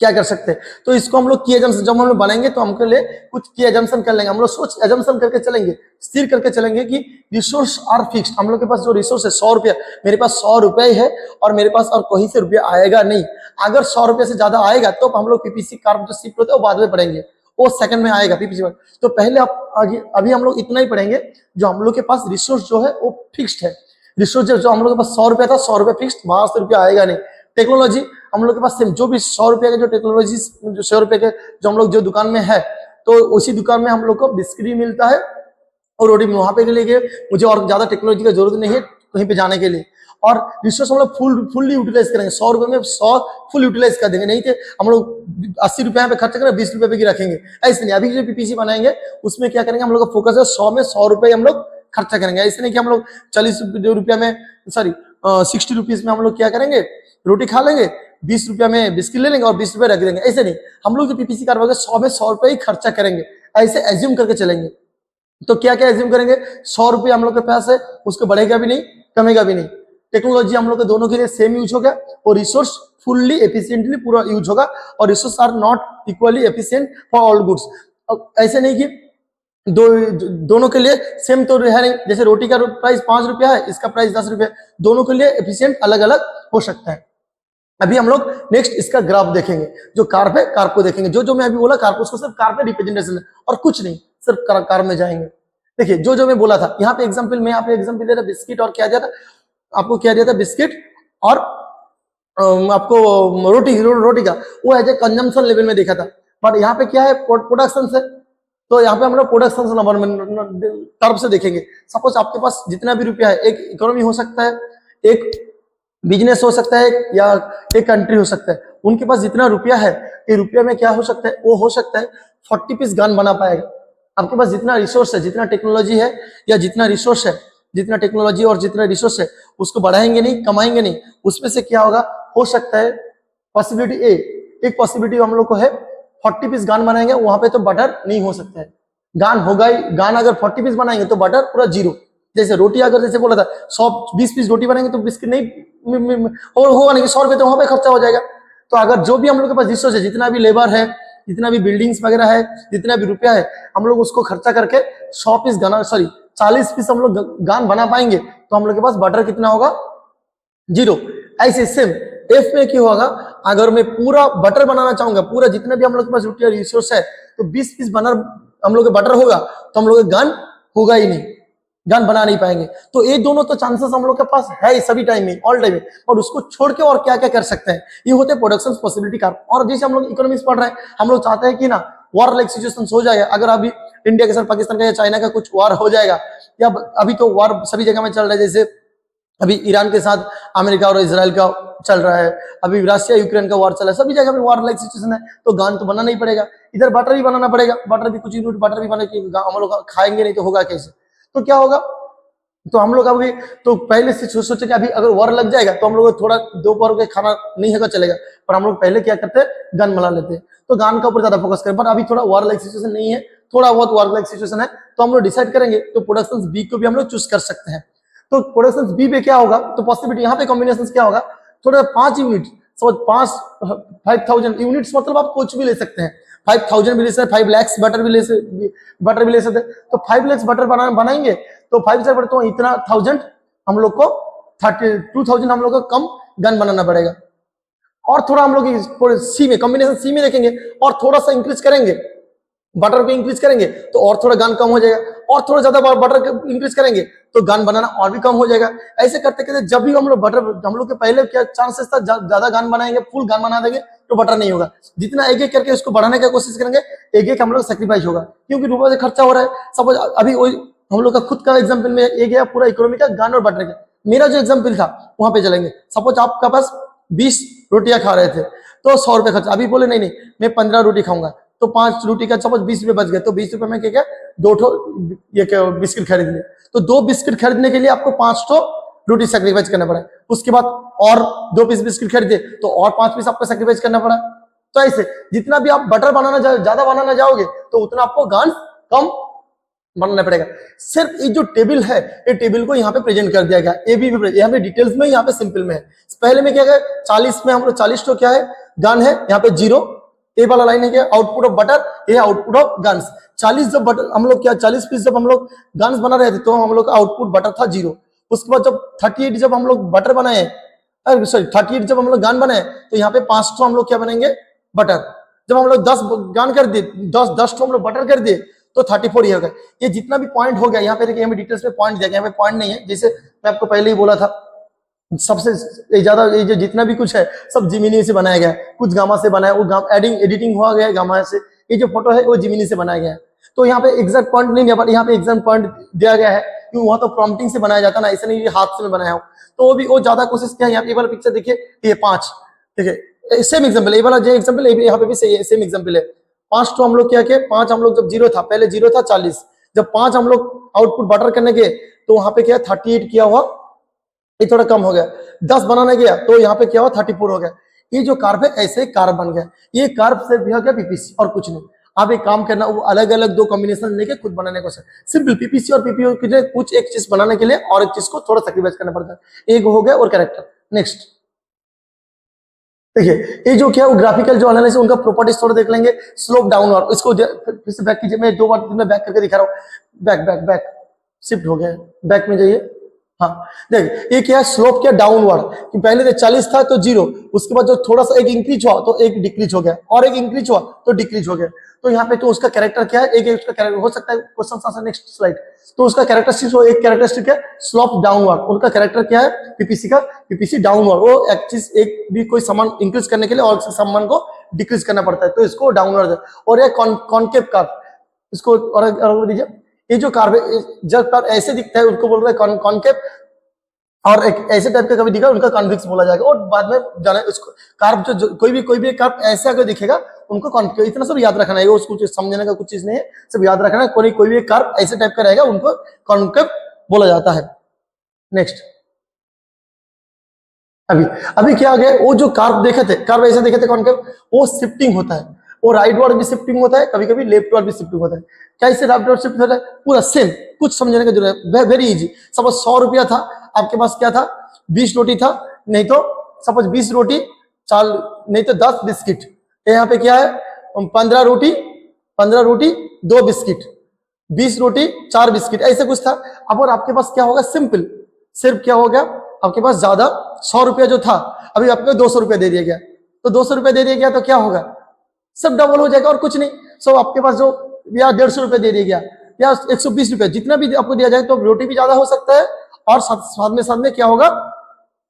क्या कर सकते हैं, तो इसको हम लोग की एजम्पशन, जब हम लोग बनाएंगे तो हमके लिए कुछ की एजम्पशन कर लेंगे, हम लोग सोच एजम्पशन करके चलेंगे, स्थिर करके चलेंगे कि रिसोर्स आर फिक्स्ड, हम लोग के पास जो रिसोर्स है 100 रुपया, मेरे पास 100 रुपया ही है और मेरे पास और कहीं से रुपया आएगा नहीं, अगर 100 रुपया से ज्यादा आएगा तो हम लोग पीपीसी कार्ब जो शिफ्ट होता है वो बाद में पढ़ेंगे, वो सेकंड में आएगा पीपीसी। तो पहले आप आगे अभी हम लोग इतना ही पढ़ेंगे, जो हम लोग के पास रिसोर्स जो है वो फिक्स्ड है, रिसोर्स जो हम लोग के पास 100 रुपया था, 100 रुपया फिक्स्ड, वहां से रुपया आएगा नहीं। टेक्नोलॉजी हम लोग के पास सेम, जो भी 100 रुपया का जो टेक्नोलॉजी, जो 100 रुपये के जो हम लोग जो दुकान में है, तो उसी दुकान में हम लोग को बिस्किट भी मिलता है और रोटी भी, वहां पे के लिए मुझे और ज्यादा टेक्नोलॉजी की जरूरत नहीं है कहीं पे जाने के लिए, और रिसोर्स हम लोग फुल्ली यूटिलाइज करेंगे, 100 रुपये में 100 फुल यूटिलाइज कर देंगे, नहीं थे हम लोग 80 रुपये पे खर्च करें 20 रुपये पे की रखेंगे, ऐसे नहीं। अभी जो पीपीसी बनाएंगे उसमें क्या करेंगे, हम लोग का फोकस है 100 में 100 रुपये हम लोग खर्चा करेंगे, ऐसे नहीं कि हम लोग 40 रुपया में, सॉरी 60 रुपीज में हम लोग क्या करेंगे, रोटी खा लेंगे, 20 रुपया में बिस्किट ले लेंगे और 20 रुपये रख देंगे, ऐसे नहीं, हम लोग जो पीपीसी कार्य 100 में 100 रुपये ही खर्चा करेंगे, ऐसे एज्यूम करके चलेंगे। तो क्या क्या एज्यूम करेंगे, 100 रुपये हम लोग के पास है, उसको बढ़ेगा भी नहीं कमेगा भी नहीं, टेक्नोलॉजी हम लोग के दोनों के लिए सेम यूज होगा, और रिसोर्स फुल्ली एफिशिएंटली पूरा यूज होगा, और resource are not equally efficient for all goods. ऐसे नहीं कि दोनों के लिए सेम तो है नहीं, जैसे रोटी का प्राइस 5 रुपया है, इसका प्राइस 10 रुपया, दोनों के लिए एफिशिएंट अलग अलग हो सकता है। अभी हम लोग नेक्स्ट इसका ग्राफ देखेंगे, जो कार्प है कार्प को देखेंगे, जो मैं अभी बोला कार्प, उसको सिर्फ कार्प में रिप्रेजेंटेशन है और कुछ नहीं, सिर्फ कार्प में जाएंगे। देखिए जो मैं बोला था, यहाँ पे एग्जांपल, मैं यहाँ पे एग्जांपल दे रहा बिस्किट, और क्या दिया था आपको, क्या दिया था बिस्किट और आपको रोटी का, वो एज ए कंजम्पशन लेवल में देखा था, बट यहाँ पे क्या है प्रोडक्शन से, तो यहाँ पे हम लोग प्रोडक्शन नंबर में टर्म से देखेंगे। सपोज आपके पास जितना भी रुपया है, एक इकोनॉमी हो सकता है, एक बिजनेस हो सकता है, या एक कंट्री हो सकता है, उनके पास जितना रुपया है, ये रुपया में क्या हो सकता है, वो हो सकता है 40 पीस गन बना पाएगा। आपके पास जितना रिसोर्स है, जितना टेक्नोलॉजी है, या जितना रिसोर्स है, जितना टेक्नोलॉजी और जितना रिसोर्स है, उसको बढ़ाएंगे नहीं, कमाएंगे नहीं, उसमें से क्या होगा, हो सकता है पॉसिबिलिटी एक पॉसिबिलिटी हम लोग को है 40 पीस गान बनाएंगे, वहां पे तो बटर नहीं हो सकता है, गान होगा ही, गान अगर 40 पीस बनाएंगे तो बटर पूरा जीरो। जैसे रोटी अगर जैसे बोला था 120 पीस रोटी बनाएंगे तो बिस्किट नहीं होगा नहीं, 100 रुपये तो वहां पे खर्चा हो जाएगा। तो अगर जो भी हम लोग के पास रिसोर्स है, जितना भी लेबर है, जितना भी बिल्डिंग्स वगैरह है, जितना भी रुपया है, हम लोग उसको खर्चा करके 100 पीस गाना, सॉरी 40 पीस हम लोग गान बना पाएंगे, तो हम लोग के पास बटर कितना होगा, जीरो। ऐसे सेम एफ में क्या होगा, अगर मैं पूरा बटर बनाना चाहूंगा, पूरा जितना भी हम लोग के पास रुपया रिसोर्स है, तो 20 पीस बटर हम लोग के बटर होगा, तो हम लोग का गन होगा ही नहीं। गन बना नहीं पाएंगे। तो ये दोनों तो चांसेस हम लोग के पास है ही सभी टाइम में, ऑल टाइम में। और उसको छोड़ के और क्या क्या कर सकते हैं, ये होते हैं प्रोडक्शन पॉसिबिलिटी का। और जैसे हम लोग इकोनॉमिक्स पढ़ रहे हैं, हम लोग चाहते हैं कि ना वॉर लाइक सिचुएशन हो जाएगा। अगर अभी इंडिया के साथ पाकिस्तान का या चाइना का कुछ वॉर हो जाएगा, या अभी तो वॉर सभी जगह में चल रहा है, जैसे अभी ईरान के साथ अमेरिका और इजराइल का चल रहा है, अभी रशिया यूक्रेन का वॉर चल रहा है, सभी जगह पे वॉर लाइक सिचुएशन है। तो गान तो बनाना ही पड़ेगा, इधर बटर भी बनाना पड़ेगा। बटर भी कुछ यूनिट बटर भी बने कि हम लोग खाएंगे नहीं तो होगा कैसे। तो क्या होगा, तो हम लोग अभी तो पहले से सोचे कि अभी अगर वॉर लग जाएगा तो हम लोग थोड़ा दोपहर के खाना नहीं होगा चलेगा, पर हम लोग पहले क्या करते हैं, गन बना लेते हैं। तो गन का ऊपर ज्यादा फोकस करें। पर अभी थोड़ा वॉर लाइक सिचुएशन नहीं है, थोड़ा बहुत वॉर लाइक सिचुएशन है, तो हम लोग डिसाइड करेंगे तो प्रोडक्शन बी को भी हम लोग चूज कर सकते हैं। तो प्रोडक्शन बी पे क्या होगा, तो पॉसिबिलिटी यहाँ पे कॉम्बिनेशन क्या होगा, थोड़ा 5 यूनिट, समझ 5000 यूनिट्स, मतलब आप कुछ भी ले सकते हैं। 5000 भी ले सकते हैं, 5 lakhs बटर भी ले सकते हैं। तो 5 lakhs बटर बनाएंगे तो 5,000 बटर, तो इतना 1000 हम लोग को 32,000 हम लोग को कम गन बनाना पड़ेगा। और थोड़ा हम लोग सी में कॉम्बिनेशन सी में देखेंगे और थोड़ा सा इंक्रीज करेंगे, बटर को इंक्रीज करेंगे तो और थोड़ा गन कम हो जाएगा, और थोड़ा ज्यादा बटर इंक्रीज करेंगे तो गन बनाना और भी कम हो जाएगा। ऐसे करते करते जब भी हम लोग बटर, हम लोग के पहले क्या चांसेस था, ज्यादा गन बनाएंगे, फुल गन बना देंगे तो बटर नहीं होगा। जितना एक एक करके उसको बढ़ाने की कोशिश करेंगे, एक एक हम लोग सेक्रीफाइस होगा, क्योंकि रुपये से खर्चा हो रहा है। सपोज अभी हम लोग का खुद का एग्जाम्पल में एक गया पूरा इकोनॉमी का, गन और बटर का। मेरा जो एग्जाम्पल था वहां पे चलेंगे। सपोज आपका पास 20 रोटियां खा रहे थे तो 100 रुपए खर्चा। अभी बोले नहीं मैं 15 रोटी खाऊंगा, तो 5 रोटी का सपोज 20 रुपए बच गए, तो 20 रुपए में क्या 2 ये क्या बिस्किट खरीद लिए। तो 2 बिस्किट खरीदने के लिए आपको 5 रोटी सेक्रीफाइस करना पड़ा। उसके बाद और 2 पीस बिस्किट खरीदे तो और 5 पीस आपको सेक्रीफाइस करना पड़ा। तो ऐसे जितना भी आप बटर बनाना ज्यादा बनाना जाओगे तो उतना आपको गन कम बनाना पड़ेगा। सिर्फ ये जो टेबल है, ये टेबल को यहाँ पे प्रेजेंट कर दिया गया, ये भी यहाँ पे डिटेल्स में, यहाँ पे सिंपल में है। पहले में क्या है, 40 में हम लोग 40 तो क्या है गन है, यहाँ पे 0, ये वाला लाइन है क्या आउटपुट ऑफ बटर, ये आउटपुट ऑफ गन्स। 40 जब बटर हम लोग क्या 40 पीस जब हम लोग गन्स बना रहे थे तो हम लोग का आउटपुट बटर था 0। उसके बाद जब 38 जब हम लोग बटर बनाए, सॉरी 38 जब हम लोग गन बनाए तो यहाँ पे 500 हम लोग क्या बनेंगे बटर। जब हम लोग 10 गन कर दिए, 10 हम लोग बटर कर दिए तो 34 ही हो गया। ये जितना भी पॉइंट हो गया यहाँ पे देखिए, हमें डिटेल्स में पॉइंट दिया गया, यहाँ पे पॉइंट नहीं है। जैसे मैं आपको पहले ही बोला था, सबसे ज्यादा ये जो जितना भी कुछ है सब जिमिनी से बनाया गया है, कुछ गामा से बनाया, वो एडिटिंग हुआ गया है गामा से। ये जो फोटो है वो जिमिनी से बनाया गया है। तो यहाँ पे एग्जैक्ट पॉइंट नहीं दिया, पर यहाँ पे एग्जैक्ट पॉइंट दिया गया है, क्योंकि वहां तो प्रॉम्प्टिंग से बनाया जाता ना, ऐसा नहीं हाथ से मैं बनाया हूँ। तो वो ज्यादा कोशिश किया। यहाँ पे वाला पिक्चर देखिए, ये 5, ठीक है सेम एग्जाम्पल, ये वाला जो एग्जाम्पल यहाँ पे भी सेम एग्जाम्पल है। 5 तो हम लोग क्या किया, 5 हम लोग जब 0 था, पहले 0 था 40, जब 5 हम लोग आउटपुट बटर करने गए तो वहां पे क्या 38 किया हुआ, ये थोड़ा कम हो गया। 10 बनाने गया तो यहाँ पे क्या हुआ 34 हो गया। ये जो कार्ब है ऐसे कार्ब बन गया। ये कार्ब से भी हो गया पीपीसी और कुछ नहीं। आप एक काम करना, वो अलग अलग 2 कॉम्बिनेशन लेके खुद बनाने को सिंपल पीपीसी और पीपीओ के लिए कुछ एक चीज बनाने के लिए और एक चीज को थोड़ा सैक्रिफाइस करना पड़ता है। एक हो गया और कैरेक्टर। नेक्स्ट देखिए, ये जो क्या है वो ग्राफिकल जो एनालिसिस, उनका प्रॉपर्टीज थोड़ा देख लेंगे। स्लोप डाउनवर्ड, इसको फिर से बैक कीजिए, मैं 2 बार मैं बैक करके दिखा रहा हूँ। बैक बैक बैक शिफ्ट हो गया, बैक में जाइए। हाँ देख, ये क्या है स्लोप क्या डाउनवर्ड, कि पहले 40 था तो 0, उसके बाद जो थोड़ा सा एक इंक्रीज हुआ तो एक डिक्रीज हो गया, और एक इंक्रीज हुआ तो डिक्रीज हो गया। तो यहाँ पे तो उसका कैरेक्टर क्या है, एक उसका कैरेक्टर हो सकता है। Question answer next slide. तो उसका कैरेक्टरिस्टिक, एक कैरेक्टरिस्टिक है स्लोप डाउनवर्ड। उनका कैरेक्टर क्या है पीपीसी का, पीपीसी डाउनवर्ड। वो एक चीज, एक भी कोई सामान इंक्रीज करने के लिए और सामान को डिक्रीज करना पड़ता है, तो इसको डाउनवर्ड है। और ये कॉनकेव कर्व, इसको और दीजिए। ये जो कर्व जब कर्व ऐसे दिखता है उसको बोल रहे हैं कॉनकेव, और एक ऐसे टाइप का कभी दिखा उनका कॉन्वेक्स बोला जाएगा। और बाद में जाना उसको कर्व जो कोई भी कर्व ऐसे अगर दिखेगा उनको कॉनकेव। इतना सब याद रखना है, उसको समझने का कुछ चीज नहीं है, सब याद रखना है। कोई भी कर्व ऐसे टाइप का रहेगा उनको कॉनकेव बोला जाता है। नेक्स्ट अभी क्या आ गया, वो जो कर्व देखे थे, कर्व ऐसे देखे थे कॉनकेव, वो शिफ्टिंग होता है। वो राइट वर्ड भी शिफ्टिंग होता है, कभी कभी लेफ्ट वर्ड भी शिफ्टिंग होता है। कैसे राइट वर्ड शिफ्ट होता है पूरा सेम, कुछ समझने की जरूरत है, वेरी इजी। सपोज 100 रुपया था, आपके पास क्या था 20 रोटी था, नहीं तो सपोज 20 रोटी 4, नहीं तो 10 बिस्किट। यहाँ पे क्या है 15 रोटी 2 बिस्किट, 20 रोटी 4 बिस्किट, ऐसे कुछ था। अब और आपके पास क्या होगा सिंपल, सिर्फ क्या हो गया आपके पास ज्यादा 100 रुपया जो था अभी आपको 200 रुपया दे दिया गया, तो 200 रुपया दे दिया गया तो क्या होगा सब डबल हो जाएगा और कुछ नहीं। सो आपके पास जो या 150 रुपया दे दिया गया या 120 रुपया, जितना भी आपको दिया जाए तो रोटी भी ज्यादा हो सकता है और साथ में क्या होगा,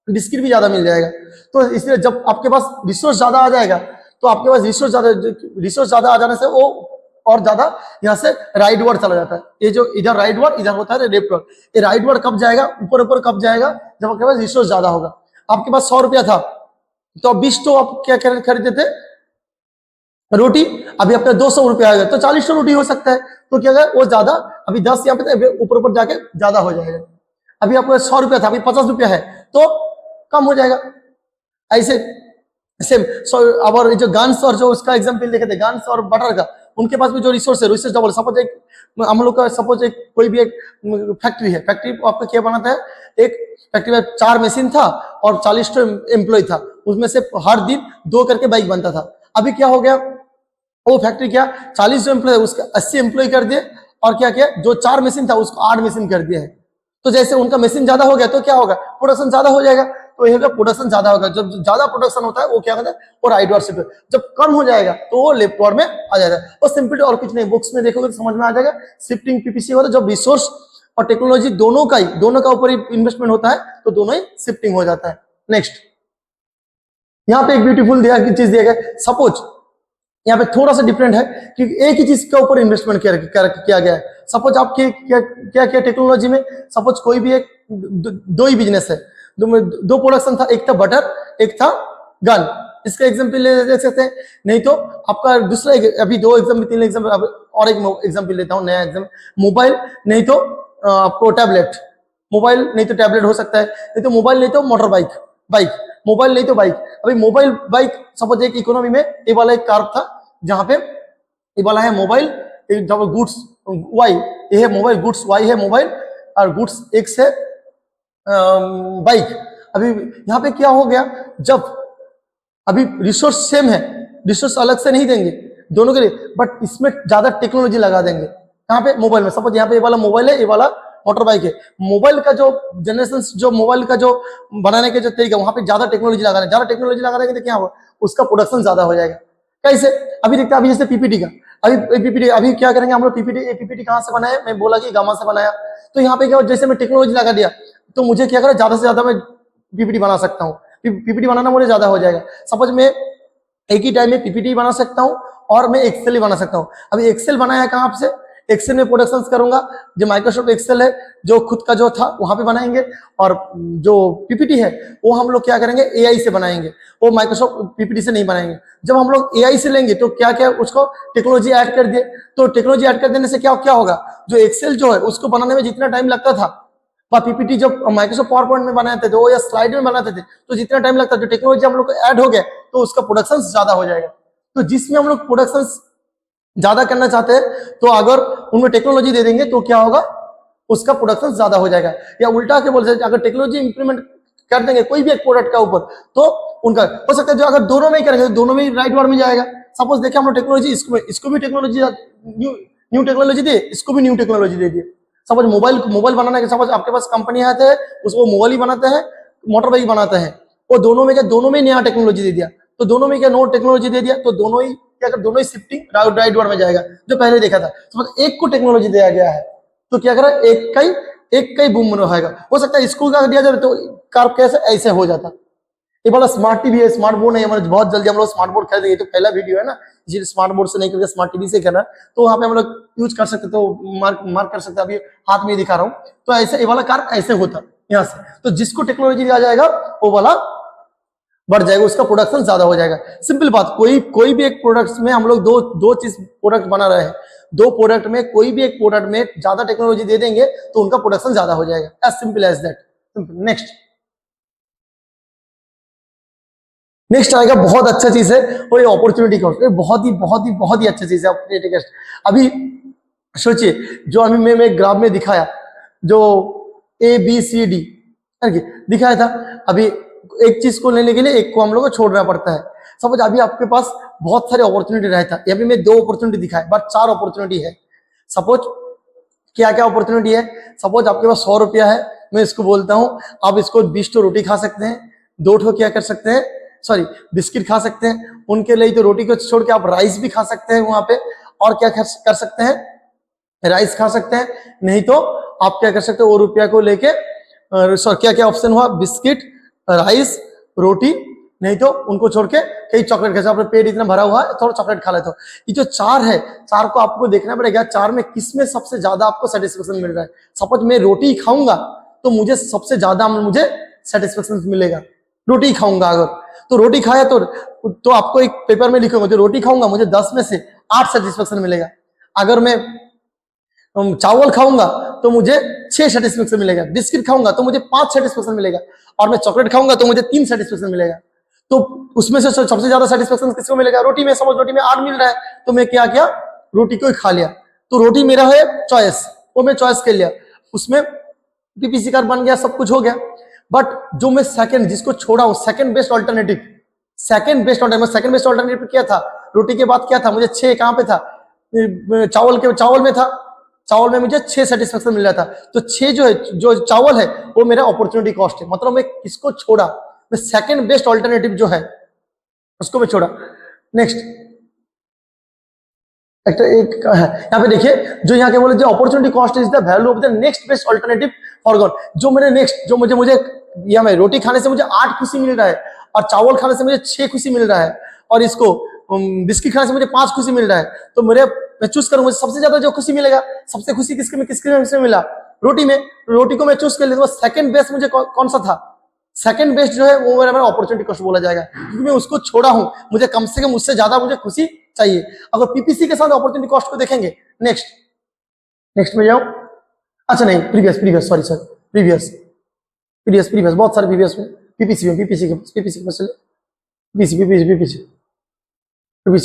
बिस्किट भी ज्यादा मिल जाएगा। तो इसलिए जब आपके पास रिसोर्स ज्यादा आ जाएगा तो आपके पास रिसोर्स ज्यादा आ जाने से वो और ज्यादा यहाँ से राइट वर्ड चला जाता है। ये जो इधर राइट वर्ड, इधर होता है लेफ्ट वर्ड। ये राइट वर्ड कब जाएगा, ऊपर ऊपर कब जाएगा, जब आपके पास रिसोर्स ज्यादा होगा। आपके पास 100 रुपया था तो 20 तो आप क्या खरीदते थे, रोटी। अभी आपका 200 रुपया आ गया तो 40 रोटी हो सकता है। तो क्या है, वो ज्यादा, अभी 10 यहाँ पे ऊपर ऊपर जाके ज्यादा हो जाएगा। अभी आपको 100 रुपया था, अभी 50 रुपया है तो कम हो जाएगा। ऐसे सेम और जो गन्स और जो उसका एग्जाम्पल देखे थे, गन्स और बटर का, उनके पास भी जो रिसोर्स है, रिसोर्स डबल। सपोज एक हम लोग का, सपोज एक कोई भी एक फैक्ट्री है, फैक्ट्री आपका क्या बनाता है, एक फैक्ट्री में 4 मशीन था और 40 एम्प्लॉय था, उसमें से हर दिन 2 करके बाइक बनता था। अभी क्या हो गया, वो फैक्ट्री क्या 40 जो एम्प्लॉय उसका 80 एम्प्लॉय कर दिए, और क्या किया, जो 4 मशीन था उसको 8 मशीन कर दिया है। तो जैसे उनका मशीन ज्यादा हो गया तो क्या होगा, प्रोडक्शन ज्यादा हो जाएगा। तो ये प्रोडक्शन ज्यादा होगा, जब ज्यादा प्रोडक्शन होता है वो क्या होता है, वो राइट वर्ड शिफ्ट। जब कम हो जाएगा तो वो लेफ्ट वर्ड में आ जाएगा। और सिंपल और कुछ नहीं, बुक्स में देखोगे तो समझ में आ जाएगा। शिफ्टिंग पीपीसी होता है जब रिसोर्स और टेक्नोलॉजी दोनों का ऊपर ही इन्वेस्टमेंट होता है तो दोनों ही शिफ्टिंग हो जाता है। नेक्स्ट, यहाँ पे एक ब्यूटीफुल चीज दिया गया। सपोज यहाँ पे थोड़ा सा डिफरेंट है कि एक ही चीज के ऊपर इन्वेस्टमेंट किया गया है। सपोज आप क्या टेक्नोलॉजी में, सपोज कोई भी एक दो ही बिजनेस है, दो प्रोडक्शन था, एक था बटर, एक था गन। इसका एग्जांपल ले सकते हैं। नहीं तो आपका दूसरा, अभी 2 एग्जांपल 3 एग्जांपल और एक एग्जांपल लेता हूं, नया एग्जांपल। मोबाइल नहीं तो आपको टैबलेट, मोबाइल नहीं तो टैबलेट हो सकता है, नहीं तो मोबाइल नहीं तो मोटर बाइक, मोबाइल नहीं तो बाइक। अभी मोबाइल बाइक, सपोज एक इकोनॉमी में ये वाला एक कार था, जहां पे ये वाला है मोबाइल, जब गुड्स वाई, ये है मोबाइल, गुड्स वाई है मोबाइल, और गुड्स एक्स है बाइक। अभी यहाँ पे क्या हो गया, जब अभी रिसोर्स सेम है, रिसोर्स अलग से नहीं देंगे दोनों के लिए, बट इसमें ज्यादा टेक्नोलॉजी लगा देंगे। यहाँ पे मोबाइल में, सपोज यहाँ पे ये वाला मोबाइल है, ये वाला मोटर बाइक है। मोबाइल का जो जनरेशन, जो मोबाइल का जो बनाने के जो तरीका, वहां पे ज्यादा टेक्नोलॉजी लगा देंगे तो क्या होगा, उसका प्रोडक्शन ज्यादा हो जाएगा। कैसे, अभी देखते हैं, अभी जैसे पीपीटी का, अभी क्या करेंगे हम लोग, पीपीटी कहाँ से बनाया, मैं बोला कि गामा से बनाया। तो यहाँ पे क्या, जैसे मैं टेक्नोलॉजी लगा दिया तो मुझे क्या करें, ज्यादा से ज्यादा मैं पीपीटी बना सकता हूँ। पीपीटी बनाना मुझे ज्यादा हो जाएगा। सपोज मैं एक ही टाइम में पीपीटी बना सकता हूँ और मैं एक्सेल ही बना सकता हूँ। अभी एक्सेल बनाया कहाँ से, एक्सेल में प्रोडक्शन करूंगा, जो माइक्रोसॉफ्ट एक्सेल है जो खुद का जो था वहां पे बनाएंगे, और जो पीपीटी है वो हम लोग क्या करेंगे, एआई से बनाएंगे, वो माइक्रोसॉफ्ट पीपीटी से नहीं बनाएंगे। जब हम लोग एआई से लेंगे तो क्या क्या उसको टेक्नोलॉजी ऐड कर दिए, तो टेक्नोलॉजी ऐड कर देने से क्या होगा, जो एक्सेल जो है उसको बनाने में जितना टाइम लगता था, पीपीटी जब माइक्रोसॉफ्ट पावर पॉइंट में बनाते थे वो या स्लाइड में बनाते थे तो जितना टाइम लगता, जो टेक्नोलॉजी हम लोग को ऐड हो गया तो उसका प्रोडक्शन ज्यादा हो जाएगा। तो जिसमें हम लोग प्रोडक्शन ज्यादा करना चाहते हैं तो अगर उनमें टेक्नोलॉजी दे देंगे तो क्या होगा, उसका प्रोडक्शन ज्यादा हो जाएगा। या उल्टा के बोल सकते, अगर टेक्नोलॉजी इंप्लीमेंट कर देंगे कोई भी एक प्रोडक्ट का ऊपर तो उनका हो सकता है, जो अगर दोनों में ही करेंगे तो दोनों में ही राइट वर्ड में जाएगा। सपोज देखिए हम लोग टेक्नोलॉजी, इसको भी टेक्नोलॉजी न्यू टेक्नोलॉजी दे, इसको भी न्यू टेक्नोलॉजी दे दिए। सपोज मोबाइल बनाने के, सपोज आपके पास कंपनी आते हैं, उसको मोबाइल ही बनाते हैं, मोटर बाइक बनाते हैं, वो दोनों में नया टेक्नोलॉजी दे दिया, तो दोनों में क्या नो टेक्नोलॉजी दे दिया, तो दोनों ही क्या कर, दोनों ही शिफ्टिंग राइट वर्ड में जाएगा जो पहले देखा था। सपोज एक को टेक्नोलॉजी दिया गया है तो क्या करा, एक का ही बूम रहेगा। हो सकता है स्कूल का दिया जाए तो कार कैसे ऐसे हो जाता। ये वाला स्मार्ट टीवी है, स्मार्ट बोर्ड नहीं, हमारे बहुत जल्दी हम लोग स्मार्ट बोर्ड खरीदेंगे। तो पहला वीडियो है ना, इसलिए स्मार्ट बोर्ड से नहीं करके स्मार्ट टीवी से करना, तो वहां पे हम लोग यूज कर सकते, तो मार्क कर सकते। अभी हाथ में दिखा रहा हूँ, तो ऐसे ये वाला कार ऐसे होता यहाँ से। तो जिसको टेक्नोलॉजी दिया जाएगा वो वाला बढ़ जाएगा, उसका प्रोडक्शन ज्यादा हो जाएगा। सिंपल बात, कोई भी एक प्रोडक्ट में हम लोग दो चीज प्रोडक्ट बना रहे हैं, दो प्रोडक्ट में कोई भी एक प्रोडक्ट में ज्यादा टेक्नोलॉजी दे देंगे तो उनका प्रोडक्शन ज्यादा हो जाएगा। As simple as that. Next आएगा, बहुत अच्छा चीज है वो, ये अपॉर्चुनिटी कॉस्ट। बहुत ही अच्छा चीज है अपॉर्चुनिटी कॉस्ट। अभी सोचिए, जो अभी मैं ग्राफ में दिखाया, जो ABCD दिखाया था, अभी एक चीज को लेने के लिए एक को हम लोग को छोड़ना पड़ता है। सपोज अभी आपके पास बहुत सारे अपॉर्चुनिटी रहता है, अभी मैं 2 अपॉर्चुनिटी दिखाया, बट 4 अपॉर्चुनिटी है। सपोज क्या अपॉर्चुनिटी है, सपोज आपके पास 100 रुपया है, मैं इसको बोलता हूं आप इसको 20 रोटी खा सकते हैं, 2 क्या कर सकते हैं, सॉरी बिस्किट खा सकते हैं। उनके लिए तो रोटी को छोड़ के आप राइस भी खा सकते हैं वहां पे, और क्या कर सकते हैं, राइस खा सकते हैं, नहीं तो आप क्या कर सकते हो, वो रुपया को लेके सॉरी क्या क्या ऑप्शन हुआ, बिस्किट, राइस, रोटी, नहीं तो उनको छोड़ के कई चॉकलेट खा, आपका पेट इतना भरा हुआ है थोड़ा चॉकलेट खा लेते हो। ये जो चार है, चार को आपको देखना पड़ेगा, चार में किसमें सबसे ज्यादा आपको सेटिस्फेक्शन मिल रहा है। सपोज मैं रोटी खाऊंगा तो मुझे सबसे ज्यादा मुझे सेटिस्फेक्शन मिलेगा, रोटी खाऊंगा अगर, तो रोटी खाया तो आपको एक पेपर में लिखोगे जो रोटी खाऊंगा मुझे 10 में से 8 सेटिस्फेक्शन मिलेगा। अगर मैं चावल खाऊंगा तो मुझे 6 सेटिस्फेक्शन मिलेगा, बिस्किट खाऊंगा तो मुझे 5 सेटिस्फेक्शन मिलेगा, और मैं चॉकलेट खाऊंगा तो मुझे 3 सेटिस्फेक्शन मिलेगा। तो उसमें से सबसे ज्यादा सेटिस्फेक्शन किसको मिलेगा, रोटी में। समझ रोटी में 8 मिल रहा है तो मैं क्या किया, रोटी को ही खा लिया, तो रोटी मेरा है चॉइस, वो मैं चॉइस कर लिया, उसमें पीपीसी कार्ड बन गया, सब कुछ हो गया। बट जो मैं सेकंड जिसको छोड़ा हूं, second best alternative, second best alternative क्या था, रोटी के बाद क्या था, मुझे 6 कहां पे था, चावल में था, चावल में मुझे 6 सेटिस्फेक्शन मिल रहा था। तो 6 जो है, जो चावल है वो मेरा अपॉर्चुनिटी कॉस्ट है, मतलब मैं किसको छोड़ा, मैं सेकंड बेस्ट ऑल्टरनेटिव जो है उसको मैं छोड़ा। नेक्स्ट एक यहाँ पे देखिए, जो यहाँ के बोले जो opportunity cost is the value of the next best alternative foregone. जो मेरे नेक्स्ट जो मुझे यहाँ में रोटी खाने से मुझे 8 खुशी मिल रहा है, और चावल खाने से मुझे 6 खुशी मिल रहा है, और इसको बिस्किट खाने से मुझे 5 खुशी मिल रहा है, तो मैं चूज करूँ, मुझे सबसे ज्यादा जो खुशी मिलेगा, सबसे खुशी किसके मिला, रोटी में, रोटी को मैं चूज कर लेता हूँ। सेकंड बेस्ट मुझे कौन सा था, सेकंड बेस्ट जो है वो मेरा अपॉर्चुनिटी कॉस्ट बोला जाएगा, क्योंकि मैं उसको छोड़ा हूं, मुझे कम से कम उससे ज्यादा मुझे खुशी चाहिए। अगर पीपीसी के साथ अपॉर्चुनिटी कॉस्ट को देखेंगे, नेक्स्ट में जाऊं, अच्छा नहीं, प्रीवियस सॉरी सर, प्रीवियस बहुत सारे प्रीवियस में, पीपीसी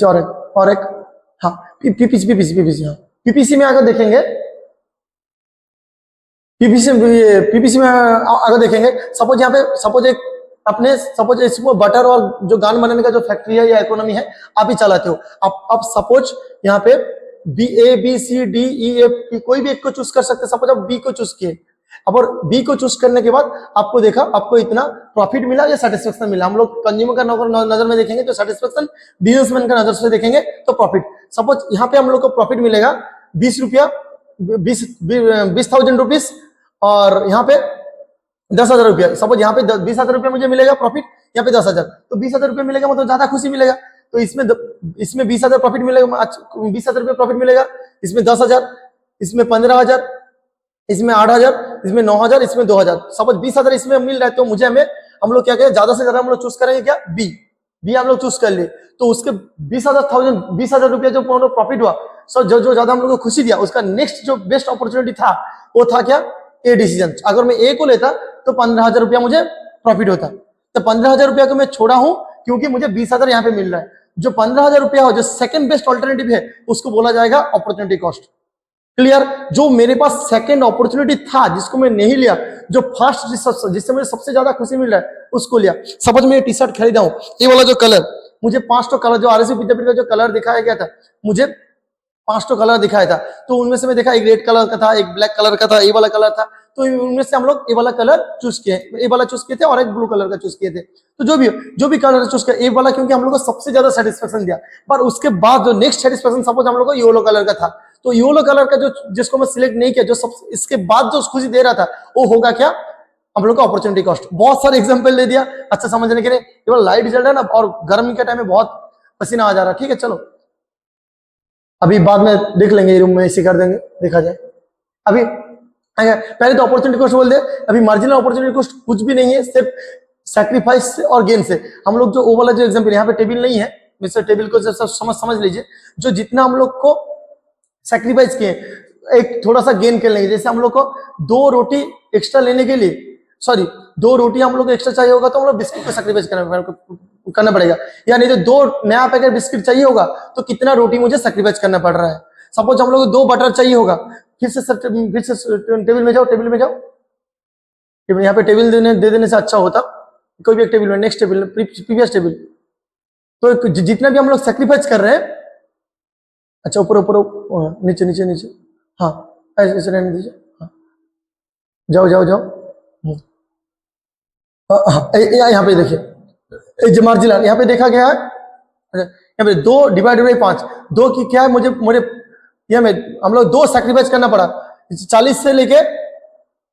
और एक हाँ पीपीसी में अगर देखेंगे, पीपीसी में अगर देखेंगे, सपोज इसको बटर और जो गान बनाने का जो फैक्ट्री है या इकोनॉमी है, आप ही चलाते हो। आप सपोज यहाँ पे BABCDEF कोई भी एक को चूज कर सकते हैं। सपोज आप बी को चूज किए, अब और बी को चूज करने के बाद आपको देखा, आपको इतना प्रॉफिट मिला या सेटिस्फेक्शन मिला। हम लोग कंज्यूमर का नजर में देखेंगे तो सेटिस्फेक्शन, बिजनेसमैन का नजर से देखेंगे तो प्रॉफिट। सपोज यहाँ पे हम लोग को प्रॉफिट मिलेगा 20 रुपया, 20,000 रुपीज, और यहाँ पे 10,000 रुपया। सपोज यहाँ पे 20,000 रुपया मुझे मिलेगा प्रॉफिट, यहाँ पे 10,000, तो 20,000 रुपया मिलेगा, मतलब ज्यादा खुशी मिलेगा। तो इसमें 20,000 प्रॉफिट मिलेगा, 20,000 रुपया प्रॉफिट मिलेगा, इसमें 10,000, इसमें 15,000, इसमें 8,000, इसमें 9,000, इसमें 2,000। सपोज 20,000 इसमें मिल रहा है, तो मुझे हम लोग क्या करें, ज्यादा से ज्यादा हम लोग चूज करेंगे क्या, बी हम लोग चूज कर लिए। तो उसके 20,000 रुपया जो प्रॉफिट हुआ, सो जो ज्यादा हम लोग को खुशी दिया, उसका नेक्स्ट जो बेस्ट अपॉर्चुनिटी था वो था क्या, ए डिसीजन। अगर मैं ए को लेता तो 15,000 रुपया मुझे प्रॉफिट होता, तो 15,000 रुपया को मैं छोड़ा हूं क्योंकि मुझे 20,000 यहाँ पे मिल रहा है। जो 15,000 रुपया हो, जो सेकंड बेस्ट ऑल्टरनेटिव है, उसको बोला जाएगा अपॉर्चुनिटी कॉस्ट। क्लियर। जो मेरे पास सेकंड अपॉर्चुनिटी था जिसको मैं नहीं लिया, जो फर्स्ट जिससे मुझे सबसे ज्यादा खुशी मिल रहा है उसको लिया। सपोज मैं टी शर्ट खरीदा हूं, ये वाला जो कलर, मुझे 5 कलर जो आरएसयू विद्यापीठ का जो कलर दिखाया गया था, मुझे 5 कलर दिखाया था, तो उनमें से मैं देखा एक रेड कलर का था, एक ब्लैक कलर का था, ये वाला कलर था, तो उनमें से हम लोग ये वाला कलर चूज किए, ये वाला चूज किए थे, और एक ब्लू कलर का चूज किए थे। तो जो भी कलर चूज किया, ये वाला क्योंकि हम लोग को सबसे ज्यादा सेटिस्फेक्शन दिया। पर उसके बाद जो नेक्स्ट सेटिस्फेक्शन, सपोज हम लोग को येलो कलर का था, तो येलो कलर का जो जिसको मैं सिलेक्ट नहीं किया, जो सब इसके बाद जो खुशी दे रहा था, वो होगा क्या, हम लोग को अपॉर्चुनिटी कॉस्ट। बहुत सारे एग्जांपल दे दिया अच्छा समझने के लिए। केवल लाइट जल रहा है ना, और गर्मी के टाइम में बहुत पसीना आ जा रहा है। ठीक है, चलो अभी बाद में देख लेंगे, रूम में इसी कर देंगे, देखा जाए। अभी पहले तो अपॉर्चुनिटी कॉस्ट बोल दे। अभी मार्जिनल अपॉर्चुनिटी कॉस्ट कुछ भी नहीं है, सिर्फ सैक्रिफाइस से और गेन से। हम लोग जो वो वाला जो एग्जांपल, यहाँ पे टेबल नहीं है, मिस्टर टेबल को समझ लीजिए। जो जितना हम लोग को सैक्रिफाइस किए, एक थोड़ा सा गेन कर लेंगे। जैसे हम लोग को 2 रोटी एक्स्ट्रा लेने के लिए, 2 रोटी हम लोग को एक्स्ट्रा चाहिए होगा, तो हम लोग बिस्किट को सैक्रिफाइस करना पड़ेगा। या नहीं तो 2 नया पैकेट बिस्किट चाहिए होगा, तो कितना रोटी मुझे सैक्रिफाइस करना पड़ रहा है। सपोज हम लोग को 2 बटर चाहिए होगा, फिर से टेबल में जाओ। यहाँ पे टेबल दे देने से अच्छा होता, कोई भी एक टेबल में, नेक्स्ट टेबल, प्रीवियस टेबल। तो जितना भी हम लोग सैक्रिफाइस कर रहे हैं, अच्छा ऊपर नीचे, हाँ ऐसे रहने दीजिए, हाँ जाओ। यहाँ पे देखिए मार्जिनल, यहाँ पे देखा गया है, यहाँ पे 2 डिवाइडेड बाई 5, 2 की क्या है, मुझे ये में हम लोग 2 सैक्रिफाइस करना पड़ा, 40 से लेके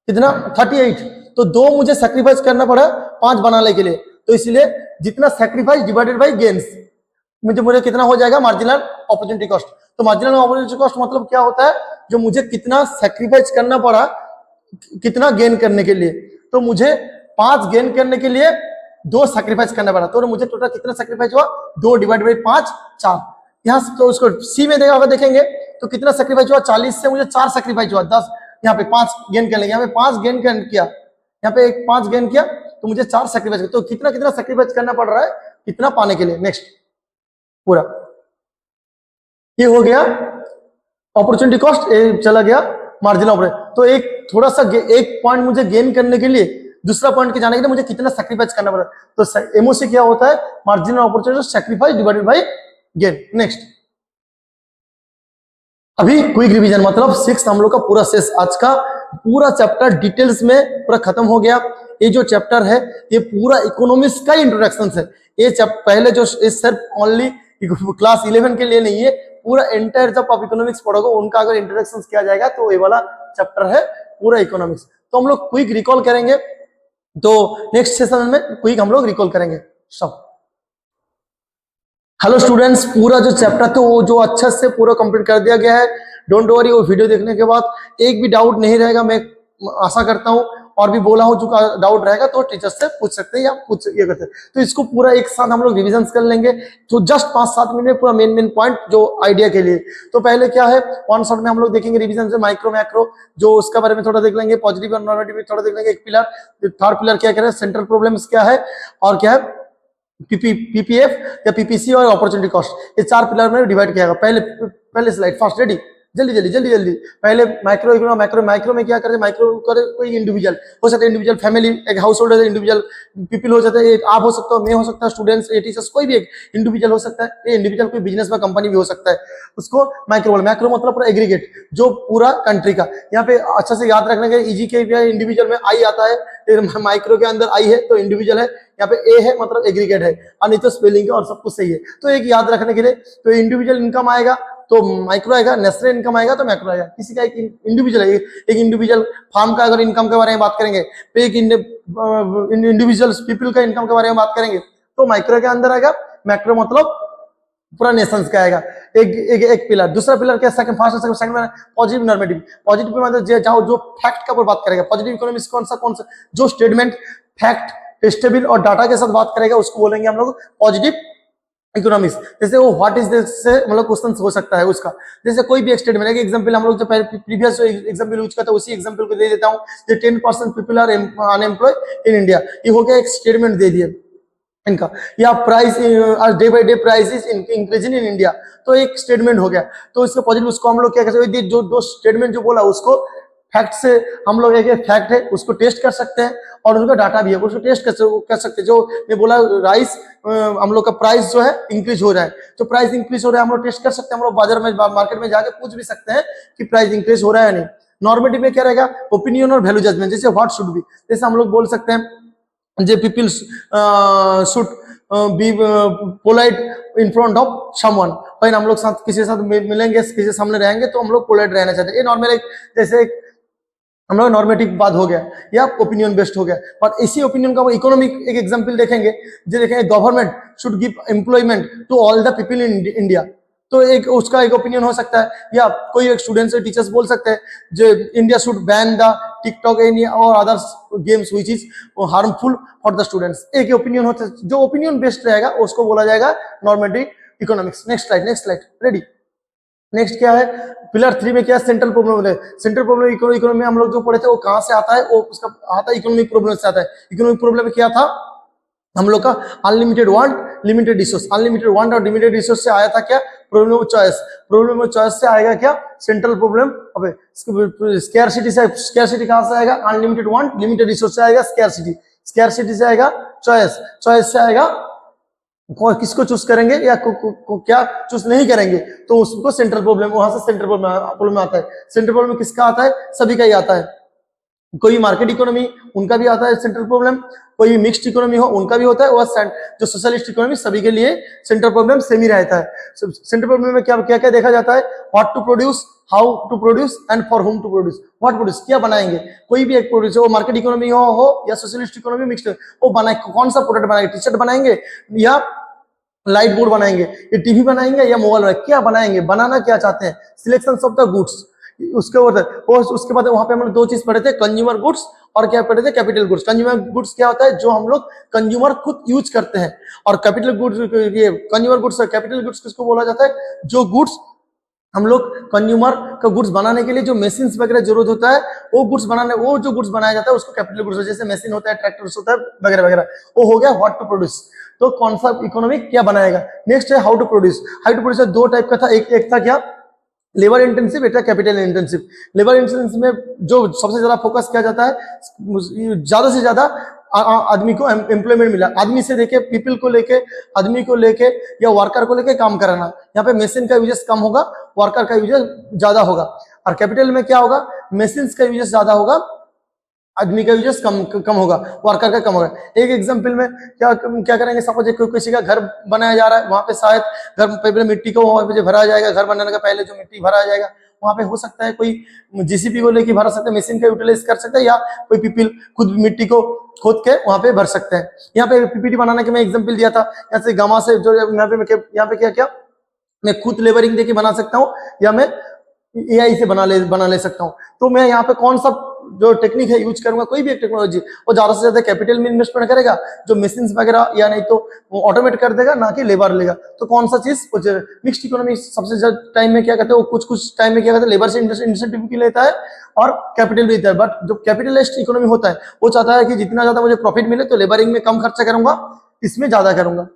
कितना 38, तो 2 मुझे सैक्रिफाइस करना पड़ा 5 बनाने के लिए। तो इसलिए जितना सैक्रिफाइस डिवाइडेड बाई गेन्स, मुझे कितना हो जाएगा मार्जिनल अपॉर्चुनिटी कॉस्ट। तो मार्जिनल अपॉर्चुनिटी कॉस्ट मतलब क्या होता है, जो मुझे कितना सैक्रिफाइस करना पड़ा कितना गेन करने के लिए। तो मुझे 5 गेन करने के लिए 2 सैक्रिफाइस करना पड़ा, तो मुझे टोटल कितना सैक्रिफाइस हुआ 2 डिवाइड बाई 5 4। यहाँ से तो उसको सी में देखा देखेंगे तो कितना सैक्रिफाइस हुआ 40 से मुझे 4 सैक्रिफाइस हुआ 10, यहाँ पे 5 गेन कर लेंगे, यहाँ पे 5 गेन किया, यहाँ पे 5 गेन किया तो मुझे 4 सैक्रिफाइस, तो कितना कितना सैक्रिफाइस करना पड़ रहा है कितना पाने के लिए। नेक्स्ट पूरा ये हो गया अपॉर्चुनिटी कॉस्ट, चला गया मार्जिनल ऑपरेशन। तो एक थोड़ा सा एक पॉइंट मुझे गेन करने के लिए दूसरा पॉइंट के जाने के लिए मुझे कितना सैक्रिफाइस करना पड़ा। तो एमओसी क्या होता है, marginal opportunity sacrifice divided by gain. Next अभी क्विक रिवीजन मतलब 6 हम लोग का पूरा शेष, आज का पूरा चैप्टर डिटेल्स में पूरा खत्म हो गया। ये जो चैप्टर है ये पूरा इकोनॉमिक्स का इंट्रोडक्शन है। ये पहले जो सिर्फ ओनली क्लास 11 के लिए नहीं है, पूरा एंटायर जब आप इकोनॉमिक्स पढ़ोगे उनका अगर इंट्रोडक्शन किया जाएगा तो ये वाला चैप्टर है पूरा इकोनॉमिक्स। तो हम लोग क्विक रिकॉल करेंगे, तो नेक्स्ट सेशन में क्विक हम लोग रिकॉल करेंगे सब। हेलो स्टूडेंट्स, पूरा जो चैप्टर था वो जो अच्छे से पूरा कंप्लीट कर दिया गया है। डोंट वरी, वो वीडियो देखने के बाद एक भी डाउट नहीं रहेगा, मैं आशा करता हूँ। और भी बोला हूँ, जो डाउट रहेगा तो टीचर से पूछ सकते हैं या पूछ ये करते हैं। तो इसको पूरा एक साथ हम लोग रिविजन कर लेंगे, तो जस्ट 5-7 मिनट में पूरा मेन पॉइंट जो आइडिया के लिए। तो पहले क्या है, 1 शॉट में हम लोग देखेंगे रिविजन से माइक्रो मैक्रो, जो उसके बारे में थोड़ा देख लेंगे, पॉजिटिव और नॉर्मेटिव थोड़ा देख लेंगे, एक पिलर, थर्ड पिलर क्या करें, सेंट्रल प्रॉब्लम्स क्या है, और क्या है पीपीएफ या पीपीसी और अपॉर्चुनिटी कॉस्ट। ये 4 पिलर में डिवाइड किया गया। पहले स्लाइड फास्ट, रेडी, जल्दी। पहले माइक्रो में क्या करें, माइक्रो करे कोई इंडिविजुअल हो सकता है, इंडिविजुअल फैमिली, एक हाउस होल्ड है, इंडिविजुअल पीपल हो जाता है, एक आप हो सकता हो, मैं हो सकता है, स्टूडेंट्स, टीचर्स, कोई भी एक इंडिविजुअल हो सकता है। ये इंडिविजुअल कोई बिजनेस में कंपनी भी हो सकता है, उसको मैक्रो मतलब पूरा एग्रीगेट जो पूरा कंट्री का। यहाँ पे अच्छा से याद रखने के इजी के इंडिविजुअल में आई आता है, माइक्रो के अंदर आई है तो इंडिविजुअल है, यहाँ पे ए है मतलब एग्रीगेट है, और नहीं तो स्पेलिंग और सब कुछ सही है। तो एक याद रखने के लिए, तो इंडिविजुअल इनकम आएगा तो माइक्रो आएगा, नेशनल इनकम आएगा तो मैक्रो आएगा। किसी का एक इंडिविजुअल है, एक इंडिविजुअल फार्म का अगर इनकम के बारे में बात करेंगे, तो एक इंडिविजुअल पीपल का इनकम के बारे में बात करेंगे तो माइक्रो के अंदर आएगा। मैक्रो मतलब पूरा नेशंस का आएगा। एक पिलर, दूसरा पिलर क्या, सेकंड, फर्स्ट सेकंड में पॉजिटिव नॉर्मेटिव। पॉजिटिव मतलब जो फैक्ट का ऊपर बात करेगा, पॉजिटिव इकोनॉमिक्स कौन सा जो स्टेटमेंट फैक्ट टेस्टेबल और डाटा के साथ बात करेगा उसको बोलेंगे हम लोग पॉजिटिव इकोनॉमिक्स। जैसे वो व्हाट इज दिस से मतलब क्वेश्चन हो सकता है उसका, जैसे कोई भी स्टेटमेंट है। एग्जांपल हम लोग जो प्रीवियस एग्जांपल यूज करते हैं उसी एग्जांपल को दे देता हूं, जो 10% people are unemployed in India, ये हो गया एक स्टेटमेंट दे दिए इनका, या price day by day price is increasing in India, तो एक स्टेटमेंट हो गया। तो इसका पॉजिटिव उसको हम लोग क्या कर सकते हैं, जो स्टेटमेंट जो बोला उसको फैक्ट से हम लोग एक फैक्ट है उसको टेस्ट कर सकते हैं, और उनका डाटा भी है उसको टेस्ट कर सकते हैं। जो मैं बोला राइस हम लोग का प्राइस जो है इंक्रीज हो रहा है, तो प्राइस इंक्रीज हो रहा है हम लोग टेस्ट कर सकते हैं, हम लोग बाजार में मार्केट में जाके पूछ भी सकते हैं कि प्राइस इंक्रीज हो रहा है या नहीं। नॉर्मेटिव में क्या रहेगा, ओपिनियन और वैल्यू जजमेंट, जैसे व्हाट शुड बी, जैसे हम लोग बोल सकते हैं जे people should be polite in front of someone, भाई हम लोग साथ किसी के साथ मिलेंगे, किसी के सामने रहेंगे तो हम लोग पोलाइट रहना चाहते हैं। ये नॉर्मल एक जैसे एक हम लोग नॉर्मेटिव बात हो गया या ओपिनियन बेस्ड हो गया। और इसी ओपिनियन का वो इकोनॉमिक एक एग्जांपल देखेंगे, जो देखेंगे government should give employment to all the people in India, तो एक उसका एक ओपिनियन हो सकता है। या कोई एक स्टूडेंट्स और टीचर्स बोल सकते हैं जो India should ban the TikTok any और others games which is harmful for the students. एक ओपिनियन होता है, जो ओपिनियन बेस्ड रहेगा उसको बोला जाएगा normative economics. Next slide, ready. Next क्या है, पिलर 3 में क्या है, सेंट्रल प्रॉब्लम है। सेंट्रल प्रॉब्लम इकोनॉमी में हम लोग जो पढ़े थे वो कहां से आता है, वो उसका आता है इकोनॉमिक प्रॉब्लम से आता है। इकोनॉमिक प्रॉब्लम में क्या था हम लोग का, unlimited want limited resource, unlimited want और लिमिटेड रिसोर्स से आया था क्या, problem of choice. Problem of choice से आएगा क्या, सेंट्रल प्रॉब्लम। अबे स्कैरसिटी से, स्कैरसिटी कहां से आएगा, अनलिमिटेड वांट लिमिटेड रिसोर्स से आएगा स्कैरसिटी, स्कैरसिटी से आएगा चॉइस, चॉइस से आएगा किसको चूज करेंगे या क्या चूज नहीं करेंगे, तो उसको सेंट्रल प्रॉब्लम, वहां से सेंट्रल प्रॉब्लम आता है। सेंट्रल प्रॉब्लम किसका आता है, सभी का ही आता है। कोई मार्केट इकोनॉमी उनका भी आता है सेंट्रल प्रॉब्लम, कोई मिक्स्ड इकोनॉमी हो उनका भी होता है, और जो सोशलिस्ट इकोनॉमी सभी के लिए सेंट्रल प्रॉब्लम सेम ही रहता है। सेंट्रल प्रॉब्लम में क्या क्या क्या देखा जाता है, what to produce, how to produce and for whom to produce. What produce क्या बनाएंगे, कोई भी एक प्रोड्यूस हो, मार्केट इकोनॉमी हो या सोशलिस्ट इकोनॉमी मिक्स्ड, वो बनाए कौन सा प्रोडक्ट बनाएंगे, टी शर्ट बनाएंगे या लाइट बोर्ड बनाएंगे, ये टीवी बनाएंगे या मोबाइल बनाएंगे, क्या बनाएंगे, बनाना क्या चाहते हैं, सिलेक्शन ऑफ द गुड्स। उसके बाद वहां पे हम लोग दो चीज पढ़े थे, कंज्यूमर गुड्स और क्या पढ़े थे, कैपिटल गुड्स। कंज्यूमर गुड्स क्या होता है, जो हम लोग कंज्यूमर खुद यूज करते हैं, और कैपिटल गुड्स, ये कंज्यूमर गुड्स और कैपिटल गुड्स किसको बोला जाता है, जो गुड्स हम लोग कंज्यूमर का गुड्स बनाने के लिए जो मशीन वगैरह जरूरत होता है, वो गुड्स बनाने, वो जो गुड्स बनाया जाता है उसको कैपिटल गुड्स, जैसे मशीन होता है, ट्रैक्टर्स होता है वगैरह वगैरह, वो हो गया व्हाट टू प्रोड्यूस। तो कौन सा इकोनॉमी क्या बनाएगा। नेक्स्ट है how to produce. How to produce दो टाइप का था, एक था क्या, लेबर इंटेंसिव, एक था कैपिटल इंटेंसिव। लेबर इंटेंसिव में जो सबसे ज्यादा फोकस किया जाता है, ज्यादा से ज्यादा आदमी को एम्प्लॉयमेंट मिला, आदमी से लेके पीपल को लेके, आदमी को लेके या वर्कर को लेके काम कराना। यहाँ पे मशीन का यूजेस कम होगा, वर्कर का यूजेस ज्यादा होगा। और कैपिटल में क्या होगा, मशीन का यूजेस ज्यादा होगा, आदमी का यूजेस कम होगा, वर्कर का कम होगा। एक एग्जांपल में क्या करेंगे, सपोज किसी का घर बनाया जा रहा है, वहां पे शायद घर पहले मिट्टी को वहां पे भरा जाएगा, घर बनाने का पहले जो मिट्टी भरा जाएगा, वहां पे हो सकता है कोई जीसीपी को लेके भरा सकता है, मशीन का यूटिलाइज कर सकता है, या कोई पीपल खुद मिट्टी को खोद के वहां पे भर सकते हैं। यहाँ पे पीपीटी बनाने के मैं एग्जाम्पल दिया था, यहाँ से गामा से जो यहाँ पे क्या मैं खुद लेबरिंग देके बना सकता हूँ, या मैं एआई से बना ले सकता हूँ। तो मैं यहाँ पे कौन सा जो टेक्निक है यूज करूंगा, कोई भी एक टेक्नोलॉजी, वो ज्यादा से ज्यादा कैपिटल में इन्वेस्टमेंट करेगा, जो मशीन्स वगैरह या नहीं तो वो ऑटोमेट कर देगा, ना कि लेबर लेगा। तो कौन सा चीज, मिक्स्ड इकोनॉमी सबसे ज्यादा टाइम में क्या कहते हैं, वो कुछ टाइम में क्या कहते हैं, लेबर से इंसेंटिव भी लेता है और कैपिटल भी देता है। बट जो कैपिटलिस्ट इकोनॉमी होता है, वो चाहता है कि जितना ज्यादा मुझे प्रॉफिट मिले तो लेबरिंग में कम खर्चा करूंगा, इसमें ज्यादा करूंगा।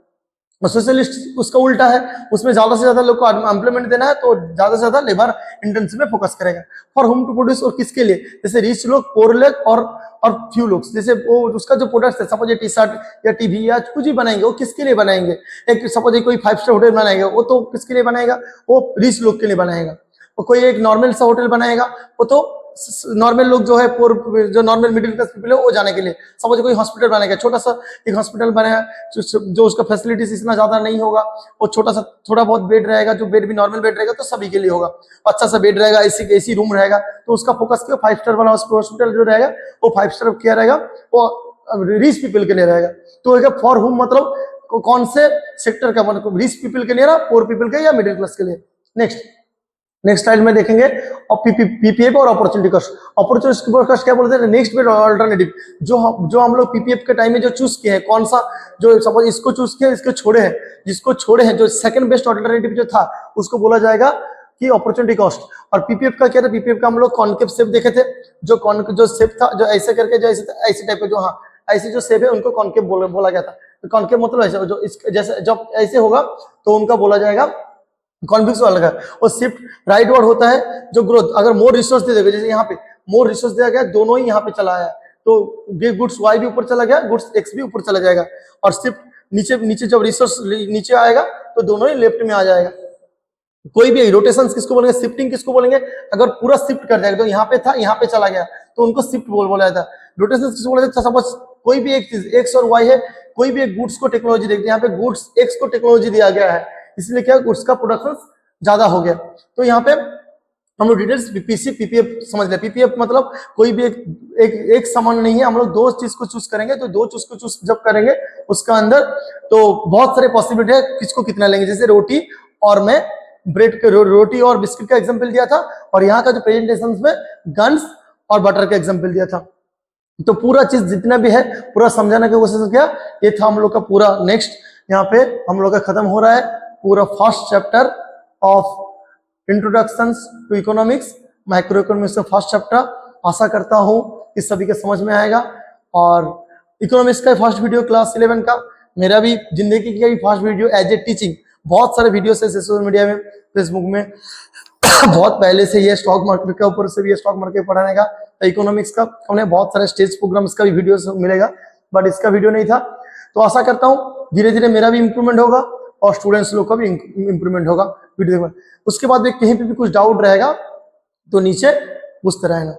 सोशलिस्ट उसका उल्टा है, उसमें ज्यादा से ज्यादा लोग को एम्प्लॉयमेंट देना है, तो ज्यादा से ज्यादा लेबर इंटेंसिव में फोकस करेगा। फॉर होम टू प्रोड्यूस, और किसके लिए, जैसे रिच लोग, पोर लोग और फ्यू लोग, जैसे वो उसका जो प्रोडक्ट है, सपोज ये टी शर्ट या टीवी या कुछ भी बनाएंगे, वो किसके लिए बनाएंगे, एक सपोज कोई 5 स्टार होटल बनाएगा, वो तो किसके लिए बनाएगा, वो रिच लोग के लिए बनाएगा। और कोई एक नॉर्मल सा होटल बनाएगा, वो तो नॉर्मल लोग जो है, जो नॉर्मल मिडिल क्लास पीपल है, वो जाने के लिए। सपोज कोई हॉस्पिटल बनाएगा, छोटा सा एक हॉस्पिटल बनाया, जो उसका फैसिलिटीज इतना ज्यादा नहीं होगा, वो छोटा सा थोड़ा बहुत बेड रहेगा, जो बेड भी नॉर्मल बेड रहेगा तो सभी के लिए होगा, अच्छा सा बेड रहेगा, एसी रूम रहेगा, तो उसका फोकस क्यों, 5 स्टार वाला हॉस्पिटल जो रहेगा वो 5 स्टार क्या रहेगा, वो रिच पीपल के लिए रहेगा। तो फॉर होम मतलब कौन से सेक्टर का, मतलब रिच पीपल के लिए ना, पोर पीपल के या मिडिल क्लास के लिए। नेक्स्ट स्लाइड में देखेंगे और पीपीएफ और अपॉर्चुनिटी कॉस्ट। अपॉर्चुनिटी कॉस्ट क्या बोलते हैं, नेक्स्ट बेस्ट अल्टरनेटिव, जो हम लोग पीपीएफ के टाइम में जो चूज किए हैं, कौन सा, जो सपोज इसको चूज किया, इसको छोड़े हैं, जिसको छोड़े हैं, जो सेकंड बेस्ट अल्टरनेटिव जो था, उसको बोला जाएगा कि अपॉर्चुनिटी कॉस्ट। और पीपीएफ का क्या था, पीपीएफ का हम लोग कॉन्केव शेप देखे थे, जो शेप था, जो ऐसे करके, जो ऐसे टाइप का, जो हाँ ऐसे जो शेप है, उनको कॉन्केव बोला गया था। तो कॉन्केव मतलब ऐसे, जो जैसे जब ऐसे होगा तो उनका बोला जाएगा कॉन्वेक्स वाला है। और शिफ्ट राइट वर्ड होता है जो ग्रोथ, अगर मोर रिसोर्स दे देगा, जैसे यहाँ पे मोर रिसोर्स दिया गया, दोनों ही यहाँ पे चला आया, तो ये गुड्स वाई भी ऊपर चला गया, गुड्स एक्स भी ऊपर चला जाएगा। और शिफ्ट नीचे जब रिसोर्स नीचे आएगा तो दोनों ही लेफ्ट में आ जाएगा। कोई भी रोटेशन किसको बोलेंगे, शिफ्टिंग किसको बोलेंगे, अगर पूरा शिफ्ट कर जाएगा, तो यहाँ पे था यहाँ पे चला गया तो उनको शिफ्ट बोला जाता है। रोटेशन किसको बोला जाता है, सपोज कोई भी एक चीज एक्स और वाई है, कोई भी एक गुड्स को टेक्नोलॉजी देखते हैं, यहाँ पे गुड्स एक्स को टेक्नोलॉजी दिया गया है, इसलिए क्या गुड्स का प्रोडक्शन ज्यादा हो गया। तो यहाँ पे हम लोग डिटेल्स पीपीसी पीपीएफ समझ लें। पीपीएफ मतलब कोई भी एक सामान नहीं है, हम लोग दो चीज को चूज करेंगे, तो दो चीज को चूज जब करेंगे उसका अंदर तो बहुत सारे पॉसिबिलिटी है किसको कितना लेंगे। जैसे रोटी और मैं ब्रेड के रोटी और बिस्किट का एग्जाम्पल दिया था, और यहाँ का जो प्रेजेंटेशन में गन्स और बटर का एग्जाम्पल दिया था। तो पूरा चीज जितना भी है पूरा समझाने की कोशिश किया। ये था हम लोग का पूरा। नेक्स्ट यहाँ पे हम लोग का खत्म हो रहा है पूरा first chapter of introductions to economics, micro economics का फर्स्ट चैप्टर। आशा करता हूँ कि सभी के समझ में आएगा। और इकोनॉमिक्स का फर्स्ट वीडियो क्लास 11 का, मेरा भी जिंदगी का भी first video as a teaching. बहुत सारे वीडियो है सोशल मीडिया में, फेसबुक में बहुत पहले से ये स्टॉक मार्केट के ऊपर से भी स्टॉक मार्केट पढ़ाने का, इकोनॉमिक्स का हमने बहुत सारे स्टेज प्रोग्राम्स का भी वीडियो मिलेगा, बट इसका वीडियो नहीं था। तो आशा करता हूँ धीरे धीरे मेरा भी इंप्रूवमेंट होगा और स्टूडेंट्स लोग का भी इंप्रूवमेंट होगा वीडियो देखकर। उसके बाद भी कहीं पे भी कुछ डाउट रहेगा तो नीचे पूछते रहेगा।